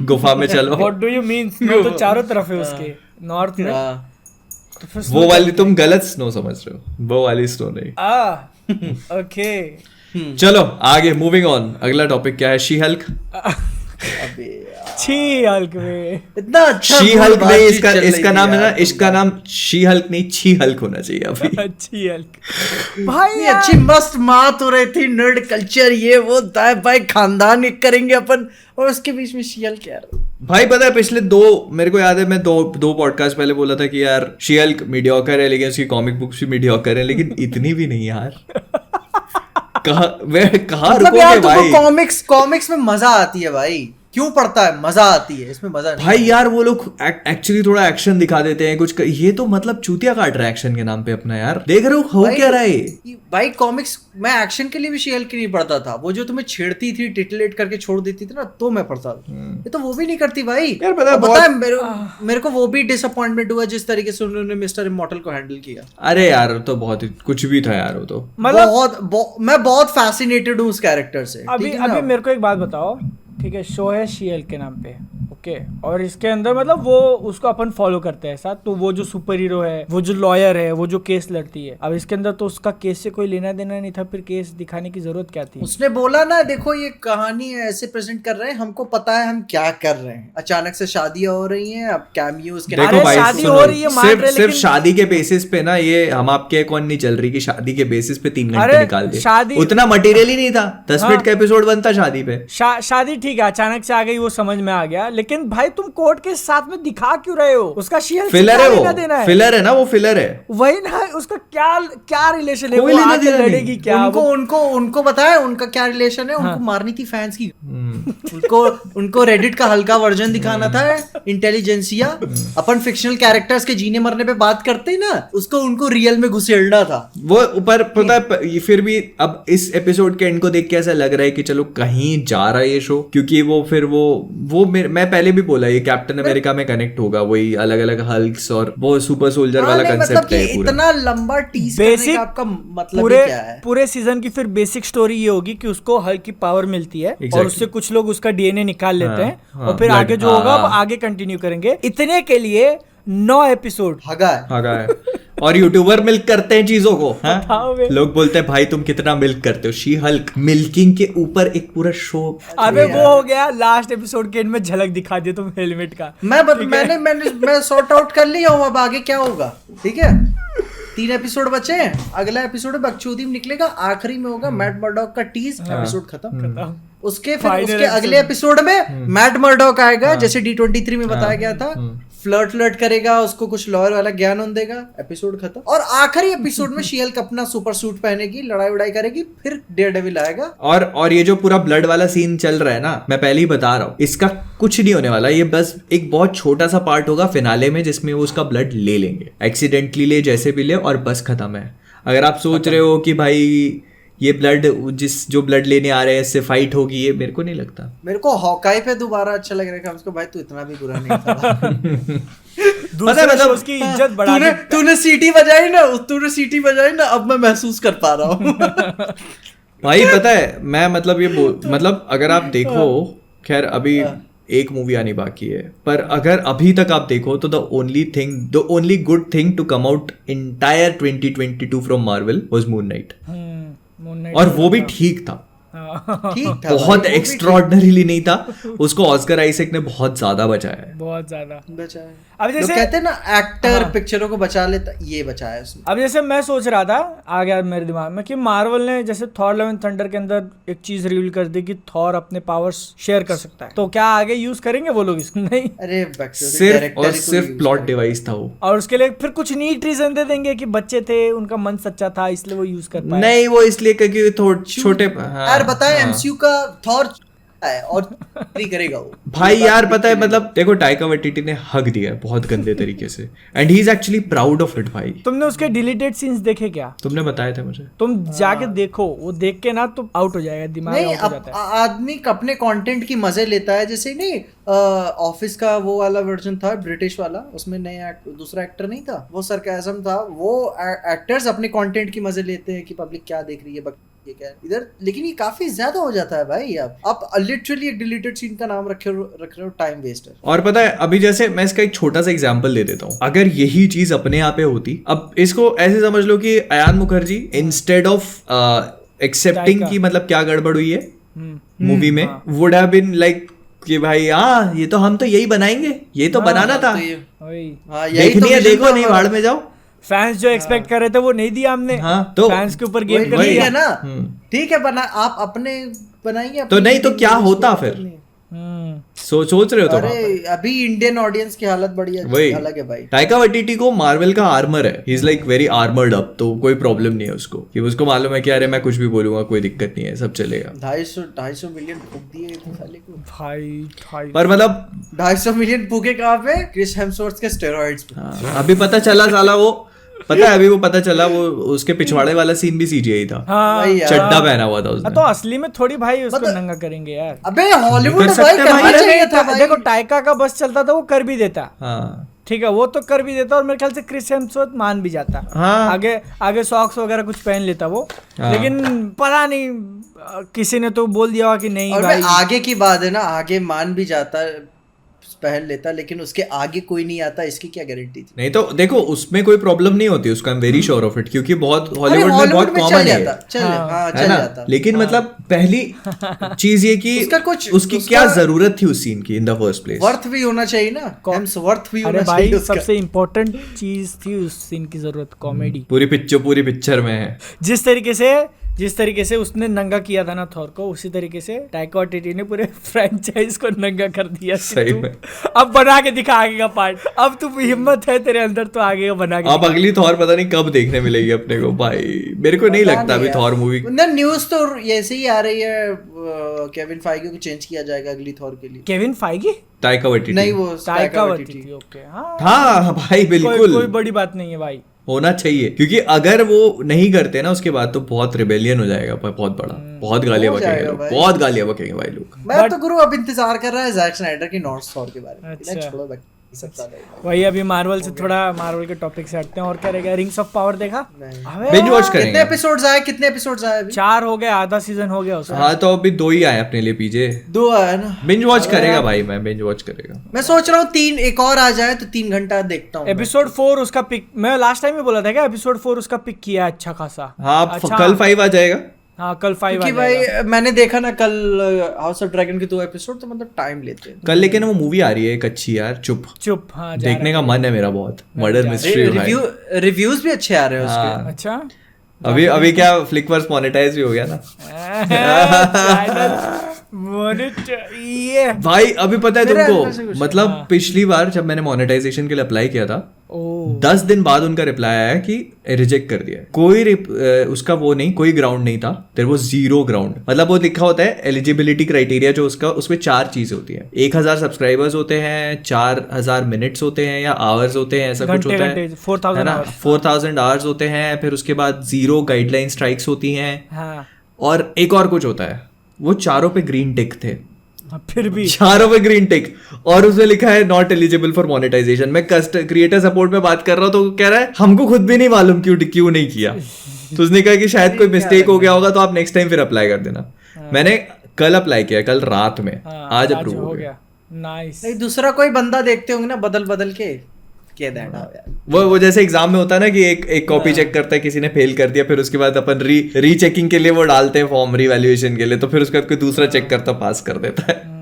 गुफा में चलो। What do you mean? Snow तो चारों तरफ है उसके, नॉर्थ में, हाँ। तो फिर वो वाली तुम गलत स्नो समझ रहे हो, वो वाली स्नो नहीं। ओके। चलो आगे मूविंग ऑन, अगला टॉपिक क्या है? She Hulk. अबे यार, छी हल्क में इतना अच्छा शी हल्क बातचीत नहीं, चल रही इसका थी नाम है ना, यार, इसका नाम शी हल्क नहीं छी हल्क होना चाहिए अभी। अच्छी हल्क भाई इतनी यार। अच्छी मस्त बात हो रही थी, नर्ड कल्चर ये वो दाएं बाएं खानदान एक करेंगे अपन, और उसके बीच में शियल क्या भाई पता है पिछले मेरे को याद है मैं दो पॉडकास्ट पहले बोला था कि यार शी हल्क मीडियोकर है, लेकिन उसकी कॉमिक बुक्स भी मीडियोकर है, लेकिन इतनी भी नहीं यार। कहा मतलब यार तुमको कॉमिक्स में मजा आती है भाई, क्यों पढ़ता है? मजा आती है इसमें, मजा नहीं भाई यार वो लोग एक्चुअली थोड़ा एक्शन दिखा देते हैं कुछ, ये तो मतलब चूतिया काट रहा है एक्शन के नाम पे अपना यार। देख रहे हो क्या रहा है भाई कॉमिक्स मैं एक्शन के लिए भी शियल की नहीं पढ़ता था, वो जो तुम्हें छेड़ती थी टिटलेट करके छोड़ देती थी ना, तो मैं पढ़ता था। ये तो वो भी नहीं करती भाई यार पता है और पता है मेरे को वो भी डिसअपॉइंटमेंट हुआ जिस तरीके से उन्होंने मिस्टर इमॉर्टल को हैंडल किया। अरे यार तो बहुत ही कुछ भी था यार वो तो। मतलब मैं बहुत फैसिनेटेड हूँ उस कैरेक्टर से। अभी ठीक है ना? अभी मेरे को एक बात बताओ, ठीक है, शो है शीएल के नाम पे, ओके, और इसके अंदर मतलब वो उसको अपन फॉलो करते हैं साथ, तो वो जो सुपर हीरो है, वो जो लॉयर है, वो जो केस लड़ती है, अब इसके अंदर तो उसका केस से कोई लेना देना नहीं था, फिर केस दिखाने की जरूरत क्या थी? उसने बोला ना, देखो ये कहानी ऐसे प्रेजेंट कर रहे हैं, हमको पता है हम क्या कर रहे हैं, अचानक से शादियां हो रही हैं, अब कैमियोज के देखो अरे भाई शादी सुनो, हो रही है, मान रहे, सिर्फ लेकिन- शादी के बेसिस पे ना ये हम आपके कौन नहीं चल रही कि शादी के बेसिस पे 3 घंटे अरे निकाल दे, शादी- उतना मटेरियल ही नहीं था, 10 हाँ। मिनट का एपिसोड बनता शादी पे। शादी ठीक है, अचानक से आ गई, वो समझ में आ गया, लेकिन भाई तुम कोर्ट के साथ में दिखा क्यों रहे हो? उसका शीएल फिलर है लेना देना वो, है? फिलर है ना वो, फिलर है। वही ना, उसका क्या रिलेशन है? कोई वो लेना आके देना नहीं। लड़ेगी क्या? उनको बताया उनका क्या रिलेशन है, उनको मारनी थी फैंस की। उनको रेडिट का हल्का वर्जन दिखाना था, इंटेलिजेंसिया। अपन फिक्शनल कैरेक्टर्स के जीने मरने पे बात करते ही ना, उसको उनको रियल में घुसेड़ना था। वो ऊपर पता है ये फिर भी अब इस एपिसोड के एंड को देख के ऐसा लग रहा है कि चलो कहीं जा रहा है ये शो, क्योंकि वो फिर वो मैं पहले भी बोला ये कैप्टन अमेरिका में कनेक्ट होगा, वही अलग अलग हल्क्स और वो सुपर सोल्जर वाला नहीं, मतलब कंसेप्ट कि है पूरा। इतना लंबा टीज करने का आपका मतलब ही क्या है? पूरे सीजन की फिर बेसिक स्टोरी ये होगी कि उसको हल्क की पावर मिलती है, और Exactly. उससे कुछ लोग उसका डीएनए निकाल लेते हाँ, हैं, हाँ, और फिर blood, आगे जो हाँ, होगा वो हाँ। आगे कंटिन्यू करेंगे। इतने के लिए 9 एपिसोड हगा है। हाँ है। और यूट्यूबर मिल्क करते हैं चीजों को, हाँ? बताओ बे। लोग बोलते हैं भाई तुम कितना मिल्क करते हो। शी हल्क मिल्किंग के ऊपर एक पूरा शो। अबे वो हो गया लास्ट एपिसोड के एंड में झलक दिखा दिया तुम हेलमेट का। मैं सॉर्ट आउट कर लिया हूँ, अब आगे क्या होगा, ठीक है? 3 एपिसोड बचे हैं, अगला एपिसोड बकचोदी में निकलेगा, आखिरी में होगा मैट मर्डॉक का टीज, एपिसोड खत्म। उसके फिर Final उसके अगले एपिसोड में मैट मर्डॉक आएगा, जैसे D23 में बताया गया था, फ्लर्ट करेगा, उसको कुछ लॉयर वाला ज्ञान उन देगा, एपिसोड खत्म। और आखिरी एपिसोड में शी-हल्क अपना सुपर सूट पहनेगी, लड़ाई उड़ाई करेगी, फिर डेयरडेविल आएगा। और ये जो पूरा ब्लड वाला सीन चल रहा है ना, मैं पहले ही बता रहा हूँ, इसका कुछ नहीं होने वाला। ये बस एक बहुत छोटा सा पार्ट होगा फिनाले में, जिसमें वो उसका ब्लड ले लेंगे, एक्सीडेंटली ले, जैसे भी ले, और बस खत्म है। अगर आप सोच रहे हो कि भाई ये ब्लड जो ब्लड लेने आ रहे हैं इससे फाइट होगी, ये मेरे को नहीं लगता। मेरे को हॉकाई पे दोबारा अच्छा लग रहा है उसको, भाई तू इतना भी बुरा नहीं था। दूसरे मतलब उसकी इज्जत बढ़ा तूने सीटी बजाई ना, अब मैं महसूस कर पा रहा हूँ। भाई पता है, मैं मतलब मतलब अगर आप देखो, खैर अभी एक मूवी आनी बाकी है, पर अगर अभी तक आप देखो तो the only good thing to come out entire 2022 from Marvel was Moon Knight. और वो भी ठीक था, बहुत एक्स्ट्राऑर्डिनरी नहीं था। उसको ऑस्कर आइजैक ने बहुत ज्यादा बचाया है, बहुत ज्यादा बचाया। अब जैसे कहते हैं ना, एक्टर पिक्चरों को बचा लेता, ये बचाया उसने। अब जैसे मैं सोच रहा था, आ गया मेरे दिमाग में कि मार्वल ने जैसे थॉर लव एंड थंडर के अंदर एक चीज रिवील कर दी कि थॉर अपने पावर्स शेयर कर सकता है, तो क्या आगे यूज करेंगे वो लोग इसको? नहीं, अरे सिर्फ प्लॉट डिवाइस था वो, और उसके लिए फिर कुछ नीट रीजन दे देंगे कि बच्चे थे, उनका मन सच्चा था, इसलिए वो यूज कर पाए। नहीं, वो इसलिए क्योंकि छोटे यार बताए एमसीयू का थॉर है और नहीं करेगा वो। भाई यार पता है, मतलब देखो टाइका वाइटिटी ने हक दिया है बहुत गंदे तरीके से, and he is actually proud of it. भाई तुमने उसके डिलीटेड सीन्स देखे क्या? तुमने बताए थे मुझे, तुम जाके देखो, वो देख के ना तो आउट हो जाएगा दिमाग, नहीं, आउट हो जाता है। आदमी अपने कंटेंट की मजे लेता है, जैसे नहीं ऑफिस का वो वाला वर्जन था ब्रिटिश वाला, उसमें दूसरा एक्टर नहीं था, वो सरकाज़म था। वो एक्टर्स अपने कंटेंट की मजे लेते हैं कि पब्लिक क्या देख रही है, ये क्या है इधर, लेकिन ये काफी ज्यादा हो जाता है भाई। आप लिटरली एक डिलीटेड सीन का नाम रख रहे हो, टाइम वेस्टर। और पता है अभी जैसे मैं इसका एक छोटा सा एग्जांपल दे देता हूँ, अगर यही चीज अपने यहाँ पे होती, अब इसको ऐसे समझ लो कि Ayan Mukherjee instead of accepting की मतलब क्या गड़बड़ हुई है मूवी में, वुड हैव बीन लाइक कि भाई हाँ ये तो हम तो यही बनाएंगे, ये तो बनाना था, देखनी है देखो, नहीं भाड़ में जाओ। फैंस जो एक्सपेक्ट कर रहे थे वो नहीं दिया हमने। हाँ, तो फैंस के ऊपर गेम कर लिया ना, ठीक है, बना आप अपने बनाएंगे तो नहीं तो क्या होता फिर, सोच रहे हो तो? अरे अभी इंडियन ऑडियंस की हालत बड़ी अलग है भाई। टाइका वाइटिटी को मार्वल का आर्मर है, he is like very armoured up, तो कोई प्रॉब्लम नहीं है उसको, कि उसको मालूम है कि अरे मैं कुछ भी बोलूंगा कोई दिक्कत नहीं है, सब चलेगा। 250 मिलियन फूक दिए साले को भाई, पर मतलब 250 मिलियन फूके कहाँ पे? क्रिस हेम्सवर्थ के स्टेरॉइड्स पे। अभी पता चला साला वो, पता है अभी वो पता चला वो उसके पिछवाड़े वाला सीन भी सीजीआई था। हाँ, चड्डा पहना हुआ था उसने। तो असली में थोड़ी भाई उसको नंगा करेंगे यार। अबे हॉलीवुड भाई करना चाहिए था भाई। देखो टाइका का बस चलता था, वो कर भी देता। हाँ ठीक है, वो तो कर भी देता, और मेरे ख्याल से क्रिस हेम्सवर्थ मान भी जाता। हाँ, आगे सॉक्स वगैरह कुछ पहन लेता वो। हाँ। लेकिन पता नहीं किसी ने तो बोल दिया कि नहीं भाई। आगे की बात है ना, आगे मान भी जाता, पहन लेता, लेकिन उसके आगे कोई नहीं आता, इसकी क्या गारंटी थी? नहीं तो देखो उसमें कोई प्रॉब्लम नहीं होती उसका, I am very sure of it, क्योंकि बहुत हॉलीवुड में बहुत कॉमन है, चल जाता। लेकिन मतलब पहली चीज ये कि उसकी क्या जरूरत थी उस सीन की in the first place? Worth भी होना चाहिए ना, वर्थ भी होना चाहिए। भाई सबसे इम्पोर्टेंट चीज थी उस सीन की जरूरत, कॉमेडी। पूरी पिक्चर में है। जिस तरीके से उसने नंगा किया था ना थॉर को, उसी तरीके से टाइका वाइटिटी ने पूरे फ्रेंचाइज को नंगा कर दिया। सही में। अब बना के दिखा आगे का पार्ट, अब तू हिम्मत है तेरे अंदर तो आगे का बना के। अब अगली थॉर पता नहीं कब देखने मिलेगी अपने को भाई, मेरे को नहीं लगता अभी थॉर मूवी। न्यूज तो ऐसे ही आ रही है, केविन फाइगी को चेंज किया जाएगा अगली थॉर के लिए। Kevin Feige? टाइका वाइटिटी नहीं, वो टाइका वाइटिटी। ओके, हाँ भाई बिल्कुल, कोई बड़ी बात नहीं है भाई, होना चाहिए, क्योंकि अगर वो नहीं करते ना उसके बाद तो बहुत रिबेलियन हो जाएगा, बहुत बड़ा, बहुत गालियां बकेंगे लोग, बहुत गालियां बकेंगे भाई लोग। मैं तो गुरु अब इंतजार कर रहा है जैक स्नाइडर की नॉर्थ थॉर के बारे में। अच्छा। छोड़ो वही अभी मार्वल से थोड़ा मार्वल के टॉपिक से हटते हैं। और क्या रहेगा? रिंग्स ऑफ पावर देखा? बिंज वॉच करेंगे। कितने एपिसोड्स आए अभी? 4 हो गए, आधा सीजन हो गया उसका। हाँ तो अभी 2 ही आए अपने लिए, पीछे 2 आए ना। बिंज वॉच करेगा भाई, मैं बिंज वॉच करेगा। मैं सोच रहा हूँ 3 एक और आ जाए तो 3 घंटा देखता हूँ। एपिसोड 4 उसका पिक, मैं लास्ट टाइम ही बोला था क्या, एपिसोड 4 उसका पिक किया अच्छा खासा। हाँ अच्छा, कल 5 आ जाएगा। हाँ कल 5 क्योंकि भाई मैंने देखा ना कल हाउस ऑफ ड्रैगन के 2 एपिसोड, तो मतलब टाइम लेते हैं कल। लेकिन वो मूवी आ रही है एक अच्छी यार, चुप। हाँ देखने का मन है मेरा बहुत, मर्डर मिस्ट्री। रिव्यूज भी अच्छे आ रहे हैं उसके। अच्छा, अभी क्या फ्लिकवर्स मोनेटाइज भी हो गया ना। ये भाई अभी पता है मेरे अंदर से तुमको, कुछ- मतलब पिछली बार जब मैंने मोनेटाइजेशन के लिए अप्लाई किया था, ओ 10 दिन बाद उनका रिप्लाई आया कि रिजेक्ट कर दिया है। उसका वो नहीं, कोई ग्राउंड नहीं था, देयर वाज 0 ग्राउंड। मतलब वो लिखा होता है एलिजिबिलिटी क्राइटेरिया जो उसका, उसमें 4 चीजें होती है। 1000 सब्सक्राइबर्स होते हैं, 4000 मिनट्स होते हैं या आवर्स होते हैं, ऐसा कुछ होता है, 4000 है ना, 4000 आवर्स होते हैं। फिर उसके बाद 0 गाइडलाइन स्ट्राइक्स होती हैं, हाँ और एक और कुछ होता है। वो चारों पे ग्रीन टिक थे, फिर भी चारों पे ग्रीन टिक, और उसमें लिखा है नॉट एलिजिबल फॉर मोनेटाइजेशन। मैं क्रिएटर सपोर्ट में बात कर रहा हूँ तो कह रहा है हमको खुद भी नहीं मालूम क्यों नहीं किया। तो उसने कहा कि शायद कोई मिस्टेक हो गया होगा, तो आप नेक्स्ट टाइम फिर अप्लाई कर देना। मैंने कल अप्लाई किया, कल रात में, आज अप्रूव हो गया। नाइस। नहीं, दूसरा कोई बंदा देखते होंगे ना बदल बदल के यार। वो जैसे एग्जाम में होता है ना कि एक कॉपी चेक करता है, किसी ने फेल कर दिया, फिर उसके बाद अपन रीचेकिंग के लिए वो डालते हैं फॉर्म रीवैल्यूएशन के लिए, तो फिर उसके बाद कोई दूसरा चेक करता पास कर देता है।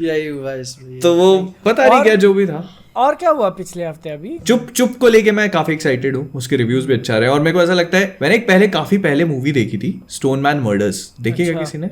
यही हुआ इसमें। तो वो पता नहीं क्या जो भी था। और क्या हुआ पिछले हफ्ते अभी? चुप को लेके मैं काफी एक्साइटेड हूँ, उसके रिव्यूज भी अच्छा रहे। और मेरे को ऐसा लगता है, मैंने एक काफी पहले मूवी देखी थी, स्टोन मैन मर्डर्स, देखी है किसी ने?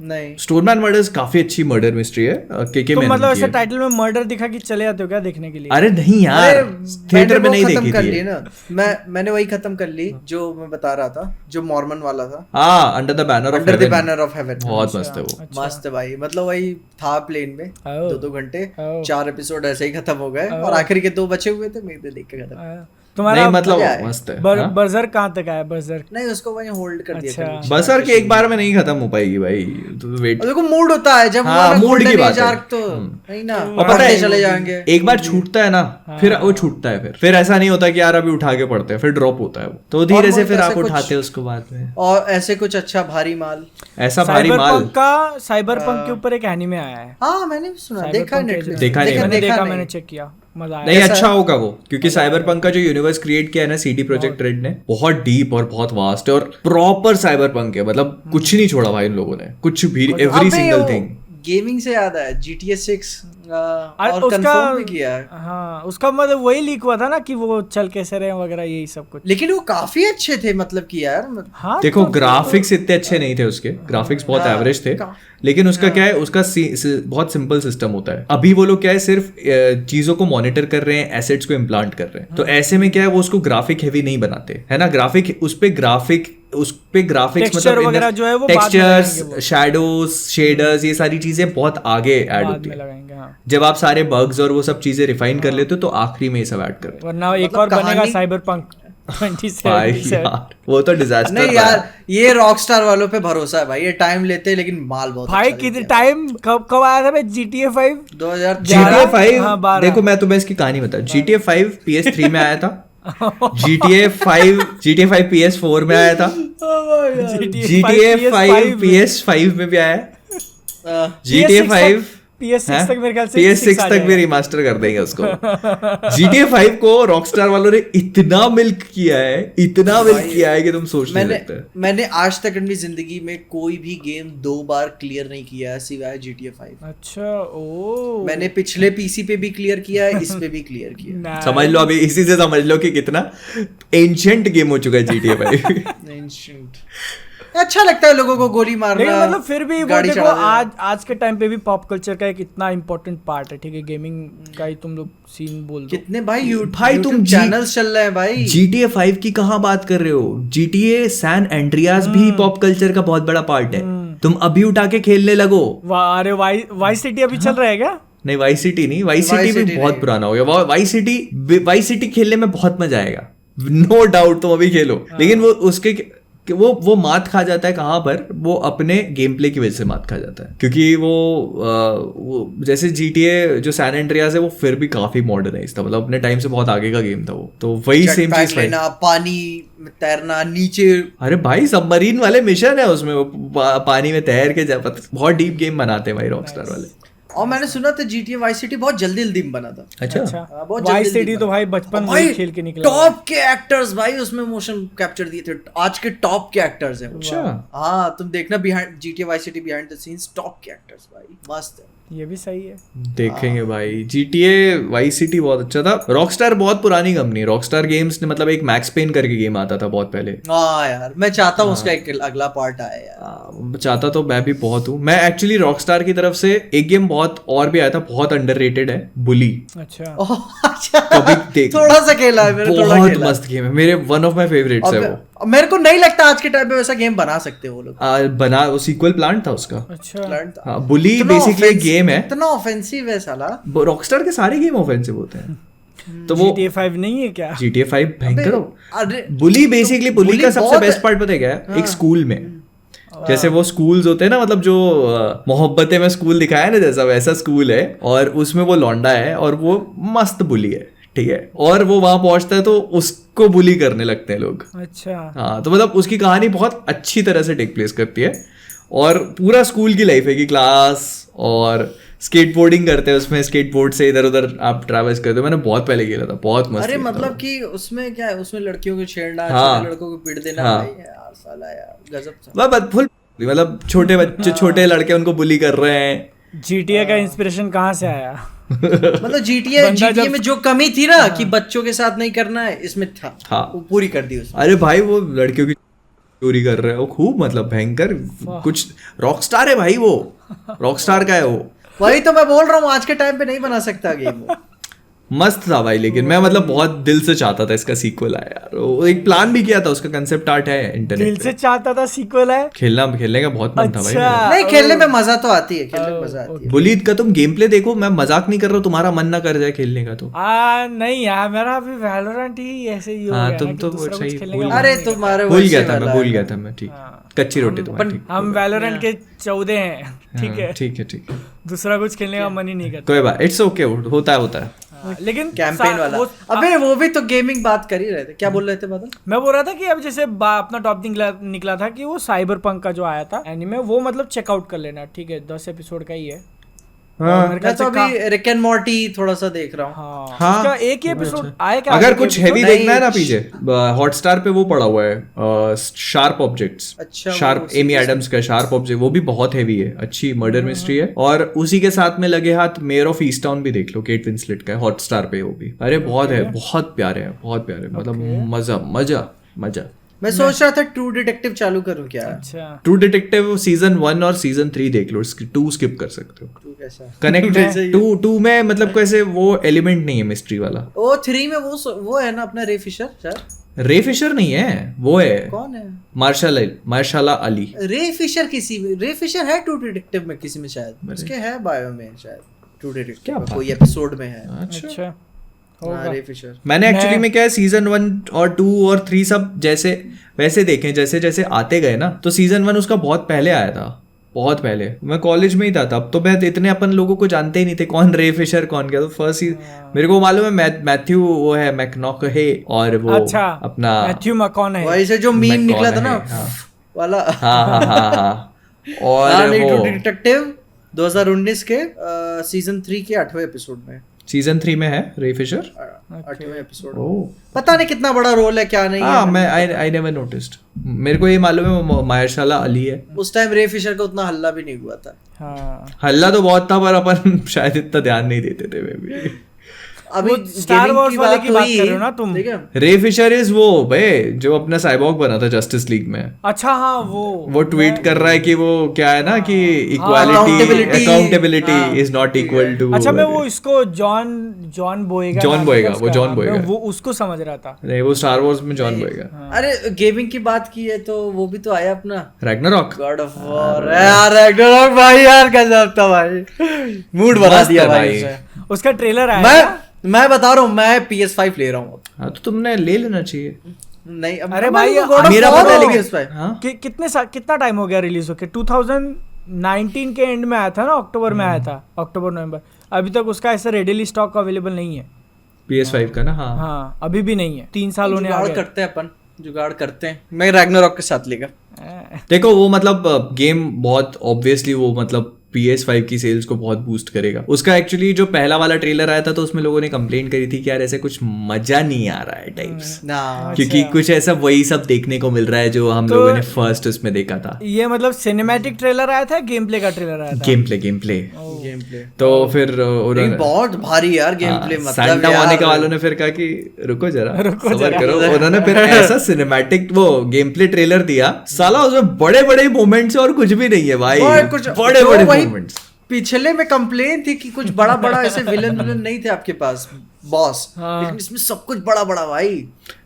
नहीं। स्टोन मैन मर्डर्स काफी अच्छी मर्डर मिस्ट्री है, के तो मैंने मतलब की ऐसे है। टाइटल में मर्डर दिखा कि चले जाते हो क्या देखने के लिए? अरे नहीं यार, थिएटर में नहीं देखी कर थी ली ये। ना, मैंने वही खत्म कर ली जो मैं बता रहा था, जो मॉर्मन वाला था, हाँ, under the banner of under the haven. Banner of haven. बहुत मस्त है वो। मस्त है भाई, मतलब वही था प्लेन में, Oh. 2 घंटे, Oh. 4 एपिसोड ऐसे ही खत्म हो गए, और आखिर के 2 बचे हुए थे, मैं देख के खत्म। तुम्हारा नहीं मतलब मजा है। मस्त है। हाँ? बर्जर कहाँ तक आया? बर्जर नहीं, उसको वहीं होल्ड कर दिया अच्छा। कल। बसर के एक बार में नहीं खत्म हो पाएगी भाई, तो वेट। और देखो मूड होता है जब हाँ, हमारा मूड की golden बात age है। arc तो नहीं ना, और पता पढ़ते है चले जाएंगे। एक बार छूटता है ना, फिर वो छूटता है, फिर ऐसा नहीं होता कि यार अभी उठा के पढ़ते हैं, फिर ड्रॉप होता है वो, तो धीरे से फिर ऐसे आप कुछ- उठाते हो उसको बाद में। और ऐसे कुछ अच्छा भारी माल। ऐसा भारी माल साइबरपंक के ऊपर एक एनीमे आया है। हाँ, मैंने भी सुना, देखा है Cyberpunk Netflix। देखा नहीं मैंने देखा, नहीं। मैंने चेक किया, मजा आया। नहीं, अच्छा होगा वो, क्योंकि साइबरपंक का जो यूनिवर्स क्रिएट किया है ना CD प्रोजेक्ट रेड ने, बहुत डीप और बहुत वास्ट है, और प्रॉपर साइबरपंक है। मतलब कुछ नहीं छोड़ा भाई इन लोगों ने, कुछ भी, एवरी अबे सिंगल वो थिंग। गेमिंग से याद आया, GTA 6 और उसका कंफर्म भी किया है। हाँ, उसका मतलब वही लीक हुआ था ना कि वो चल कैसे रहे वगैरह, यही सब कुछ। लेकिन वो काफी अच्छे थे, मतलब कि यार हाँ देखो तो- ग्राफिक्स इतने अच्छे नहीं थे उसके, ग्राफिक्स बहुत हाँ, एवरेज थे, का- लेकिन उसका क्या है, उसका बहुत सिंपल सिस्टम होता है। अभी वो लोग क्या है, सिर्फ चीजों को मॉनिटर कर रहे हैं, एसेट्स को इम्प्लांट कर रहे हैं, तो ऐसे में क्या है, वो उसको ग्राफिक हेवी नहीं बनाते, है ना। उस पे ग्राफिक्स Texture वगैरह जो है वो बाद में टेक्सचर्स, लगाएंगे वो। शैडोज, शेडर्स, ये सारी चीजें बहुत आगे ऐड बाद होती में है। लगाएंगे, हाँ। जब आप सारे बग्स और वो सब चीजें रिफाइन कर लेते हो, तो आखिरी में ये सब ऐड कर रहे वरना एक मतलब और बनेगा कहानी- साइबरपंक भाई 2077। यार, वो तो डिजास्टर नहीं यार, ये रॉकस्टार वालों पे भरोसा है भाई, ये टाइम लेते हैं लेकिन माल बहुत भाई अच्छा कितने देते हैं। टाइम कब आया था भाई GTA 5? 2011 GTA 5 हाँ, 12। देखो मैं तुम्हें इसकी कहानी बता, GTA 5 PS3 में आया था, GTA 5 PS4 में आया था, GTA 5 PS5 में भी आया है, GTA 5 PS6 तक मेरे ख्याल से PS6 6 आ तक भी जाएगा। रिमास्टर कर देंगे उसको। GTA 5 को रॉकस्टार वालों ने इतना मिल्क किया है, इतना मिल्क किया है कि तुम सोच नहीं सकते। मैंने आज तक अपनी जिंदगी में कोई भी गेम 2 बार क्लियर नहीं किया है सिवाय GTA 5। अच्छा, ओ मैंने पिछले PC पे भी क्लियर किया है, इस पे भी क्लियर किया है। Nice. समझ लो अभी, इसी से समझ लो कि कितना एंशिएंट गेम हो चुका है GTA 5। Ancient। अच्छा लगता है लोगों को गोली मारना, लेकिन मतलब फिर भी वो गाड़ी देखो, चढ़ा देना। आज के टाइम पे भी पॉप कल्चर का एक इतना इम्पोर्टेंट पार्ट है, ठीक है, गेमिंग का ही तुम लोग सीन बोल दो। कितने भाई भाई तुम चैनल्स चल रहे हैं भाई। GTA 5 की कहाँ बात कर रहे हो? GTA सैन एंड्रियास भी पॉप कल्चर का बहुत बड़ा पार्ट है। तुम अभी उठा के खेलने लगो। अरे वाई सिटी अभी चल रहा है क्या? नहीं, वाई सिटी नहीं, वाई सिटी भी City बहुत नहीं। पुराना हो गया। वाई सिटी खेलने में बहुत मजा आएगा, नो डाउट, तुम अभी खेलो। लेकिन वो उसके वो मात खा जाता है कहाँ पर, वो अपने गेम प्ले की वजह से मात खा जाता है, क्योंकि वो जैसे GTA जो सैन एंड्रियास है, वो फिर भी काफी मॉडर्नाइज था, मतलब अपने टाइम से बहुत आगे का गेम था वो, तो वही सेम Jetpack चीज। लेना, पानी में तैरना, नीचे अरे भाई सबमरीन वाले मिशन है उसमें, वो पानी में तैर के बहुत डीप गेम बनाते हैं भाई रॉकस्टार वाले। और मैंने सुना था GTA Vice City बहुत जल्दी में बना था। अच्छा, हाँ, बहुत वाई जल्दी सिटी तो भाई बचपन में ही खेल के निकला। टॉप के एक्टर्स भाई उसमें मोशन कैप्चर दिए थे, आज के टॉप के एक्टर्स हैं। अच्छा। हाँ, तुम देखना behind GTA Vice City behind the scenes, top के एक्टर्स भाई, मस्त है। ये भी सही है। देखेंगे भाई। GTA वाइस सिटी बहुत अच्छा था। रॉकस्टार बहुत पुरानी कंपनी है। रॉकस्टार गेम्स ने मतलब एक मैक्स पेन करके गेम आता था बहुत पहले। हाँ यार, मैं चाहता हूँ उसका एक अगला पार्ट आए यार। चाहता तो मैं भी बहुत हूँ। मैं एक्चुअली रॉकस्टार की तरफ से एक गेम बहुत और भी आया था, बहुत अंडररेटेड है, बुली। अच्छा अच्छा, कभी देख, थोड़ा सा खेला है मैंने, थोड़ा बहुत खेला। मस्त गेम है, मेरे वन ऑफ माय फेवरेट्स है वो। मेरे को नहीं लगता आज के टाइम पे वैसा गेम बना सकते वो लोग। बना वो सीक्वल प्लान था उसका। अच्छा हाँ, बुली बेसिकली एक गेम है। इतना ऑफेंसिव है साला। रॉकस्टार के सारे गेम ऑफेंसिव होते हैं। तो वो GTA 5 नहीं है क्या? GTA 5 भयंकर हो। अरे बुली बेसिकली, बुली बुली का सबसे बहुत- बेस्ट पार्ट पता है क्या है? एक स्कूल में जैसे वो स्कूल्स होते हैं ना, मतलब जो मोहब्बतें में स्कूल दिखाया है ना, जैसा वैसा स्कूल है। और उसमें वो लौंडा है और वो मस्त बुली है, ठीक है। और वो वहां पहुंचता है तो उसको बुली करने लगते हैं लोग। अच्छा हाँ, तो मतलब उसकी कहानी बहुत अच्छी तरह से टेक प्लेस करती है। और पूरा स्कूल की लाइफ है कि क्लास और स्केटबोर्डिंग करते हैं, उसमें स्केटबोर्ड से इधर उधर आप ट्रैवल्स करते हो। मैंने बहुत पहले खेला था, बहुत मस्त अरे गेम था मतलब वो। कि उसमें क्या है, उसमें लड़कियों को छेड़ना, हाँ। छोटे लड़कों को पीट देना। हाँ। भाई यार साला यार गजब था। बस फुल मतलब छोटे बच्चे, छोटे लड़के उनको बुली कर रहे हैं। GTA का इंस्पिरेशन कहाँ से आया? मतलब GTA बंदा जब- में जो कमी थी ना कि बच्चों के साथ नहीं करना है, इसमें था। हाँ। वो पूरी कर दी उसने। अरे भाई वो लड़कियों की चोरी कर रहे हैं, वो खूब मतलब भयंकर कुछ। रॉकस्टार है भाई वो, रॉकस्टार का है वो। वही तो मैं बोल रहा हूँ, आज के टाइम पे नहीं बना सकता गेम वो। मस्त था भाई। लेकिन मैं मतलब बहुत दिल से चाहता था इसका सीक्वल आए यार। वो एक प्लान भी किया था, उसका कंसेप्ट आर्ट है दिल इंटरनेट से पे। चाहता था सीक्वल है। खेलने का बहुत मन था भाई अच्छा। मेरा। नहीं, खेलने में मजा तो आती है, खेलने में मजा आती है। बुलीद का तुम गेम प्ले देखो, मैं मजाक नहीं कर रहा हूँ, तुम्हारा मन ना कर जाए खेलने का तो। नहीं यार, मेरा अभी वैलोरेंट ही ऐसे ही हो हाँ, गया तुम ना कि तो दूसरा सही कुछ खेलने भूल का गए। मन अरे नहीं करता। तुम्हारे भूल वैसे गया था वाला मैं, भूल है। गया था मैं, ठीक। हाँ। कच्ची रोटी तुम्हारी, ठीक। हम वैलोरेंट के 14 हैं, ठीक हाँ, है। ठीक है, ठीक है। दूसरा कुछ खेलने का मन ही नहीं करता। कोई बात, इट्स ओके, होता है, होता है। लेकिन कैंपेन वाला। अबे वो भी तो गेमिंग बात कर ही रहे थे। क्या बोल रहे थे बादल? मैं बोल रहा था कि अब जैसे अपना टॉपिक निकला था कि वो साइबर पंक का जो आया था एनीमे, वो मतलब चेकआउट कर लेना, ठीक है। 10 एपिसोड का ही है। हाँ। और मेरे मैं ख्याल तो से अभी रिक एंड मॉर्टी थोड़ा सा देख रहा हूँ। हाँ, हाँ, उसका एक ही एपिसोड आया क्या? अगर एक कुछ episode? हैवी नहीं, देखना है ना पीछे, हॉटस्टार पे वो पड़ा हुआ है, शार्प ऑब्जेक्ट्स। अच्छा, शार्प, वो एमी एडम्स का शार्प ऑब्जेक्ट, वो भी बहुत हैवी है, अच्छी मर्डर मिस्ट्री है। और उसी के साथ में लगे हाथ मेयर ऑफ ईस्टटाउन भी देख लो, केट विंसलेट का है, हॉटस्टार पे वो भी। अरे बहुत है, बहुत प्यारे है, बहुत प्यारे, मतलब मजा मजा मजा। मैं सोच रहा था ट्रू डिटेक्टिव चालू करूँ क्या। अच्छा, ट्रू डिटेक्टिव सीजन 1 और सीजन 3 देख लो, 2 स्किप कर सकते हो। ट्रू कैसा? कनेक्टेड 2 में मतलब कैसे वो एलिमेंट नहीं है मिस्ट्री वाला। ओ 3 में वो है ना अपना रे फिशर शायद। रे फिशर नहीं है, वो है कौन है? मार्शाला अली। रे फिशर किसी में, रे फिशर है ट्रू डिटेक्टिव में किसी में शायद, उसके है बायो में शायद, ट्रू डिटेक्टिव में कोई एपिसोड में है। अच्छा हाँ, रे फिशर। मैंने एक्चुअली में क्या है, सीजन 1 और 2 और 3 सब जैसे वैसे देखे, जैसे जैसे आते गए ना। तो सीजन 1 उसका बहुत पहले आया था, बहुत पहले। मैं कॉलेज में ही था तब, तो मैं इतने अपन लोगों को जानते ही नहीं थे कौन रे फिशर कौन क्या। तो फर्स्ट मेरे को मालूम है मैथ्यू वो है मैकनॉकहे, और वो अच्छा, अपना मैथ्यू मकॉनहे। वही से जो मीम निकला था ना हाँ। वाला। हाँ हाँ हाँ हाँ। और ट्रू वो डिटेक्टिव 2019 के सीजन 3 के 8वें एपिसोड में। सीजन 3 में है रे फिशर। 8वें एपिसोड। ओह पता नहीं कितना बड़ा रोल है क्या नहीं हाँ, है। मैं आई नेवर नोटिस्ड। मेरे को ये मालूम है वो मार्शाला अली है। उस टाइम रे फिशर का उतना हल्ला भी नहीं हुआ था। हाँ, हल्ला तो बहुत था, पर अपन शायद इतना ध्यान नहीं देते थे मैं भी। अभी वो Star gaming Wars वाले की बात कर रहे हो ना तुम? ठीक है। रे फिशर इज वो भाई जो अपना साइबॉर्ग बना था जस्टिस लीग में। अच्छा, हाँ वो ट्वीट कर रहा है कि वो क्या है ना कि accountability- accountability is not equal to. अच्छा, मैं वो इसको जॉन बोएगा जॉन नाम बोएगा, था वो उसका। जॉन हाँ, बोएगा। मैं वो उसको समझ रहा था। नहीं, वो स्टार वॉर्स में जॉन बोएगा। अरे गेमिंग की बात की है तो वो भी तो आया अपना रैग्नारॉक। God of war. यार रैग्नारॉक भाई, यार गजब था भाई, मूड बना मस्त दिया है भाई भाई। उसने। उसका ट्रेलर आया था। मैं बता रहा हूँ, मैं PS5 ले रहा हूँ। हाँ, तो तुमने ले लेना चाहिए। नहीं अब अरे भाई, मेरा पता है लेकिन PS5 हाँ कितना टाइम हो गया रिलीज होके? 2019 के एंड में आया था ना, अक्टूबर में आया था, अक्टूबर नवंबर। अभी तक उसका ऐसा रेडीली स्टॉक अवेलेबल नहीं है। PS5 का ना। हाँ हाँ, अभी भी नहीं है। 3 साल होने आ जुगाड़ गए। करते हैं अपन, जुगाड़ करते हैं। मैं रैग्नारॉक के साथ लेगा। देखो वो मतलब गेम बहुत ऑब्वियसली वो मतलब PS5 की सेल्स को बहुत बूस्ट करेगा। उसका एक्चुअली जो पहला वाला ट्रेलर आया था तो उसमें लोगों ने कंप्लेंट करी थी कि यार ऐसे कुछ मजा नहीं आ रहा है टाइप्स, ना क्योंकि कुछ ऐसा वही सब देखने को मिल रहा है जो हम लोगों ने फर्स्ट उसमें देखा था। ये मतलब सिनेमैटिक ट्रेलर आया था, गेम प्ले का ट्रेलर आया था? गेम प्ले गेम प्ले तो फिर उन्होंने बहुत भारी यार गेम प्ले, मतलब सांता मोनिका वालों ने फिर कहा कि रुको जरा सबर करो। उन्होंने फिर ऐसा सिनेमैटिक वो गेम प्ले ट्रेलर दिया, साला उसमें बड़े बड़े मोमेंट्स और कुछ भी नहीं है भाई, कुछ बड़े बड़े मोमेंट्स। पिछले में कंप्लेन थी कि कुछ बड़ा बड़ा ऐसे विलन नहीं थे आपके पास बॉस, लेकिन इसमें सब कुछ बड़ा बड़ा भाई।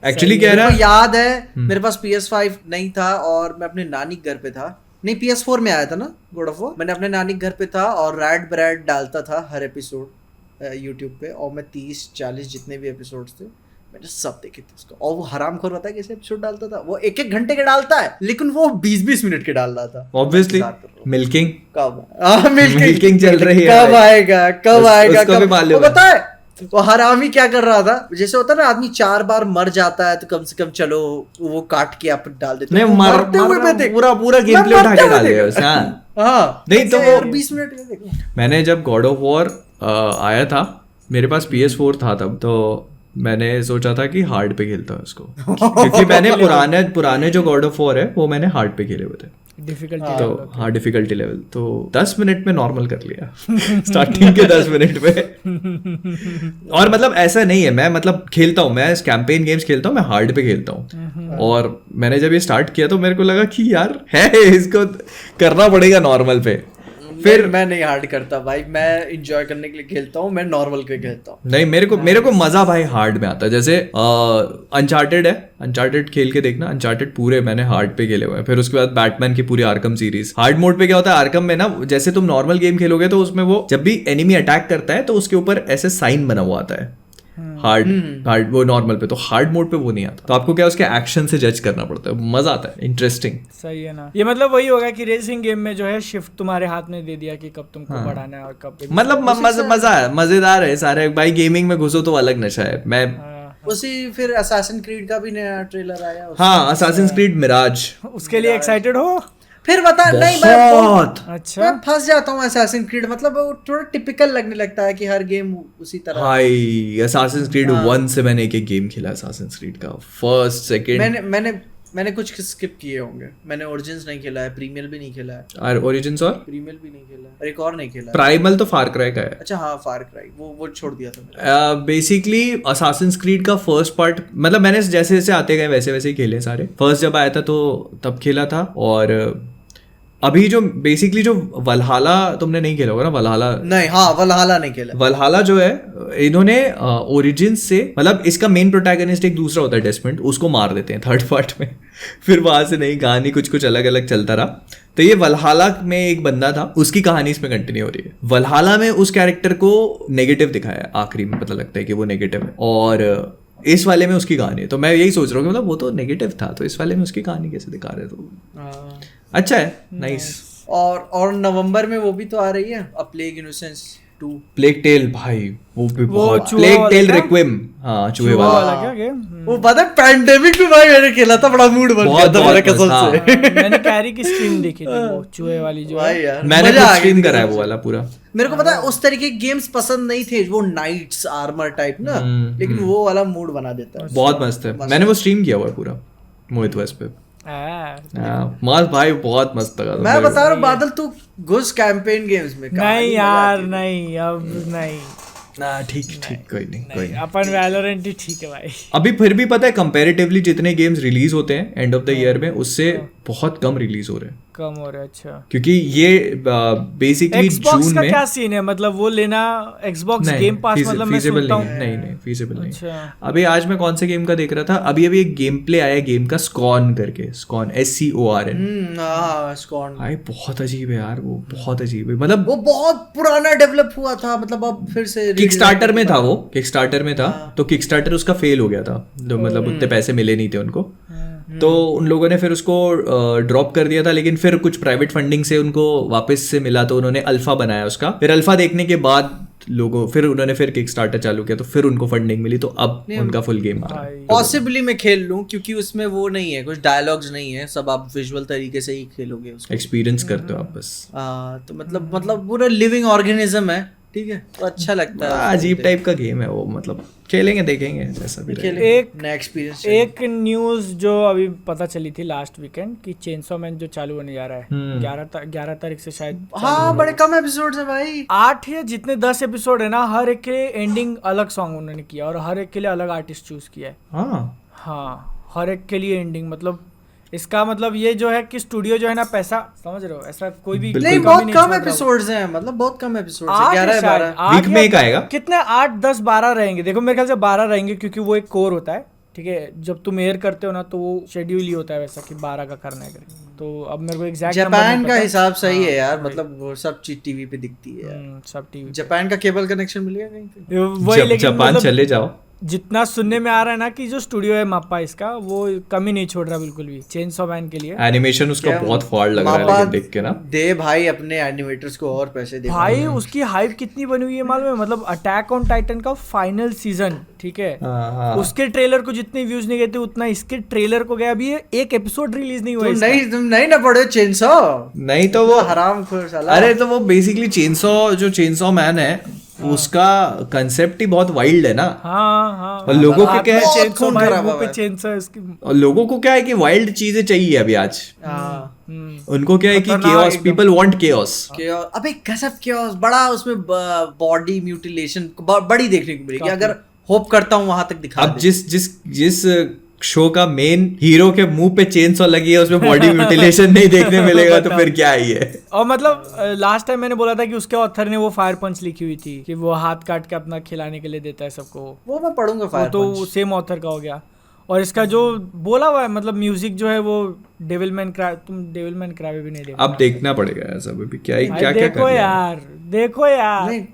एक्चुअली कह रहा है, याद है मेरे पास PS5 नहीं था और मैं अपने नानी के घर पे था, नहीं PS4 में आया था ना गॉड ऑफ वॉर, मैंने अपने नानी के घर पे था और रैड ब्रैड डालता था हर एपिसोड यूट्यूब पे, और मैं 30-40 जितने भी एपिसोड्स थे मैंने सब देखे थे उसको। और वो हरामखोर होता है कैसे एपिसोड डालता था, वो 1-1 घंटे के डालता है लेकिन वो 20-20 मिनट के डाल रहा था। ऑब्वियसली मिल्किंग कब मिल्किंग चल रही है, कब आएगा कब आएगा, उसको भी मालूम है पता है। वो हरामी क्या कर रहा था, जैसे होता है ना आदमी 4 बार मर जाता है तो कम से कम चलो वो काट के आप डाल देते नहीं, मरते हुए मैं देख पूरा गेम प्ले उठा के डाल दिया। हाँ नहीं तो वो 20 मिनट में देखो। मैंने जब गॉड ऑफ वॉर आया था, मेरे पास PS4 था तब, तो मैंने सोचा था कि हार्ड पे खेलता हूँ उसको, क्योंकि मैंने पुराने जो गॉड ऑफ वॉर है वो मैंने हार्ड पे खेले हुए थे, डिफिकल्टी तो हाँ डिफिकल्टी लेवल तो 10 मिनट में नॉर्मल कर लिया स्टार्टिंग के 10 मिनट में। और मतलब ऐसा नहीं है, मैं मतलब खेलता हूँ, मैं कैंपेन गेम्स खेलता हूँ, मैं हार्ड पे खेलता हूँ। और मैंने जब ये स्टार्ट किया तो मेरे को लगा कि यार है इसको करना पड़ेगा नॉर्मल पे। फिर मैं नहीं हार्ड करता भाई, मैं इंजॉय करने के लिए खेलता हूँ, मैं नॉर्मल के खेलता हूँ। नहीं मेरे को मजा भाई हार्ड में आता है। जैसे अनचार्टेड है, अनचार्टेड खेल के देखना, अनचार्टेड पूरे मैंने हार्ड पे खेले हुए हैं। फिर उसके बाद बैटमैन की पूरी आर्कम सीरीज हार्ड मोड पे। क्या होता है आर्कम में ना, जैसे तुम नॉर्मल गेम खेलोगे तो उसमें वो जब भी एनिमी अटैक करता है तो उसके ऊपर ऐसे साइन बना हुआ आता है हार्ड वो नॉर्मल पे, तो हार्ड मोड पे वो नहीं आता, तो आपको क्या उसके एक्शन से जज करना पड़ता है, मजा आता है, इंटरेस्टिंग। सही है ना, ये मतलब वही होगा कि रेसिंग गेम में जो है शिफ्ट तुम्हारे हाथ में दे दिया कि कब तुमको बढ़ाना है और कब, मतलब मजा है, मजेदार है सारे भाई। गेमिंग में घुसो तो अलग नशा है। मैं उसी फिर असैसिन क्रीड का भी नया ट्रेलर आया, हाँ असैसिन क्रीड मिराज, उसके लिए एक्साइटेड हो? फिर बता नहीं मैं अच्छा मैं फंस जाता हूँ असैसिन क्रीड, मतलब वो थोड़ा टिपिकल लगने लगता है कि हर गेम उसी तरह। भाई असैसिन क्रीड 1 से मैंने एक गेम खेला असैसिन क्रीड का, फर्स्ट सेकंड मैंने कुछ स्किप किए होंगे, मैंने ओरिजिन्स नहीं खेला है, प्रीमियल भी नहीं खेला है, और ओरिजिन्स और प्रीमियल भी नहीं खेला है, और एक और नहीं खेला है। प्राइमल तो फार क्राई का है। अच्छा हाँ फार क्राई वो छोड़ दिया था। बेसिकली असैसिन क्रीड का फर्स्ट पार्ट, मतलब मैंने जैसे जैसे आते गए वैसे वैसे ही खेले सारे। फर्स्ट जब आया था तो तब खेला था, और अभी जो बेसिकली जो वलहाला तुमने नहीं खेला होगा ना, वलहाला नहीं, हाँ वलहाला नहीं खेला। वलहाला जो है इन्होंने ओरिजिन से, मतलब इसका मेन प्रोटैगनिस्ट एक दूसरा होता है डेस्मंड, उसको मार देते हैं थर्ड पार्ट में। फिर वहां से नई कहानी कुछ अलग अलग चलता रहा। तो ये वलहाला में एक बंदा था, उसकी कहानी इसमें कंटिन्यू हो रही है। वलहाला में उस कैरेक्टर को नेगेटिव दिखाया है, आखिरी में पता लगता है कि वो नेगेटिव है, और इस वाले में उसकी कहानी है। तो मैं यही सोच रहा हूँ कि मतलब वो तो नेगेटिव था, तो इस वाले में उसकी कहानी कैसे दिखा रहे, तो अच्छा है, नाइस। और नवंबर में वो भी तो आ रही है, a plague innocence 2, plague tale भाई, वो भी बहुत, प्लेग टेल रिक्विम, हाँ चूहे वाला क्या गेम, वो पता है पैंडेमिक में भाई मैंने खेला था, बड़ा मूड बन गया था मेरे कसम से। मैंने कैरी की स्ट्रीम देखी थी, वो चूहे वाली जो भाई यार मैंने खुद स्ट्रीम करा है वो वाला पूरा। मेरे को पता है उस तरीके के गेम्स पसंद नहीं थे, वो नाइट्स आर्मर टाइप ना, लेकिन वो वाला मूड बना देता है, बहुत मस्त है। मैंने वो स्ट्रीम किया हुआ है पूरा मोहित वेस्ट पे, मस्त भाई, बहुत मस्त लगा था। मैं बता रहा हूँ बादल, तू घुस कैंपेन गेम्स में। नहीं यार नहीं, अब नहीं ना, ठीक कोई नहीं, अपन वैलोरेंट ही ठीक है भाई। अभी फिर भी पता है कंपैरेटिवली जितने गेम्स रिलीज होते हैं एंड ऑफ द ईयर में, उससे बहुत कम रिलीज हो रहे हैं, कम हो रहा है। अच्छा, क्योंकि ये बेसिकली जून का में क्या सीन है, मतलब वो लेना Xbox गेम पास, मतलब मैं सुनता हूं नहीं फीजिबल नहीं। अच्छा, अभी आज मैं कौन से गेम का देख रहा था, अभी एक गेम प्ले आया गेम का, स्कॉन करके, स्कॉन SCORN, स्कॉन भाई बहुत अजीब है यार, वो बहुत अजीब है, मतलब वो बहुत पुराना डेवलप हुआ था, मतलब अब फिर से किकस्टार्टर में था, वो किकस्टार्टर में था, तो किकस्टार्टर उसका फेल हो गया था, तो मतलब उतने पैसे मिले नहीं थे उनको, तो उन लोगों ने फिर उसको ड्रॉप कर दिया था। लेकिन फिर कुछ प्राइवेट फंडिंग से उनको वापस से मिला, तो उन्होंने अल्फा बनाया उसका। फिर अल्फा देखने के बाद लोगों फिर उन्होंने फिर किकस्टार्टर चालू किया तो फिर उनको फंडिंग मिली, तो अब उनका फुल गेम आ रहा है। पॉसिबली मैं खेल लूं क्योंकि उसमें वो नहीं है, कुछ डायलॉग्स नहीं है, सब आप विजुअल तरीके से ही खेलोगे उसको, एक्सपीरियंस करते हो आप बस। तो मतलब पूरा लिविंग ऑर्गेनिज्म है, ठीक है, तो अच्छा लगता है। अजीब टाइप का गेम है वो, मतलब खेलेंगे देखेंगे जैसा भी रहेगा। एक नया एक्सपीरियंस। एक न्यूज जो अभी पता चली थी लास्ट वीकेंड कि चेनसॉ मैन जो चालू होने जा रहा है 11 तारीख से शायद। हाँ, बड़े कम एपिसोड्स है भाई, 8 या जितने 10 एपिसोड है ना, हर एक के एंडिंग अलग सॉन्ग उन्होंने किया और हर एक के लिए अलग आर्टिस्ट चूज किया है। हाँ, हर एक के लिए एंडिंग, मतलब इसका मतलब ये जो है कि स्टूडियो जो है ना, पैसा समझ रहे हो, ऐसा कोई भी नहीं, बहुत कम एपिसोड्स हैं, मतलब बहुत कम एपिसोड्स हैं, 11-12 वीक में एक आएगा। कितने 8 10 12 रहेंगे, देखो मेरे ख्याल से 12 रहेंगे क्योंकि वो एक कोर होता है, ठीक है, जब तुम एयर करते हो ना तो वो शेड्यूल ही होता है वैसा कि 12 का करना है करके। तो अब मेरे को एग्जैक्ट जापान का हिसाब सही है यार, मतलब वो सब चीज टीवी पे दिखती है यार, सब टीवी। जापान का केबल कनेक्शन मिलेगा कहीं पे? वही, लेकिन जापान मतलब चले जाओ, जितना सुनने में आ रहा है ना कि जो स्टूडियो है माप्पा इसका, वो कमी नहीं छोड़ रहा बिल्कुल भी चेनसॉ मैन के लिए। एनिमेशन उसका बहुत फॉल्ट लग रहा है लेकिन देख के ना। दे भाई अपने एनिमेटर्स को और पैसे दे भाई, उसकी हाइप कितनी बनी हुई है मालूम है, मतलब अटैक ऑन टाइटन का फाइनल सीजन, ठीक है, उसके ट्रेलर को जितने व्यूज नहीं गए थे उतना इसके ट्रेलर को गया। अभी एक एपिसोड रिलीज नहीं हुआ है। तुम नहीं ना पढ़े चेनसॉ? नहीं तो वो हरामखोर साला। अरे तो वो बेसिकली चेनसॉ मैन है, उसका कंसेप्ट ही बहुत वाइल्ड है ना। हाँ, और लोगों के क्या है, और लोगों को क्या है कि वाइल्ड चीजें चाहिए अभी आज। उनको क्या है कि केओस, पीपल वांट केओस। अबे गजब केओस, बड़ा उसमें बॉडी म्यूटिलेशन बड़ी देखने को मिलेगी, अगर होप करता हूँ वहां तक दिखा। अब जिस शो का मेन हीरो के मुंह पे चेनसॉ लगी है उसमें बॉडी म्यूटिलेशन नहीं देखने मिलेगा तो फिर क्या ही है। और मतलब लास्ट टाइम मैंने बोला था कि उसके ऑथर ने वो फायर पंच लिखी हुई थी कि वो हाथ काट के अपना खिलाने के लिए देता है सबको, वो मैं पढ़ूंगा फायर पंच। तो सेम ऑथर का हो गया। और इसका जो बोला हुआ है मतलब म्यूजिक जो है वो डेविलमैन क्राई भी नहीं देखा। अब देखना पड़ेगा ऐसा भी क्या देखो यार, देखो यार,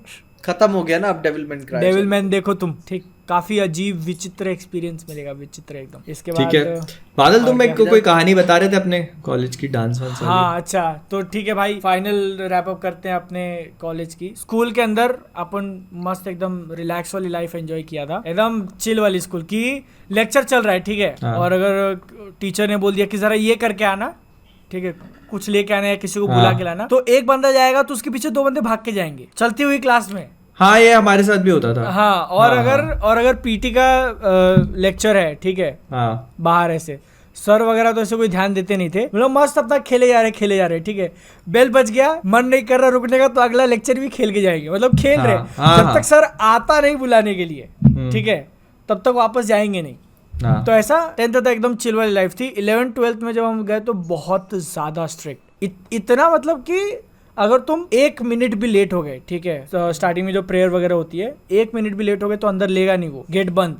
खत्म हो गया ना अब डेविलमैन देखो तुम, ठीक, काफी अजीब विचित्र एक्सपीरियंस मिलेगा, विचित्र एकदम। इसके बाद ठीक है बादल, तुम एक कोई कहानी बता रहे थे अपने कॉलेज की डांस वांस। हाँ अच्छा, तो ठीक है भाई, फाइनल रैप अप करते हैं अपने कॉलेज की। स्कूल के अंदर अपन मस्त एकदम रिलैक्स वाली लाइफ एंजॉय किया था, एकदम चिल वाली स्कूल की। लेक्चर चल रहा है, ठीक है, और अगर टीचर ने बोल दिया कि जरा ये करके आना, ठीक है, कुछ लेके आना है, किसी को बुला के लाना, तो एक बंदा जाएगा तो उसके पीछे 2 बंदे भाग के जाएंगे चलती हुई क्लास में। हाँ, ये हमारे साथ भी होता था। हाँ, और अगर पीटी का लेक्चर है, ठीक है, बाहर ऐसे सर वगैरह तो ऐसे कोई ध्यान देते नहीं थे, मतलब मस्त अपना खेले जा रहे, ठीक है, बेल बज गया, मन नहीं कर रहा रुकने का तो अगला लेक्चर भी खेल के जाएंगे, मतलब खेल रहे जब तक सर आता नहीं बुलाने के लिए, ठीक है, तब तक वापस जाएंगे नहीं। तो ऐसा 10th तक एकदम चिल वाली लाइफ थी। 11th 12th में जब हम गए तो बहुत ज्यादा स्ट्रिक्ट, इतना मतलब कि अगर तुम 1 मिनट भी लेट हो गए, ठीक है, तो स्टार्टिंग में जो प्रेयर वगैरह होती है, 1 मिनट भी लेट हो गए तो अंदर लेगा नहीं, वो गेट बंद,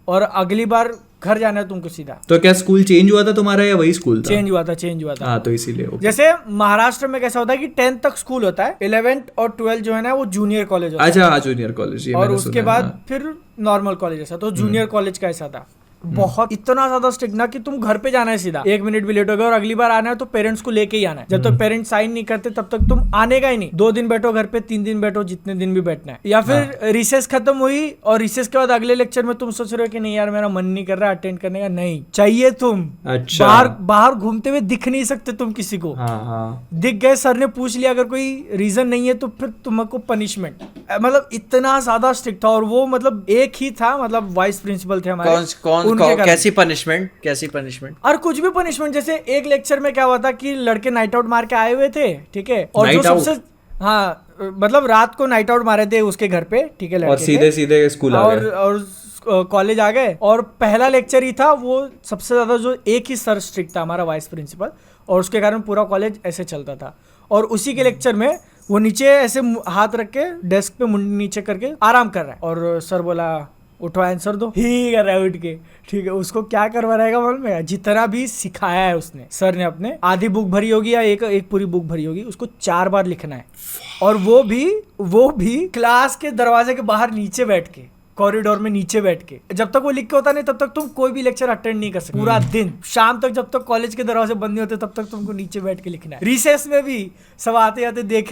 और अगली बार घर जाना है तुमको सीधा। तो क्या स्कूल चेंज हुआ था तुम्हारा या वही स्कूल था? चेंज हुआ था। हाँ, तो इसीलिए जैसे महाराष्ट्र में कैसा होता है कि 10th तक स्कूल होता है, 11th और 12th जो है ना वो जूनियर कॉलेज होता है। अच्छा, जूनियर कॉलेज, और उसके बाद फिर नॉर्मल कॉलेज ऐसा, तो जूनियर कॉलेज का ऐसा था। बहुत इतना ज्यादा स्ट्रिक्ट ना कि तुम घर पे जाना है सीधा, 1 मिनट भी लेट हो गया और अगली बार आना है तो पेरेंट्स को लेके ही आना है। जब तक पेरेंट्स साइन नहीं करते तब तक तुम आने का ही नहीं। 2 दिन बैठो घर पे, 3 दिन बैठो, जितने दिन भी बैठना है। या फिर रिसेस खत्म हुई और रिसेस के बाद अगले लेक्चर में तुम सोच रहे हो कि नहीं यार मेरा मन नहीं कर रहा अटेंड करने का, नहीं चाहिए तुम। अच्छा। बाहर घूमते हुए दिख नहीं सकते तुम किसी को। दिख गए, सर ने पूछ लिया, अगर कोई रीजन नहीं है तो फिर तुमको पनिशमेंट, मतलब इतना ज्यादा स्ट्रिक्ट था। और वो मतलब एक ही था, मतलब वाइस प्रिंसिपल थे हमारे। कैसी पनिशमेंट? और कुछ भी पनिशमेंट, जैसे एक लेक्चर में क्या हुआ था कि लड़के नाइट आउट मार के आए हुए थे, ठीक है, और जो सबसे मतलब रात को नाइट आउट मारे थे उसके घर पे, ठीक है, लड़के, और सीधे स्कूल आ गए और कॉलेज आ गए। और पहला लेक्चर ही था वो, सबसे ज्यादा जो एक ही सर स्ट्रिक्ट था हमारा वाइस प्रिंसिपल, और उसके कारण पूरा कॉलेज ऐसे चलता था। और उसी के लेक्चर में वो नीचे ऐसे हाथ रख के डेस्क पे मुंडी नीचे करके आराम कर रहा है, और सर बोला उठो आंसर दो, ही कर रहा है उठ के, ठीक है। उसको क्या करवा रहेगा मालूम है, जितना भी सिखाया है उसने, सर ने अपने आधी बुक भरी होगी या एक पूरी बुक भरी होगी, उसको 4 बार लिखना है, और वो भी क्लास के दरवाजे के बाहर नीचे बैठ के, कॉरिडोर में नीचे बैठ के। जब तक वो लिख के होता नहीं तब तक तुम कोई भी लेक्चर अटेंड नहीं कर सकते पूरा दिन। शाम तक जब तक कॉलेज के दरवाजे बंद नहीं होते तब तक तुमको नीचे बैठ के लिखना है। रिसेस में भी सब आते आते देख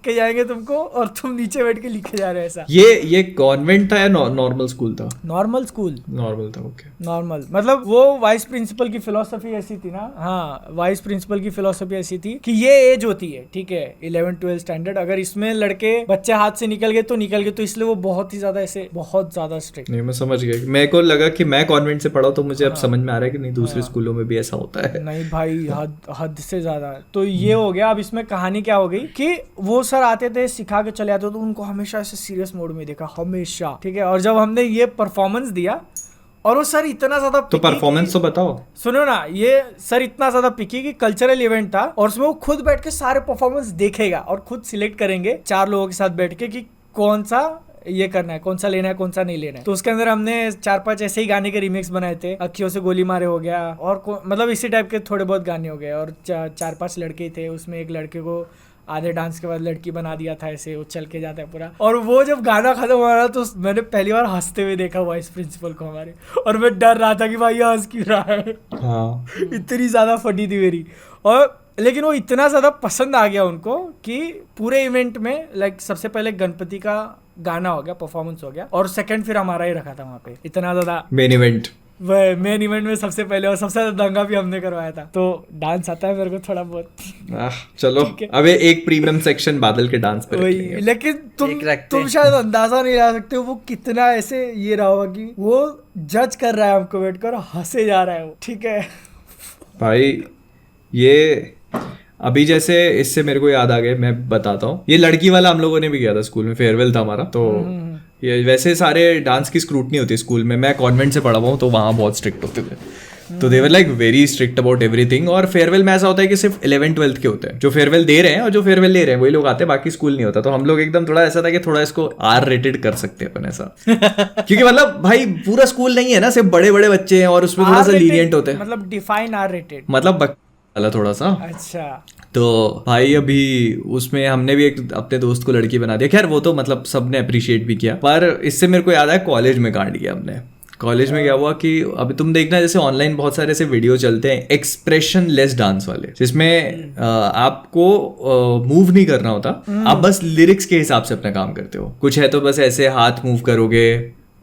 के जाएंगे तुमको और तुम नीचे बैठ के लिखे जा रहे हो। ऐसा ये कॉन्वेंट था या नॉर्मल स्कूल था? नॉर्मल स्कूल, नॉर्मल था। ओके, नॉर्मल मतलब वो वाइस प्रिंसिपल की फिलोसफी ऐसी थी ना। हाँ, वाइस प्रिंसिपल की फिलोसफी ऐसी थी कि ये एज होती है, ठीक है, 11-12 स्टैंडर्ड, अगर इसमें लड़के बच्चे हाथ से निकल गए तो इसलिए वो बहुत ही ज्यादा ऐसे बहुत ज्यादा स्ट्रिक्ट। नहीं, मैं समझ गया। मेरे को लगा कि मैं कॉन्वेंट से पढ़ा तो मुझे अब समझ में आ रहा है कि नहीं दूसरे स्कूलों में भी ऐसा होता है। नहीं भाई, हद से ज्यादा। तो ये हो गया। अब इसमें कहानी क्या हो गई कि वो सर आते थे सिखा के चले आते तो उनको हमेशा ऐसे सीरियस मोड में देखा, हमेशा, ठीक है। और जब हमने ये परफॉर्मेंस दिया और वो सर इतना ज्यादा तो परफॉर्मेंस तो बताओ। सुनो ना, ये सर इतना ज्यादा पिकी कि कल्चरल इवेंट था और उसमें वो खुद बैठ के सारे परफॉर्मेंस देखेगा और खुद सिलेक्ट करेंगे 4 लोगों के साथ बैठ के कि कौन सा ये करना है, कौन सा लेना है, कौन सा नहीं लेना है। तो उसके अंदर हमने 4-5 ऐसे ही गाने के रिमिक्स बनाए थे। अखियों से गोली मारे हो गया और मतलब इसी टाइप के थोड़े बहुत गाने हो गए। और 4-5 लड़के थे, उसमें एक लड़के को आधे डांस के बाद लड़की बना दिया था, ऐसे वो चल के जाता है पूरा। और वो जब गाना खत्म हो रहा तो मैंने पहली बार हंसते हुए देखा वाइस प्रिंसिपल को हमारे, और मैं डर रहा था कि भाई ये हंस क्यों रहा है। हाँ। इतनी ज्यादा फटी थी मेरी। और लेकिन वो इतना ज्यादा पसंद आ गया उनको कि पूरे इवेंट में लाइक सबसे पहले गणपति का गाना हो गया, परफॉर्मेंस हो गया, और सेकंड फिर हमारा ही रखा था वहाँ पे। इतना ज्यादा मेन इवेंट में सबसे पहले और सबसे ज्यादा दंगा भी हमने करवाया था। तो डांस आता है मेरे को थोड़ा बहुत। चलो अब एक प्रीमियम सेक्शन बादल के डांस पे रखेंगे। लेकिन तुम शायद अंदाजा नहीं लगा सकते वो कितना ऐसे ये रहा होगा कि वो जज कर रहा है हमको बैठकर, हंसे जा रहा है वो, ठीक है भाई। ये अभी जैसे इससे मेरे को याद आ गया, मैं बताता हूँ। ये लड़की वाला हम लोगों ने भी किया था स्कूल में, फेयरवेल था हमारा। तो ये वैसे सारे डांस की स्क्रूटनी होती है स्कूल में। मैं कॉन्वेंट से पढ़ा हुआ हूँ तो वहाँ बहुत स्ट्रिक्ट होते थे। तो they were like very strict about everything. और फेयरवेल में ऐसा होता है कि सिर्फ 11-12 के होते हैं जो फेयरवेल दे रहे हैं, और जो फेयरवेल ले रहे हैं वही लोग आते हैं, बाकी स्कूल नहीं होता। तो हम लोग एकदम थोड़ा ऐसा था कि थोड़ा इसको R-rated कर सकते हैं अपन ऐसा क्योंकि मतलब भाई पूरा स्कूल नहीं है ना, सिर्फ बड़े बड़े बच्चे हैं और उसमें थोड़ा सा लीनियंट होते हैं। मतलब डिफाइन R-rated मतलब थोड़ा सा। अच्छा। तो भाई अभी उसमें हमने भी एक अपने दोस्त को लड़की बना दिया। खैर वो तो मतलब सबने अप्रिशिएट भी किया। पर इससे मेरे को याद आया कॉलेज में कांड किया हमने। कॉलेज में क्या हुआ कि अभी तुम देखना जैसे ऑनलाइन बहुत सारे ऐसे वीडियो चलते हैं एक्सप्रेशन लेस डांस वाले, जिसमें आपको मूव नहीं करना होता, आप बस लिरिक्स के हिसाब से अपना काम करते हो। कुछ है तो बस ऐसे हाथ मूव करोगे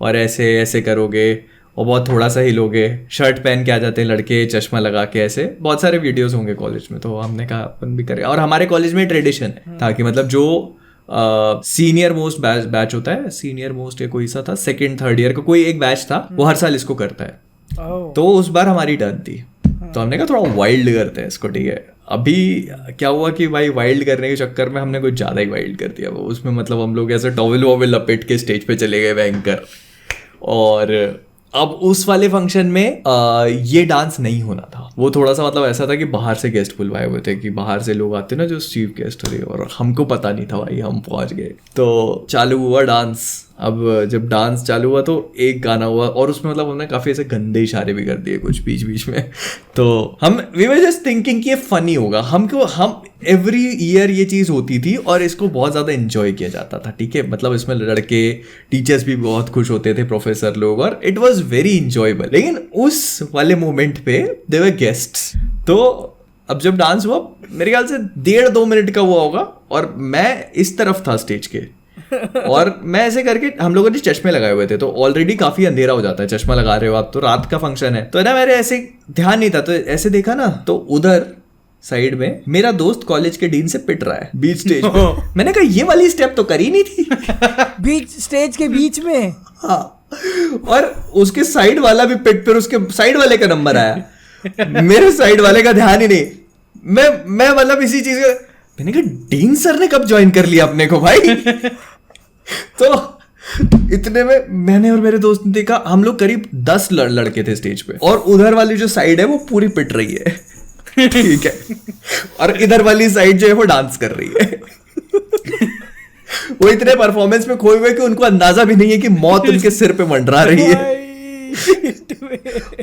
और ऐसे ऐसे करोगे और बहुत थोड़ा सा हिलोगे, शर्ट पहन के आ जाते हैं लड़के, चश्मा लगा के, ऐसे बहुत सारे वीडियोस होंगे कॉलेज में। तो हमने कहा अपन भी करें। और हमारे कॉलेज में ट्रेडिशन है था कि मतलब जो सीनियर मोस्ट बैच होता है, सीनियर मोस्ट या कोई सा था, 2nd-3rd ईयर का कोई एक बैच था, वो हर साल इसको करता है। तो उस बार हमारी टर्न थी, तो हमने कहा थोड़ा वाइल्ड करते हैं इसको, ठीक है। अभी क्या हुआ कि भाई वाइल्ड करने के चक्कर में हमने कुछ ज़्यादा ही वाइल्ड कर दिया। वो उसमें मतलब हम लोग ऐसे टॉवल वॉवल लपेट के स्टेज पे चले गए भयंकर। और अब उस वाले फंक्शन में ये डांस नहीं होना था। वो थोड़ा सा मतलब ऐसा था कि बाहर से गेस्ट बुलवाए हुए थे, कि बाहर से लोग आते ना जो चीफ गेस्ट हो रहे, और हमको पता नहीं था भाई, हम पहुंच गए। तो चालू हुआ डांस। अब जब डांस चालू हुआ तो एक गाना हुआ और उसमें मतलब हमने काफ़ी ऐसे गंदे इशारे भी कर दिए कुछ बीच बीच में। तो हम वी वर जस्ट थिंकिंग कि ये फनी होगा। हम एवरी ईयर ये चीज़ होती थी और इसको बहुत ज़्यादा एंजॉय किया जाता था, ठीक है। मतलब इसमें लड़के, टीचर्स भी बहुत खुश होते थे, प्रोफेसर लोग, और इट वॉज वेरी इंजॉयबल। लेकिन उस वाले मोमेंट पे दे वर गेस्ट्स। तो अब जब डांस हुआ मेरे ख्याल से 1.5-2 मिनट का हुआ होगा, और मैं इस तरफ था स्टेज के और मैं ऐसे करके, हम लोगों ने चश्मे लगाए हुए थे तो ऑलरेडी काफी अंधेरा हो जाता है, चश्मा लगा रहे हो आप तो, रात का फंक्शन है तो ना, मेरे ऐसे ध्यान नहीं था। तो ऐसे देखा ना तो उधर साइड में मेरा दोस्त कॉलेज के डीन से पिट रहा है बीच स्टेज पे। मैंने कहा ये वाली स्टेप तो करी नहीं थी बीच स्टेज के बीच में। हाँ, और उसके साइड वाला भी पिट, फिर उसके साइड वाले का नंबर आया, मेरे साइड वाले का ध्यान ही नहीं। मैं मतलब इसी चीज का, मैंने कहा डीन सर ने कब ज्वाइन कर लिया अपने को भाई। तो इतने में मैंने और मेरे दोस्त ने देखा, हम लोग करीब 10 लड़के थे स्टेज पे, और उधर वाली जो साइड है वो पूरी पिट रही है, ठीक है, और इधर वाली साइड जो है वो डांस कर रही है। वो इतने परफॉर्मेंस में खोए हुए कि उनको अंदाजा भी नहीं है कि मौत उनके सिर पे मंडरा रही है।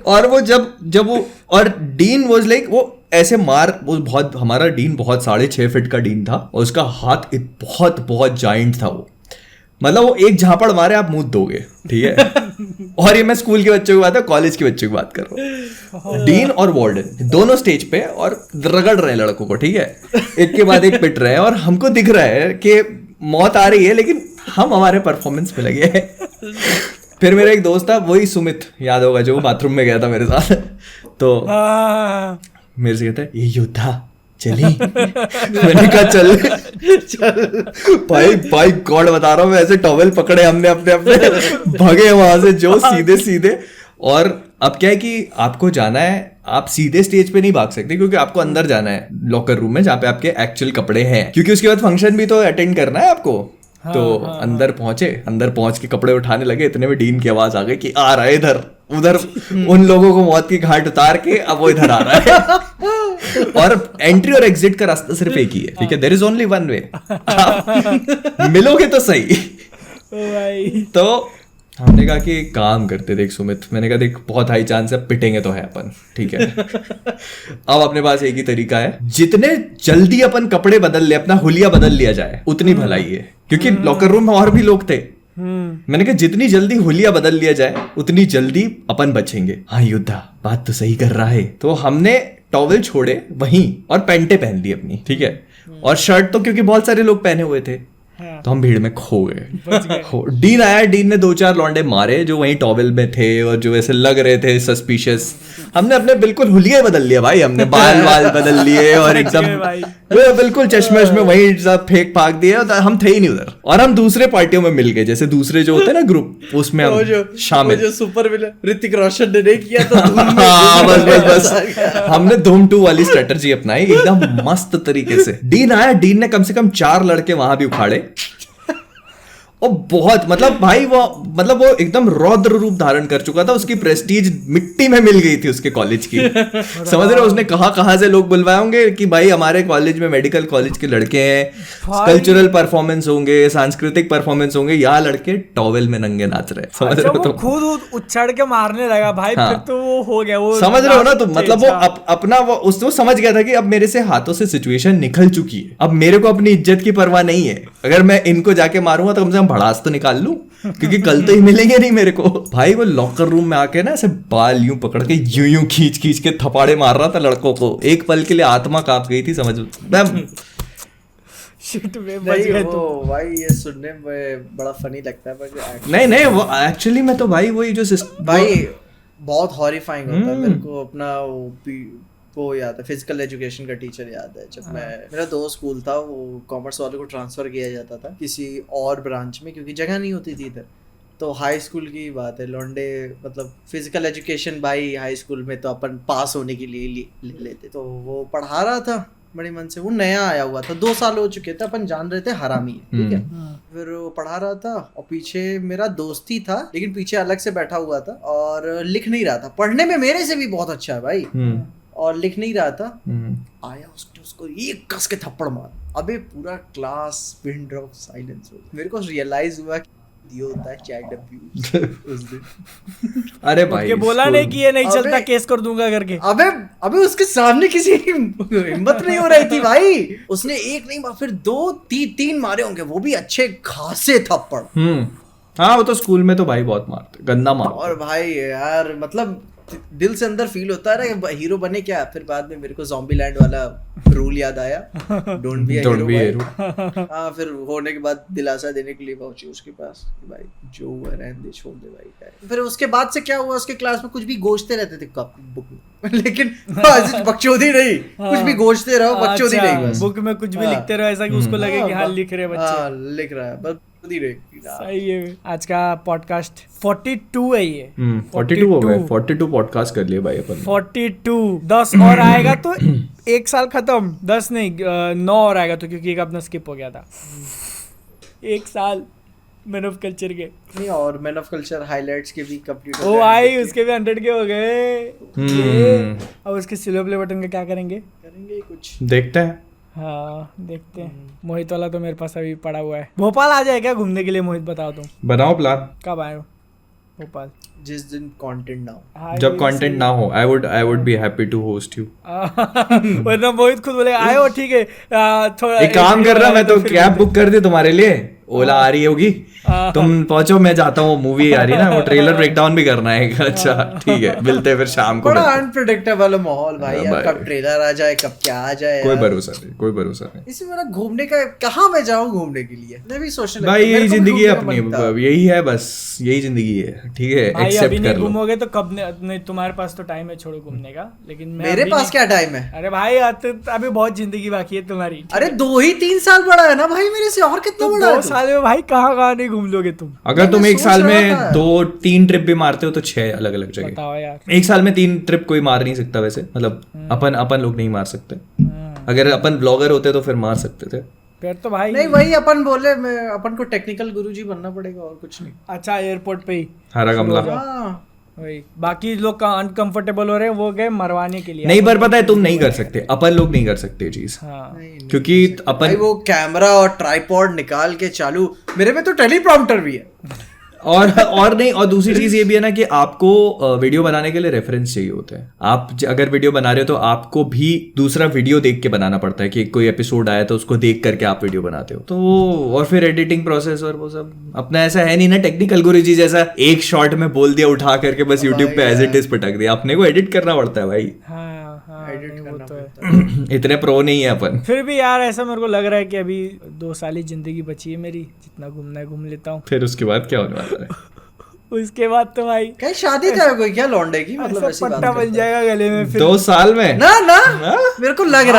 और वो जब वो, और डीन वाज लाइक, वो ऐसे वो बहुत, हमारा डीन बहुत 6.5 फीट का डीन था और उसका हाथ बहुत बहुत जाइंट था वो। मतलब वो एक झापड़ मारे आप मुंह दोगे, ठीक है। और ये मैं स्कूल के बच्चों की बात है, कॉलेज के बच्चों की बात कर रहा हूँ। डीन और वार्डन दोनों स्टेज पे और रगड़ रहे हैं लड़कों को, ठीक है, एक के बाद एक पिट रहे हैं, और हमको दिख रहा है कि मौत आ रही है, लेकिन हम हमारे परफॉर्मेंस पे लगे हैं। फिर मेरा एक दोस्त था, वही सुमित, याद होगा, जो बाथरूम में गया था मेरे साथ, तो मेरे से कहता है ये योद्धा चली। मैंने कहा चल भाई गॉड बता रहा हूँ मैं, ऐसे टॉवेल पकड़े हमने अपने अपने, भागे वहां से जो सीधे सीधे। और अब क्या है कि आपको जाना है, आप सीधे स्टेज पे नहीं भाग सकते, क्योंकि आपको अंदर जाना है लॉकर रूम में जहाँ पे आपके एक्चुअल कपड़े हैं, क्योंकि उसके बाद फंक्शन भी तो अटेंड करना है आपको। तो अंदर पहुंचे, अंदर पहुंच के कपड़े उठाने लगे, इतने में डीन की आवाज आ गई कि आ रहा है इधर उधर, उन लोगों को मौत की घाट उतार के अब वो इधर आ रहा है। और एंट्री और एग्जिट का रास्ता सिर्फ एक ही है, ठीक है, there is only one way, मिलोगे तो सही। तो हमने कहा कि काम करते देख सुमित, मैंने कहा देख बहुत हाई चांस है पिटेंगे तो है अपन, ठीक है। अब अपने पास एक ही तरीका है, जितने जल्दी अपन कपड़े बदल ले, अपना हुलिया बदल लिया जाए, उतनी भलाई है, क्योंकि लॉकर रूम में और भी लोग थे। मैंने कहा जितनी जल्दी हुलिया बदल लिया जाए उतनी जल्दी अपन बचेंगे। हाँ योद्धा बात तो सही कर रहा है। तो हमने टॉवेल छोड़े वहीं और पैंटे पहन ली अपनी, ठीक है, और शर्ट तो क्योंकि बहुत सारे लोग पहने हुए थे, तो हम भीड़ में खो गए। डीन आया, डीन ने 2-4 लौंडे मारे जो वहीं टॉवेल में थे और जो ऐसे लग रहे थे सस्पिशियस। हमने अपने बिल्कुल हुलिया बदल लिया भाई, हमने बाल बदल लिए और एकदम बिल्कुल चश्मे में वहीं सब फेंक फाक दिए, हम थे ही नहीं उधर। और हम दूसरे पार्टियों में मिल गए, जैसे दूसरे जो होते हैं ना ग्रुप, उसमें हम शामिल। जो सुपर विलन ऋतिक रोशन ने नहीं किया था, बस हमने धूम 2 वाली स्ट्रेटजी अपनाई एकदम मस्त तरीके से। डीन आया, डीन ने कम से कम 4 लड़के वहां भी उखाड़े, और बहुत मतलब भाई वो एकदम रौद्र रूप धारण कर चुका था, उसकी प्रेस्टीज मिट्टी में मिल गई थी उसके कॉलेज की। समझ रहे हो, उसने कहां से लोग बुलवाए होंगे कि भाई हमारे कॉलेज में, मेडिकल कॉलेज के लड़के हैं, कल्चरल परफॉर्मेंस होंगे, सांस्कृतिक परफॉर्मेंस होंगे, यहाँ लड़के टॉवेल में नंगे नाच रहे। समझ रहे हो, तो खुद उछाड़ के मारने लगा भाई। फिर तो वो हो गया, वो समझ रहे हो ना, तो मतलब वो अपना वो समझ गया था कि अब मेरे से हाथों से सिचुएशन निकल चुकी है, अब मेरे को अपनी इज्जत की परवाह नहीं है, अगर मैं इनको जाके मारूंगा तो कम से कम भड़ास तो निकाल लूं, क्योंकि कल तो ही मिलेंगे नहीं मेरे को। भाई वो लॉकर रूम में आके ना ऐसे बाल यूं पकड़ के यूं खींच के थपाड़े मार रहा था लड़कों को। एक पल के लिए आत्मा कांप गई थी, समझ शिट में बच गए तो भाई ये सुनने में बड़ा फनी लगता है, पर नहीं वो एक्चुअली में तो भाई वही जो भाई बहुत हॉरिफाइंग होता है। मेरे को अपना वो याद है, फिजिकल एजुकेशन का टीचर याद है, जब मेरा 2 स्कूल था, वो कॉमर्स वाले को ट्रांसफर किया जाता था किसी और ब्रांच में, क्योंकि जगह नहीं होती थी इधर। तो हाई स्कूल की बात है, लौंडे मतलब फिजिकल एजुकेशन भाई हाई स्कूल में तो अपन पास होने के लिए ले लेते। तो वो पढ़ा रहा था बड़े मन से, वो नया आया हुआ था, 2 साल हो चुके थे, अपन जान रहे थे हरामी, ठीक है। फिर वो पढ़ा रहा था और पीछे मेरा दोस्त ही था, लेकिन पीछे अलग से बैठा हुआ था और लिख नहीं रहा था। पढ़ने में मेरे से भी बहुत अच्छा है भाई, और लिख नहीं रहा था। आया उसको एक कस के थप्पड़ मार, अबे पूरा क्लास पिन ड्रॉप साइलेंस हो। मेरे को रियलाइज हुआ ये होता है चाइल्ड अब्यूज उस दिन। अरे भाई बोला नहीं कि ये नहीं चलता, केस कर दूंगा करके। अबे उसके सामने किसी की हिम्मत नहीं हो रही थी भाई। उसने एक नहीं फिर 2-3 मारे होंगे, वो भी अच्छे खासे थप्पड़। हाँ वो तो स्कूल में तो भाई बहुत मारते, गंदा मारते। और भाई यार मतलब दिल से अंदर फील होता है ना हीरो बने क्या। फिर बाद में मेरे को ज़ॉम्बीलैंड वाला रूल याद आया, डोंट बी अ हीरो। हाँ फिर होने के बाद दिलासा देने के लिए पहुंची उसके पास, भाई जो हुआ रहने दे, छोड़ दे भाई। फिर उसके बाद से क्या हुआ, उसके क्लास में कुछ भी गोश्ते रहते थे बुक में, लेकिन बकचोदी नहीं, कुछ भी गोश्ते रहो, बकचोदी नहीं, बस बुक में कुछ भी लिखते रहो ऐसा कि उसको लगे कि हाँ लिख रहे बच्चे, लिख रहा है बस। सही है। आज का पॉडकास्ट 42 है ये। 42 हो गए, 42 पॉडकास्ट कर लिए भाई अपन। 42 10 और आएगा तो 1 साल खत्म। 10 नहीं 9 और आएगा तो, क्योंकि एक अपना स्किप हो गया था। 1 साल मैन ऑफ कल्चर के नहीं, और मैन ऑफ कल्चर हाइलाइट्स के भी कंप्लीट हो गए, उसके भी 100 के हो गए। अब उसके सिल्वर प्ले बटन का क्या करेंगे कुछ देखते हैं। हाँ देखते हैं। मोहित वाला तो मेरे पास अभी पड़ा हुआ है। भोपाल आ जाए क्या घूमने के लिए मोहित, बताओ तुम। बनाओ प्लान। कब आए हो भोपाल? जिस दिन कंटेंट ना हो। जब कंटेंट ना हो I would be happy to host you. वरना मोहित खुद बोले आए हो, ठीक है थोड़ा एक काम कर रहा, मैं तो कैब बुक कर दी तुम्हारे लिए, ओला आ रही होगी, तुम पहुंचो, मैं जाता हूँ, मूवी आ रही है ना, वो ट्रेलर ब्रेकडाउन भी करना है। अच्छा ठीक है, मिलते हैं फिर शाम को। बड़ा अनप्रेडिक्टेबल माहौल भाई यार, कब ट्रेलर आ जाए, कब क्या आ जाए, कोई भरोसा नहीं, कोई भरोसा नहीं। इसमें मेरा घूमने का, कहाँ मैं जाऊँ घूमने के लिए, मैं भी सोचने लगा भाई यही जिंदगी है अपनी, यही है बस, यही जिंदगी है, ठीक है, भाई अभी एक्सेप्ट नहीं कर लो। घूमोगे तो कब नहीं, तुम्हारे पास तो टाइम है छोड़ो घूमने का, लेकिन मेरे पास क्या टाइम है? अरे भाई अभी बहुत जिंदगी बाकी है तुम्हारी। अरे 2 ही 3 साल बड़ा है ना भाई मेरे से, और कितना बड़ा है? 2 साल में भाई कहाँ नहीं घूम लोगे तुम? अगर तुम एक साल में 2-3 ट्रिप भी मारते हो तो 6 अलग अलग जगह। बताओ यार, एक साल में 3 ट्रिप कोई मार नहीं सकता वैसे, मतलब अपन लोग नहीं मार सकते। अगर अपन ब्लॉगर होते तो फिर मार सकते थे। फिर तो भाई नहीं, वही अपन बोले, अपन को टेक्निकल गुरुजी बनना पड़ेगा और कुछ नहीं। अच्छा एयरपोर्ट पे ही हरा कमला। हाँ, वही, बाकी लोग अनकंफर्टेबल हो रहे हैं, वो गए मरवाने के लिए। नहीं, पर पता है तुम नहीं कर सकते, अपन लोग नहीं कर सकते ये चीज, हाँ क्योंकि अपन भाई वो कैमरा और ट्राइपॉड निकाल के चालू, मेरे में तो टेलीप्रॉम्प्टर भी है। और नहीं, और दूसरी चीज ये भी है ना कि आपको वीडियो बनाने के लिए रेफरेंस चाहिए होता है। आप अगर वीडियो बना रहे हो तो आपको भी दूसरा वीडियो देख के बनाना पड़ता है, कि कोई एपिसोड आया तो उसको देख करके आप वीडियो बनाते हो, तो और फिर एडिटिंग प्रोसेस और वो सब अपना ऐसा है नहीं ना टेक्निकल गुरुजी जैसा एक शॉट में बोल दिया उठा करके बस यूट्यूब पे एज इट इज पटक दिया। अपने को एडिट करना पड़ता है भाई, एडिट करना तो है। इतने प्रो नहीं है अपन। फिर भी यार ऐसा मेरे को लग रहा है कि अभी 2 साल ही जिंदगी बची है मेरी, जितना घूमना है घूम लेता हूँ। फिर उसके बाद क्या होने वाला है? उसके बाद तो भाई कहीं शादी था कोई क्या लौंडे की, मतलब ऐसा ऐसी बात पट्टा बन जाएगा गले में फिर। 2 साल में ना मेरे को लग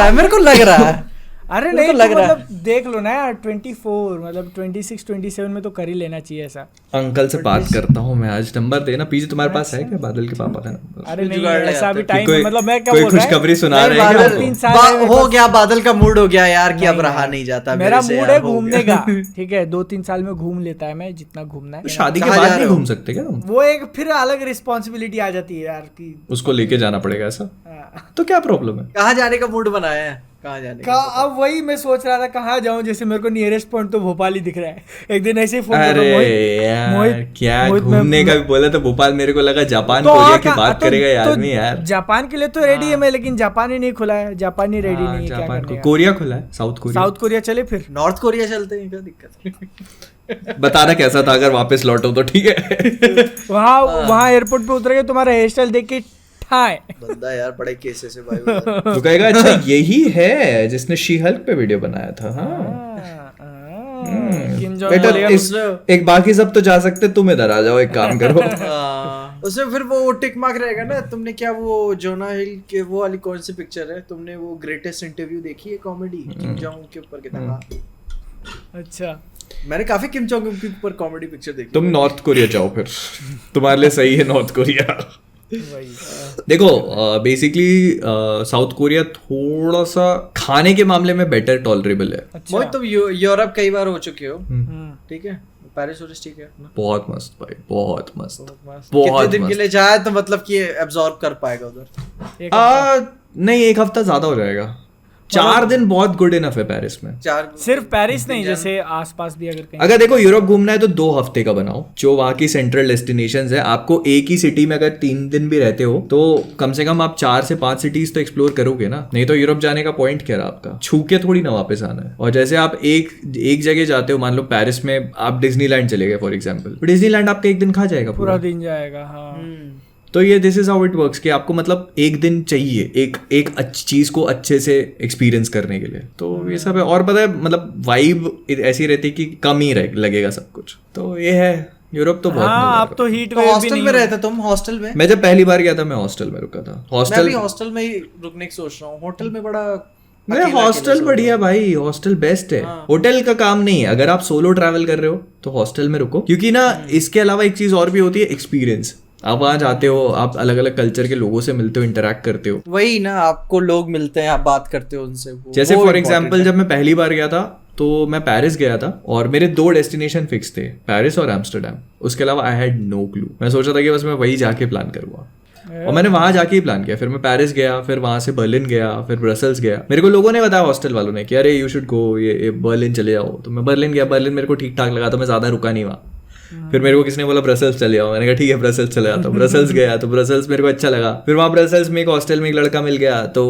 रहा है अरे मेरे नहीं को लग तो रहा है। मतलब देख लो ना यार, 24 मतलब 26-27 में तो कर ही लेना चाहिए ऐसा। अंकल से बात करता हूँ मैं आज, नंबर देना पीछे, तुम्हारे पास है क्या बादल के पापा का नंबर? अरे नहीं जुगाड़ ले ऐसा आते भी हैं। टाइम, कोई- मतलब मैं क्या कोई बोल रहा है, खुशखबरी सुना नहीं, रहे हैं क्या बादल हमको? 3 साल है हो गया, बादल का मूड हो गया यार कि अब रहा नहीं जाता मेरा मेरे से मूड यार, है हो घूमने गया। का, ठीक है 2-3 साल में घूम लेता है मैं जितना घूमना तो है। शादी के कहाँ बाद जा नहीं रहे हो? घूम सकते क्या तुम? वो एक फिर अलग रिस्पॉन्सिबिलिटी आ जाती है यार कि उसको लेके जाना पड़ेगा ऐसा, हाँ। तो क्या प्रॉब्लम है? कहाँ जाने का मूड बनाया है, कहाँ जाने का? अब वही मैं सोच रहा था कहाँ जाऊं, जैसे मेरे को नियरेस्ट पॉइंट तो भोपाल ही दिख रहा है। एक दिन ऐसे ही फोन अरे यार क्या घूमने का भी बोला तो भोपाल, मेरे को लगा जापान कोरिया की बात करेगा ये आदमी यार। जापान के लिए तो रेडी है मैं, लेकिन जापान ही नहीं खुला है, जापान ही रेडी नहीं है। क्या जापान करने को, का? कोरिया खुला है, साउथ कोरिया। साउथ कोरिया चले फिर। नॉर्थ कोरिया चलते हैं, क्या दिक्कत? बताना कैसा था अगर वापस लौटो तो ठीक है। वहाँ एयरपोर्ट पे उतरेंगे, तुम्हारा हेयर स्टाइल देख के ठाए। बंदा यार बड़े केसेस है भाई उधर। तो कहेगा अच्छा यही है जिसने शी हल्क पे वीडियो बनाया था। किम जोंग बेटा बोलेगा एक बाकी सब तो जा सकते, तुम इधर आ जाओ, एक काम करो। उसमें फिर वो टिक मार्क रहेगा ना। तुमने क्या वो जोना हिल के वो वाली कौन सी पिक्चर है, तुमने वो ग्रेटेस्ट इंटरव्यू देखी है कॉमेडी किम जोंग के ऊपर कितना? अच्छा मैंने काफी किम जोंग के ऊपर कॉमेडी पिक्चर देखी। तुम नॉर्थ कोरिया जाओ फिर, तुम्हारे लिए सही है नॉर्थ कोरिया। वही देखो बेसिकली साउथ कोरिया थोड़ा सा खाने के मामले में बेटर टॉलरेबल है। अच्छा मोहित तुम यूरोप कई बार हो चुके हो, ठीक है? पेरिस और ठीक है ना? बहुत मस्त भाई, बहुत मस्त, कितने बहुत दिन के लिए जाए तो मतलब कि एब्जॉर्ब कर पाएगा उधर? एक नहीं, 1 हफ्ता ज्यादा हो जाएगा। 4 दिन बहुत गुड इनफ है पेरिस में। सिर्फ पेरिस नहीं, जैसे आसपास भी अगर कहीं। अगर देखो यूरोप घूमना है तो 2 हफ्ते का बनाओ, जो वहाँ की सेंट्रल डेस्टिनेशंस है। आपको एक ही सिटी में अगर 3 दिन भी रहते हो तो कम से कम आप 4 से 5 सिटीज तो एक्सप्लोर करोगे ना। नहीं तो यूरोप जाने का पॉइंट क्या रहा आपका, छू के थोड़ी ना वापस आना है। और जैसे आप एक जगह जाते हो, मान लो पेरिस में आप डिज्नीलैंड चले गए फॉर एग्जाम्पल, डिज्नीलैंड आपका 1 दिन खा जाएगा पूरा दिन जाएगा। हाँ तो ये this is how it works कि आपको मतलब 1 दिन चाहिए एक अच्छी चीज को अच्छे से एक्सपीरियंस करने के लिए। तो ये सब है। और पता है मतलब वाइब ऐसी रहती है कि कम ही लगेगा सब कुछ। तो ये है यूरोप तो बहुत हाँ, आप तो हीट तो वेव भी हॉस्टल नहीं में हो। रहते तुम? हॉस्टल में? मैं जब पहली बार गया था मैं हॉस्टल में रुका था। मैं हॉस्टल भी हॉस्टल में ही रुकने की सोच रहा हूँ। होटल में बड़ा मैं हॉस्टल बढ़िया भाई, हॉस्टल बेस्ट है। होटल का काम नहीं है। अगर आप सोलो ट्रैवल कर रहे हो तो हॉस्टल में रुको, क्योंकि ना इसके अलावा एक चीज और भी होती है, एक्सपीरियंस। आप वहाँ जाते हो, आप अलग अलग कल्चर के लोगों से मिलते हो, इंटरेक्ट करते हो। वही ना, आपको लोग मिलते हैं, आप बात करते हो उनसे। जैसे फॉर एग्जाम्पल जब मैं पहली बार गया था तो मैं पेरिस गया था और मेरे 2 डेस्टिनेशन फिक्स थे, पेरिस और एम्स्टर्डम। उसके अलावा आई हैड नो क्लू। मैं सोचा था कि बस मैं वही जाके प्लान करूँगा और मैंने वहां जाके ही प्लान किया। फिर मैं पेरिस गया, फिर वहां से बर्लिन गया, फिर ब्रसल्स गया। मेरे को लोगों ने बताया हॉस्टल वालों ने कि अरे यू शुड गो, ये बर्लिन चले जाओ। तो मैं बर्लिन गया, बर्लिन मेरे को ठीक ठाक लगा तो मैं ज्यादा रुका नहीं वहाँ। फिर मेरे को किसने बोला ब्रसल्स चले जाओ, मैंने कहा ठीक है ब्रसल्स चले जाता हूँ। ब्रसल्स गया तो ब्रसल्स मेरे को अच्छा लगा। फिर वहाँ ब्रसल्स में एक हॉस्टल में एक लड़का मिल गया, तो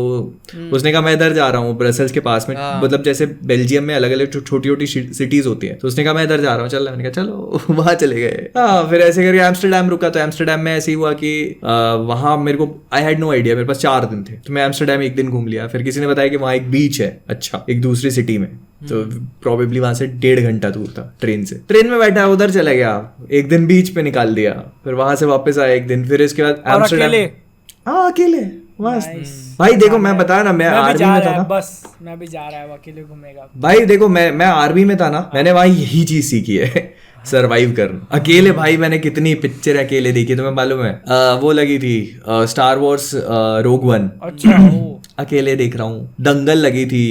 उसने कहा मैं इधर जा रहा हूँ ब्रसल्स के पास में, मतलब जैसे बेल्जियम में अलग अलग छोटी छोटी सिटीज होती है, तो उसने कहा मैं इधर जा रहा हूँ चल, मैंने कहा चलो वहाँ चले गए। हाँ फिर ऐसे करके एम्स्टरडैम रुका, तो एम्स्टरडैम में ऐसे ही हुआ कि वहाँ मेरे को आई हैड नो आइडिया, मेरे पास 4 दिन थे, तो मैं एम्स्टरडैम एक दिन घूम लिया। फिर किसी ने बताया कि वहाँ एक बीच है अच्छा एक दूसरी सिटी में, तो प्रोबेबली वहां से 1.5 घंटा दूर था ट्रेन से। ट्रेन में बैठा उधर चला गया, एक दिन बीच पे निकाल दिया, फिर वहां से वापस आया एक दिन, फिर इसके बाद एम्स्टरडैम। हाँ अकेले मस्त भाई। देखो मैं बता ना, मैं आर्मी में था ना, बस मैं भी जा रहा है अकेले घूमेगा भाई। देखो मैं आर्मी में था ना, मैंने वहां यही चीज सीखी है सरवाइव करना अकेले। भाई मैंने कितनी पिक्चर अकेले देखी तुम्हें मालूम है? वो लगी थी स्टार वॉर्स रोग वन, अच्छा अकेले देख रहा हूँ। दंगल लगी थी,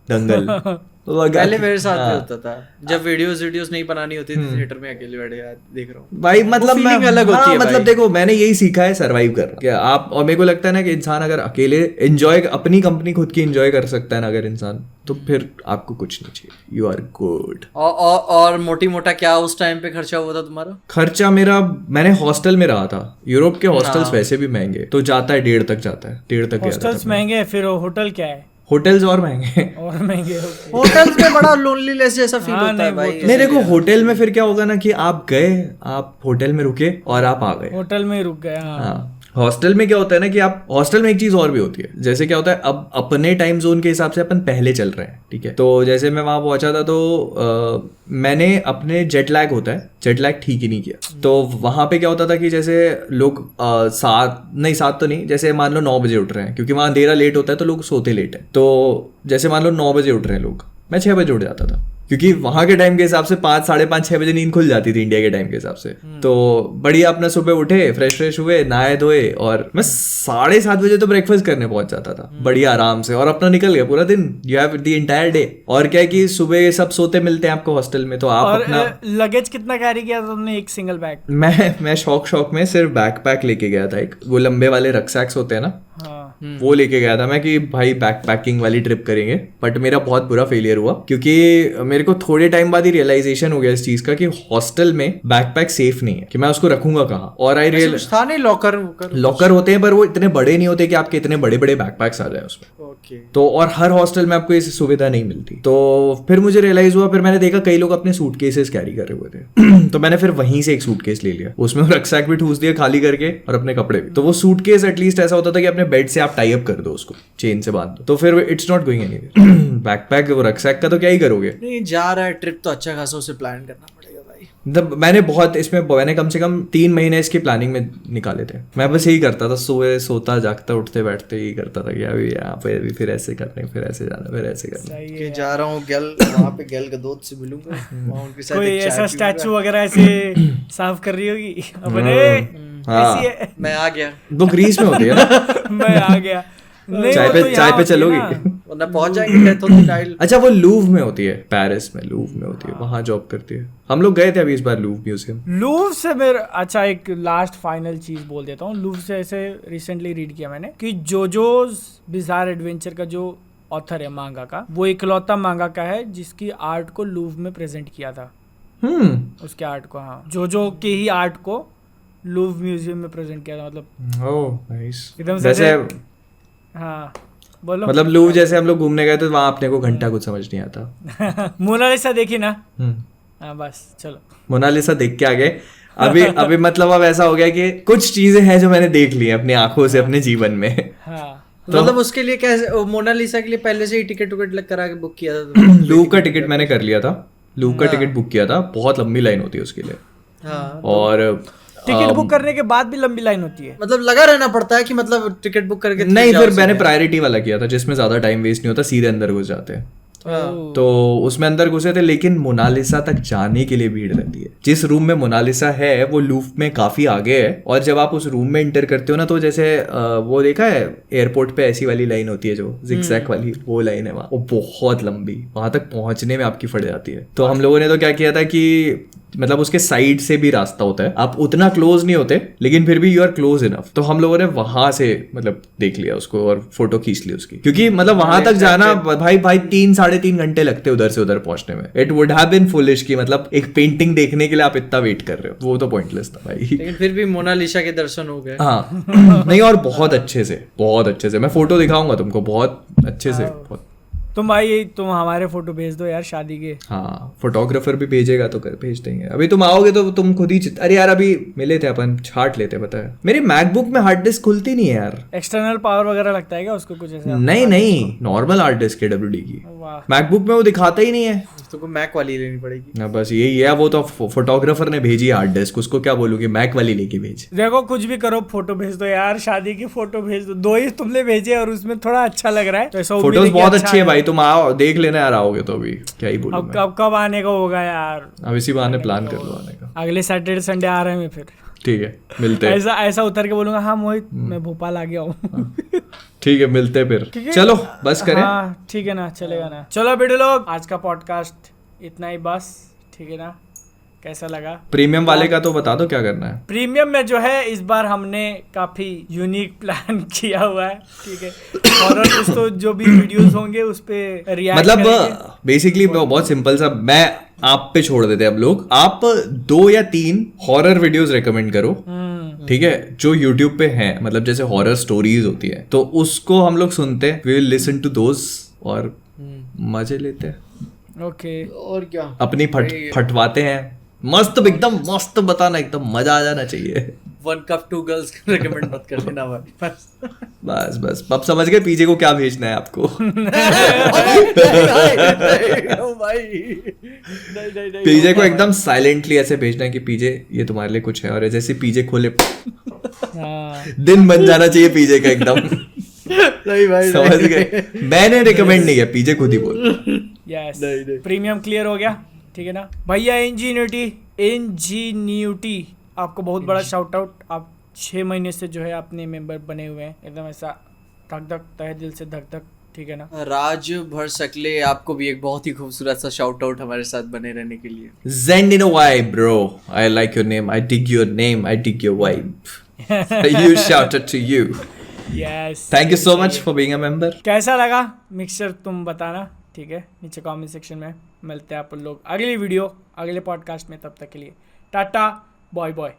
दंगल पहले मेरे साथ भी होता था, जब वीडियोस नहीं बनानी होती थी थिएटर में अकेले बैठे यार देख रहा हूँ भाई, मतलब फीलिंग अलग होती है मतलब भाई। देखो मैंने यही सीखा है सरवाइव करना क्या आप। और मेरे को लगता है ना कि इंसान अगर अकेले एंजॉय अपनी कंपनी खुद की एंजॉय कर सकता है ना अगर इंसान, तो फिर आपको कुछ नहीं चाहिए, यू आर गुड। और मोटी मोटा क्या उस टाइम पे खर्चा हुआ था तुम्हारा? खर्चा मेरा, मैंने हॉस्टल में रहा था, यूरोप के हॉस्टल्स वैसे भी महंगे, तो जाता है 1.5 तक जाता है, 1.5 तक। हॉस्टल्स महंगे हैं, फिर होटल क्या है? होटल्स और महंगे और महंगे होटल्स में बड़ा लोनलीनेस जैसा फील होता है भाई। नहीं देखो होटल में फिर क्या होगा ना कि आप गए, आप होटल में रुके और आप आ गए, होटल में रुक गए। हाँ हॉस्टल में क्या होता है ना कि आप हॉस्टल में एक चीज और भी होती है, जैसे क्या होता है अब अपने टाइम जोन के हिसाब से अपन पहले चल रहे हैं, ठीक है। तो जैसे मैं वहां पहुंचा था तो मैंने अपने जेट लैग होता है, जेट लैग ठीक ही नहीं किया। तो वहां पे क्या होता था कि जैसे लोग 7 तो नहीं, जैसे मान लो 9 बजे उठ रहे हैं, क्योंकि वहां अंधेरा लेट होता है तो लोग सोते लेट है। तो जैसे मान लो 9 बजे उठ रहे हैं लोग, मैं 6 बजे उठ जाता था, क्योंकि वहां के टाइम के हिसाब से 5, 5:30, 6 बजे नींद खुल जाती थी इंडिया के टाइम के हिसाब से। तो बढ़िया अपना सुबह उठे, फ्रेश हुए, नहाए धोए, और मैं 7:30 बजे तो ब्रेकफास्ट करने पहुंच जाता था बढ़िया आराम से, और अपना निकल गया पूरा दिन, you have the entire day. और क्या है कि सुबह सब सोते मिलते हैं आपको हॉस्टल में, तो आप और अपना लगेज कितना कैरी किया था तुमने? एक सिंगल बैग? मैं शौक में सिर्फ बैकपैक लेके गया था, एक वो लंबे वाले रक्सैक्स होते हैं ना, हाँ वो लेके गया था मैं कि भाई बैकपैकिंग वाली ट्रिप करेंगे। बट मेरा बहुत बुरा फेलियर हुआ, क्योंकि मेरे को थोड़े टाइम बाद ही रियलाइजेशन हो गया इस चीज का कि हॉस्टल में बैकपैक सेफ नहीं है, कि मैं उसको रखूंगा कहाँ। और आई रियल था नहीं, लॉकर होते हैं पर वो इतने बड़े नहीं होते कि आपके इतने बड़े बड़े बैकपैक्स आ जाए उसमें। तो और हर हॉस्टल में आपको ये सुविधा नहीं मिलती। तो फिर मुझे रियलाइज हुआ, फिर मैंने देखा कई लोग अपने सूटकेसेस कैरी कर रहे हुए थे तो मैंने फिर वहीं से एक सूटकेस ले लिया, उसमें रक्सैक भी ठूस दिया खाली करके, और अपने कपड़े भी। तो वो सूटकेस एटलीस्ट ऐसा होता था कि अपने बेड से आप टाई अप कर दो उसको, चेन से बांध दो, तो फिर it's not going anywhere. Backpack वो रक्सैक का तो क्या ही करोगे। नहीं जा रहा है ट्रिप तो अच्छा खासा उसे प्लान करना पड़ेगा भाई। मैंने कम से कम 3 महीने इसकी प्लानिंग में निकाले थे। मैं बस यही करता था, सोता जागता उठते बैठते यही करता था कि अभी यहाँ पे अभी फिर ऐसे करने, फिर ऐसे जाना, फिर ऐसे करना। कि जा रहा हूँ वहाँ पे गैल गदोत से मिलूंगा, वहाँ उनके साथ कोई ऐसा स्टैचू वगैरह ऐसे साफ कर रही होगी अपने, ऐसी है मैं आ गया, वो ग्रीस में होती है ना मैं आ गया। नहीं, चाय वो पे तो चाय यहाँ पे होती है चलोगी ना। वरना पहुंच जाएंगे डेथ ऑन द नाइल। अच्छा वो लूव में होती है, पेरिस में लूव में होती है, वहां जॉब करती है। हम लोग गए थे अभी इस बार लूव म्यूजियम। लूव से मेरा अच्छा एक लास्ट फाइनल चीज बोल देता हूँ। लूव से ऐसे रिसेंटली रीड किया मैंने कि जोजोज बिजार एडवेंचर का जो ऑथर है मांगा का, वो इकलौता मांगा का है जिसकी आर्ट को लूव में प्रेजेंट किया था। उसके आर्ट को, हाँ जोजो के ही आर्ट को लूव म्यूजियम में प्रेजेंट किया था। मतलब ओह नाइस। एकदम वैसे हाँ बोलो। मतलब लूव जैसे हम लोग घूमने गए तो वहां अपने को घंटा कुछ समझ नहीं आता। मोनालिसा देखी ना? हाँ बस चलो मोनालिसा देख के आ गए। अभी मतलब अब ऐसा हो गया कि कुछ चीजें हैं जो मैंने देख ली है अपनी आंखों से अपने जीवन में। हाँ मतलब उसके लिए कैसे, मोनालिसा के लिए पहले से ही टिकट लग करा के बुक किया था? लूव का टिकट मैंने कर लिया था, लूव का टिकट बुक किया था। बहुत लंबी लाइन होती है उसके लिए। हाँ, और टिकट बुक करने के बाद भी लंबी लाइन होती है? मतलब लगा रहना पड़ता है कि मतलब टिकट बुक करके नहीं, फिर मैंने प्रायोरिटी वाला किया था जिसमें ज्यादा टाइम वेस्ट नहीं होता, सीधे अंदर घुस जाते हैं। तो उसमें अंदर घुसे थे, लेकिन मोनालिसा तक जाने के लिए भीड़ रहती है। जिस रूम में मोनालिसा है वो लूव में काफी आगे है, और जब आप उस रूम में एंटर करते हो ना, तो जैसे वो देखा है एयरपोर्ट पे ऐसी वाली लाइन होती है जो जिगजैग वाली, वो लाइन है वहाँ, वो बहुत लंबी, वहां तक पहुंचने में आपकी फट जाती है। तो हम लोगों ने तो क्या किया था कि मतलब उसके साइड से भी रास्ता होता है, आप उतना क्लोज नहीं होते लेकिन फिर भी यू आर क्लोज इनफ। तो हम लोगों ने वहां से मतलब देख लिया उसको और फोटो खींच ली उसकी, क्योंकि मतलब वहां तक जाना भाई 3-3.5 घंटे लगते उधर से उधर पहुंचने में। It would have been foolish की मतलब एक पेंटिंग देखने के लिए आप इतना वेट कर रहे हो, वो तो पॉइंटलेस था भाई। लेकिन फिर भी मोनालिसा के दर्शन हो गए। हाँ नहीं, और बहुत अच्छे से मैं फोटो दिखाऊंगा तुमको, बहुत अच्छे से बहुत। तुम भाई तुम हमारे फोटो भेज दो यार शादी के। हाँ फोटोग्राफर भी भेजेगा तो भेज देंगे। अभी तुम आओगे तो तुम खुद ही अरे यार अभी मिले थे अपन, छाट लेते पता है। मेरी मैकबुक में हार्ड डिस्क खुलती नहीं है यार। एक्सटर्नल पावर वगैरह लगता है क्या उसको कुछ ऐसे? नहीं नॉर्मल हार्ड डिस्क है डब्ल्यूडी की। मैकबुक में वो दिखाता ही नहीं है। तो मैक वाली लेनी पड़ेगी। बस यही है, वो तो फोटोग्राफर ने भेजी हार्ड डिस्क, उसको क्या बोलूंगी, मैक वाली लेके भेज। देखो कुछ भी करो फोटो भेज दो यार, शादी की फोटो भेज दो। 2 ही तुमने भेजे और उसमें थोड़ा अच्छा लग रहा है, तो ऐसा फोटोज बहुत अच्छी है भाई, तुम आओ देख लेना यार। आओगे तो अभी क्या ही बोलूं मैं। अब कब आने का होगा यार? अब इसी बहाने प्लान कर लो आने का। अगले सैटरडे संडे आ रहे हैं फिर। ठीक है मिलते हैं। ऐसा उतर के बोलूंगा हाँ मोहित मैं भोपाल आ गया हूँ। ठीक है मिलते हैं फिर। चलो बस करें। हाँ ठीक है ना, चलेगा ना। चलो बेटे लोग, आज का पॉडकास्ट इतना ही बस, ठीक है ना? कैसा लगा? प्रीमियम वाले का तो बता दो क्या करना है। प्रीमियम में जो है इस बार हमने काफी यूनिक प्लान किया हुआ है, ठीक है। और कुछ तो जो भी वीडियोस होंगे उस पे रिएक्ट मतलब बेसिकली बहुत सिंपल सा, मैं आप पे छोड़ देते हैं अब लोग। आप 2 या 3 हॉरर वीडियोस रेकमेंड करो, ठीक है, जो यूट्यूब पे हैं, मतलब जैसे हॉरर स्टोरीज होती है तो उसको हम लोग सुनते हैं, we will listen to those और मजे लेते हैं। ओके और क्या अपनी फटवाते हैं मस्त, एकदम मस्त बताना, एकदम मजा आ जाना चाहिए। 1 कप 2 गर्ल्स रेकमेंड मत कर देना भाई। बस अब समझ गए पीजे को क्या भेजना है आपको। पीजे को एकदम साइलेंटली ऐसे भेजना है कि पीजे ये तुम्हारे लिए कुछ है, और जैसे पीजे खोले दिन बन जाना चाहिए पीजे का एकदम। नहीं भाई समझ गए, मैंने रिकमेंड नहीं किया, पीजे खुद ही बोल। यस प्रीमियम क्लियर हो गया, ठीक है ना भैया। इंजीन्यूटी आपको बहुत बड़ा शाउट आउट। आप 6 महीने से जो है अपने मेंबर बने हुए हैं, एकदम ऐसा धक धक तहे दिल से धक धक, ठीक है ना। राज भर सकले आपको भी एक बहुत ही खूबसूरत सा शाउट आउट हमारे साथ बने रहने के लिए। Zendino vibe bro, I like your name, I dig your name, I dig your vibe. You shouted to you. Yes. Thank you so much for being a member. कैसा लगा मिक्सचर तुम बताना, ठीक है, नीचे कमेंट सेक्शन में। मिलते हैं आप लोग अगली वीडियो अगले पॉडकास्ट में, तब तक के लिए टाटा बाय बाय।